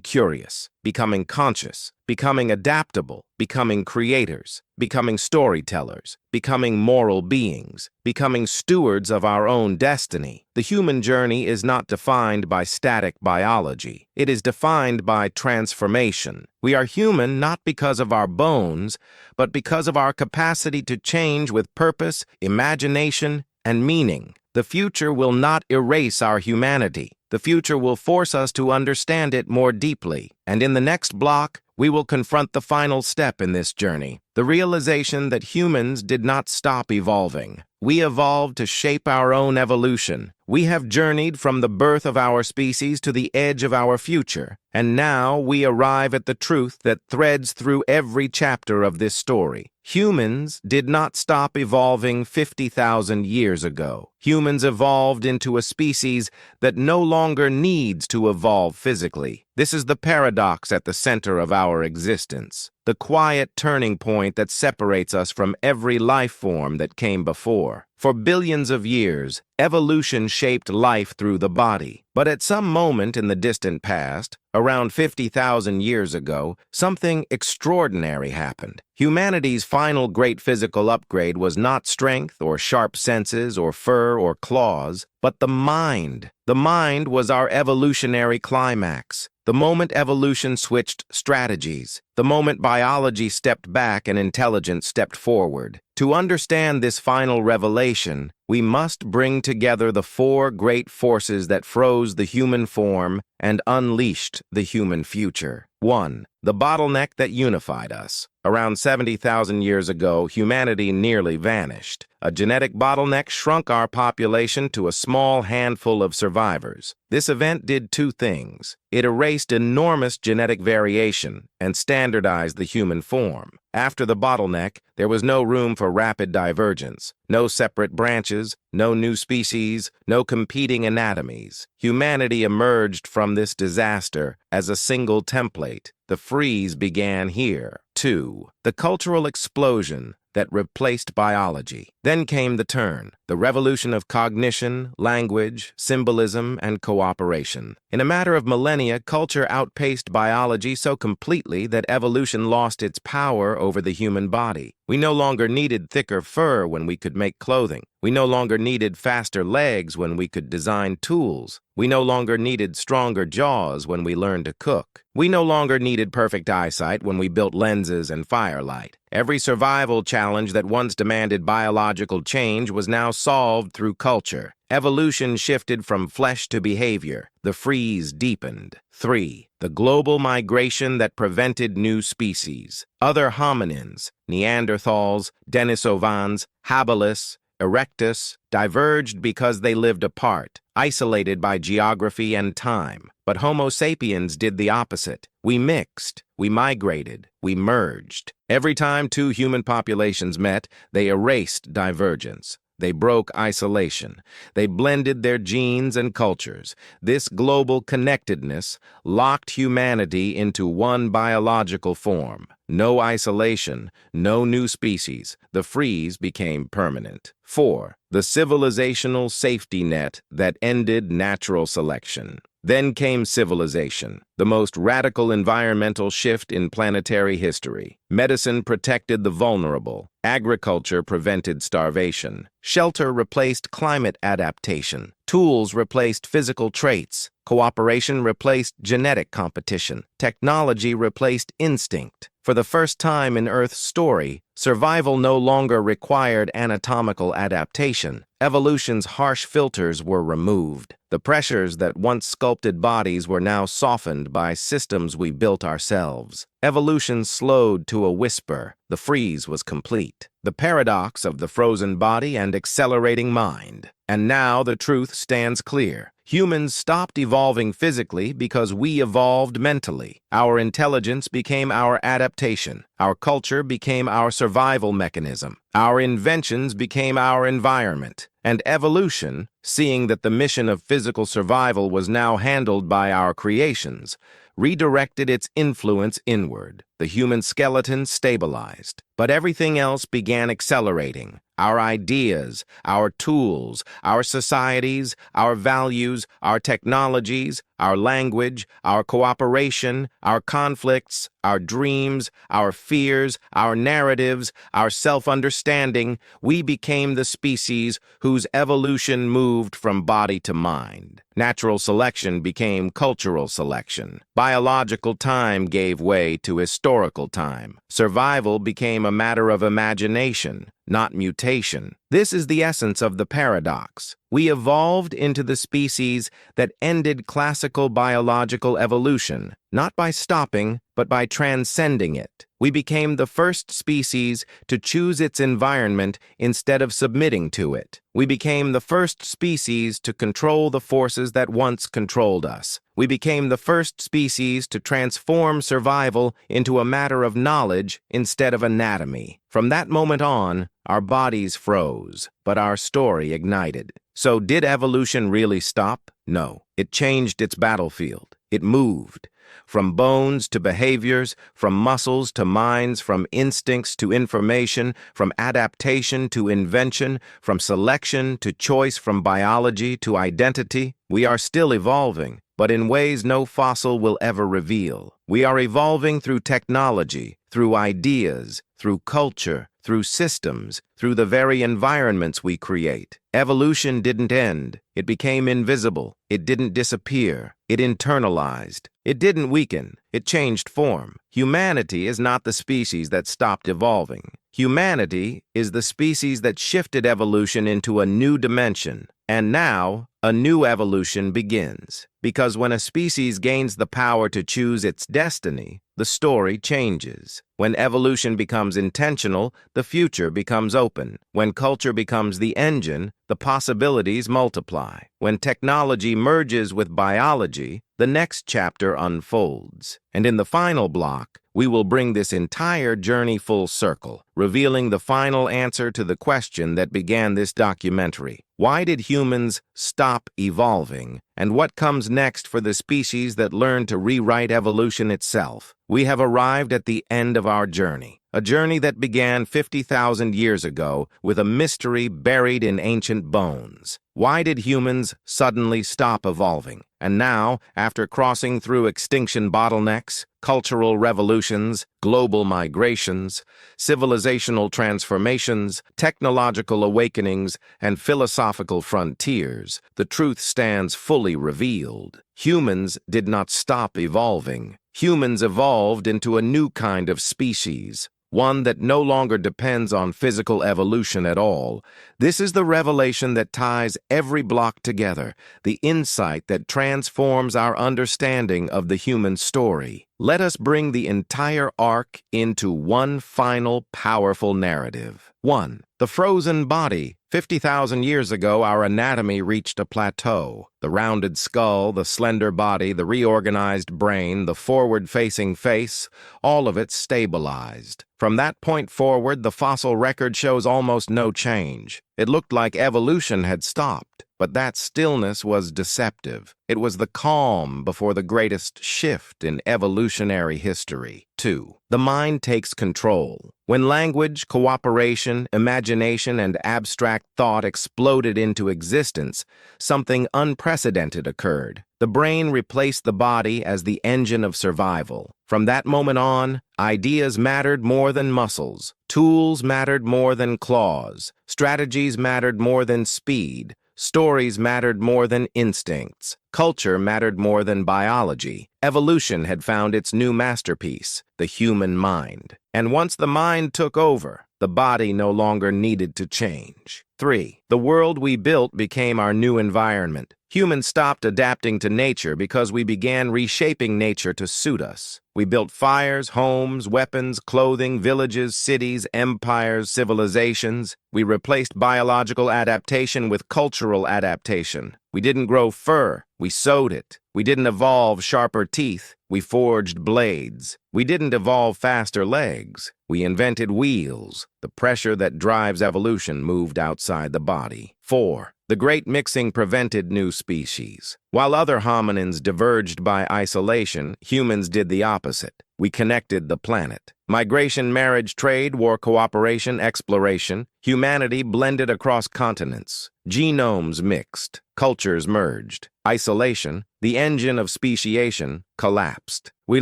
A: curious, becoming conscious, becoming adaptable, becoming creators, becoming storytellers, becoming moral beings, becoming stewards of our own destiny. The human journey is not defined by static biology. It is defined by transformation. We are human not because of our bones, but because of our capacity to change with purpose, imagination, and meaning. The future will not erase our humanity. The future will force us to understand it more deeply. And in the next block, we will confront the final step in this journey, the realization that humans did not stop evolving. We evolved to shape our own evolution. We have journeyed from the birth of our species to the edge of our future, and now we arrive at the truth that threads through every chapter of this story. Humans did not stop evolving 50,000 years ago. Humans evolved into a species that no longer needs to evolve physically. This is the paradox at the center of our existence, the quiet turning point that separates us from every life form that came before. For billions of years, evolution shaped life through the body. But at some moment in the distant past, around 50,000 years ago, something extraordinary happened. Humanity's final great physical upgrade was not strength or sharp senses or fur or claws, but the mind. The mind was our evolutionary climax. The moment evolution switched strategies, the moment biology stepped back and intelligence stepped forward. To understand this final revelation, we must bring together the four great forces that froze the human form and unleashed the human future. 1. The bottleneck that unified us. Around 70,000 years ago, humanity nearly vanished. A genetic bottleneck shrunk our population to a small handful of survivors. This event did two things. It erased enormous genetic variation and standardized the human form. After the bottleneck, there was no room for rapid divergence, no separate branches, no new species, no competing anatomies. Humanity emerged from this disaster as a single template. The freeze began here. 2. The cultural explosion that replaced biology. Then came the turn, the revolution of cognition, language, symbolism, and cooperation. In a matter of millennia, culture outpaced biology so completely that evolution lost its power over the human body. We no longer needed thicker fur when we could make clothing. We no longer needed faster legs when we could design tools. We no longer needed stronger jaws when we learned to cook. We no longer needed perfect eyesight when we built lenses and firelight. Every survival challenge that once demanded biological change was now solved through culture. Evolution shifted from flesh to behavior. The freeze deepened. 3. The global migration that prevented new species. Other hominins, Neanderthals, Denisovans, Habilis, Erectus, diverged because they lived apart, isolated by geography and time. But Homo sapiens did the opposite. We mixed, we migrated, we merged. Every time two human populations met, they erased divergence. They broke isolation. They blended their genes and cultures. This global connectedness locked humanity into one biological form. No isolation, no new species. The freeze became permanent. 4. The civilizational safety net that ended natural selection. Then came civilization, the most radical environmental shift in planetary history. Medicine protected the vulnerable. Agriculture prevented starvation. Shelter replaced climate adaptation. Tools replaced physical traits. Cooperation replaced genetic competition. Technology replaced instinct. For the first time in Earth's story, survival no longer required anatomical adaptation. Evolution's harsh filters were removed. The pressures that once sculpted bodies were now softened by systems we built ourselves. Evolution slowed to a whisper. The freeze was complete. The paradox of the frozen body and accelerating mind. And now the truth stands clear. Humans stopped evolving physically because we evolved mentally. Our intelligence became our adaptation. Our culture became our survival mechanism. Our inventions became our environment. And evolution, seeing that the mission of physical survival was now handled by our creations, redirected its influence inward. The human skeleton stabilized, but everything else began accelerating. Our ideas, our tools, our societies, our values, our technologies, our language, our cooperation, our conflicts, our dreams, our fears, our narratives, our self-understanding, we became the species whose evolution moved from body to mind. Natural selection became cultural selection. Biological time gave way to historical time. Survival became a matter of imagination. not mutation. This is the essence of the paradox. We evolved into the species that ended classical biological evolution, not by stopping, but by transcending it. We became the first species to choose its environment instead of submitting to it. We became the first species to control the forces that once controlled us. We became the first species to transform survival into a matter of knowledge instead of anatomy. From that moment on, our bodies froze, but our story ignited. So did evolution really stop? No. It changed its battlefield. It moved. From bones to behaviors, from muscles to minds, from instincts to information, from adaptation to invention, from selection to choice, from biology to identity. We are still evolving, but in ways no fossil will ever reveal. We are evolving through technology, through ideas, through culture, through systems, through the very environments we create. Evolution didn't end. It became invisible. It didn't disappear. It internalized. It didn't weaken. It changed form. Humanity is not the species that stopped evolving. Humanity is the species that shifted evolution into a new dimension. And now, a new evolution begins. Because when a species gains the power to choose its destiny, the story changes. When evolution becomes intentional, the future becomes open. When culture becomes the engine, the possibilities multiply. When technology merges with biology, the next chapter unfolds. And in the final block, we will bring this entire journey full circle, revealing the final answer to the question that began this documentary. Why did humans stop evolving? And what comes next for the species that learned to rewrite evolution itself? We have arrived at the end of our journey, a journey that began 50,000 years ago with a mystery buried in ancient bones. Why did humans suddenly stop evolving? And now, after crossing through extinction bottlenecks, cultural revolutions, global migrations, civilizational transformations, technological awakenings, and philosophical frontiers, the truth stands fully revealed. Humans did not stop evolving. Humans evolved into a new kind of species, one that no longer depends on physical evolution at all. This is the revelation that ties every block together, the insight that transforms our understanding of the human story. Let us bring the entire arc into one final powerful narrative. 1. The frozen body. 50,000 years ago, our anatomy reached a plateau. The rounded skull, the slender body, the reorganized brain, the forward-facing face, all of it stabilized. From that point forward, the fossil record shows almost no change. It looked like evolution had stopped, but that stillness was deceptive. It was the calm before the greatest shift in evolutionary history. 2. The mind takes control. When language, cooperation, imagination, and abstract thought exploded into existence, something unprecedented occurred. The brain replaced the body as the engine of survival. From that moment on, ideas mattered more than muscles. Tools mattered more than claws. Strategies mattered more than speed. Stories mattered more than instincts. Culture mattered more than biology. Evolution had found its new masterpiece, the human mind. And once the mind took over, the body no longer needed to change. 3. The world we built became our new environment. Humans stopped adapting to nature because we began reshaping nature to suit us. We built fires, homes, weapons, clothing, villages, cities, empires, civilizations. We replaced biological adaptation with cultural adaptation. We didn't grow fur, we sewed it. We didn't evolve sharper teeth, we forged blades. We didn't evolve faster legs, we invented wheels. The pressure that drives evolution moved outside the body. 4. The Great Mixing prevented new species. While other hominins diverged by isolation, humans did the opposite. We connected the planet. Migration, marriage, trade, war, cooperation, exploration. Humanity blended across continents. Genomes mixed. Cultures merged. Isolation, the engine of speciation, collapsed. We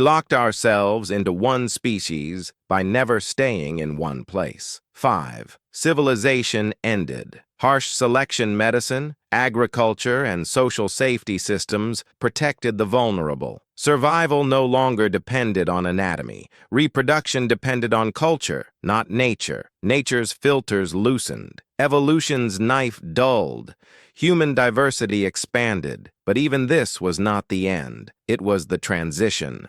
A: locked ourselves into one species by never staying in one place. 5. Civilization ended. Harsh selection medicine, agriculture, and social safety systems protected the vulnerable. Survival no longer depended on anatomy. Reproduction depended on culture, not nature. Nature's filters loosened. Evolution's knife dulled. Human diversity expanded. But even this was not the end. It was the transition.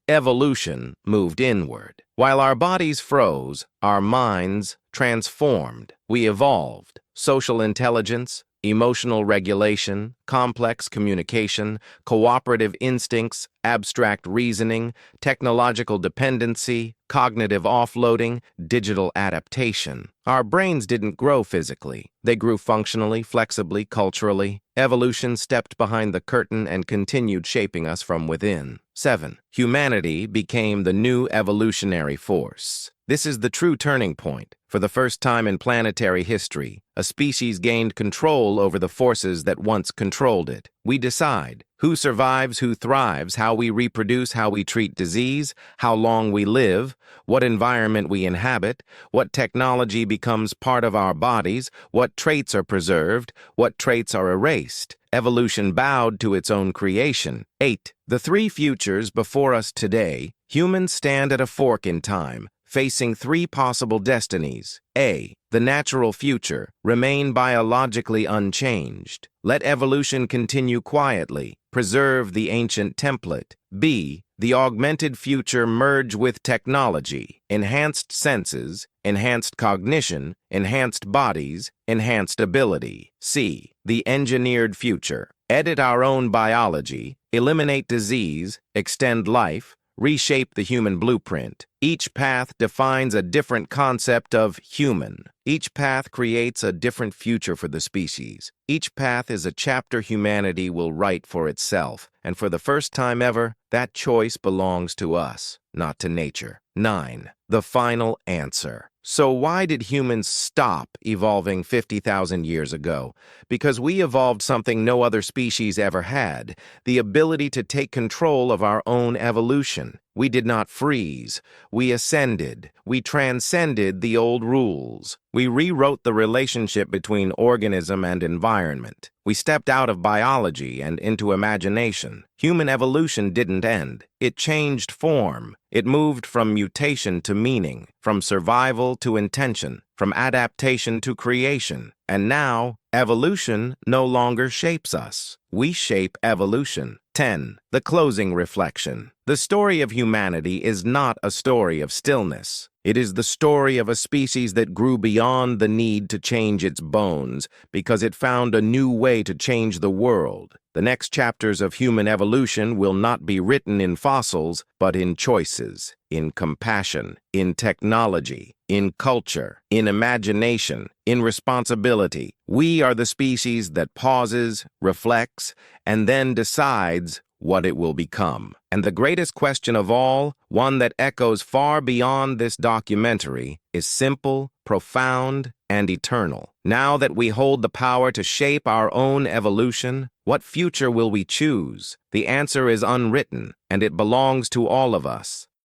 A: Evolution moved inward. While our bodies froze, our minds transformed. We evolved. Social intelligence, emotional regulation, complex communication, cooperative instincts, abstract reasoning, technological dependency, cognitive offloading, digital adaptation. Our brains didn't grow physically. They grew functionally, flexibly, culturally. Evolution stepped behind the curtain and continued shaping us from within. 7. Humanity became the new evolutionary force. This is the true turning point. For the first time in planetary history, a species gained control over the forces that once controlled it. We decide who survives, who thrives, how we reproduce, how we treat disease, how long we live, what environment we inhabit, what technology becomes part of our bodies, what traits are preserved, what traits are erased. Evolution bowed to its own creation. 8. The three futures before us today. Humans stand at a fork in time, facing three possible destinies. A. The natural future. Remain biologically unchanged. Let evolution continue quietly. Preserve the ancient template. B. The augmented future. Merge with technology. Enhanced senses, enhanced cognition, enhanced bodies, enhanced ability. C. The engineered future. Edit our own biology, eliminate disease, extend life, reshape the human blueprint. Each path defines a different concept of human. Each path creates a different future for the species. Each path is a chapter humanity will write for itself, and for the first time ever, that choice belongs to us, not to nature. 9. The final answer. So why did humans stop evolving 50,000 years ago? Because we evolved something no other species ever had, the ability to take control of our own evolution. We did not freeze. We ascended. We transcended the old rules. We rewrote the relationship between organism and environment. We stepped out of biology and into imagination. Human evolution didn't end. It changed form. It moved from mutation to meaning, from survival to intention, from adaptation to creation. And now, evolution no longer shapes us. We shape evolution. 10. The closing reflection. The story of humanity is not a story of stillness. It is the story of a species that grew beyond the need to change its bones because it found a new way to change the world. The next chapters of human evolution will not be written in fossils, but in choices, in compassion, in technology, in culture, in imagination, in responsibility. We are the species that pauses, reflects, and then decides what it will become. And the greatest question of all, one that echoes far beyond this documentary, is simple, profound, and eternal. Now that we hold the power to shape our own evolution, what future will we choose? The answer is unwritten, and it belongs to all of us.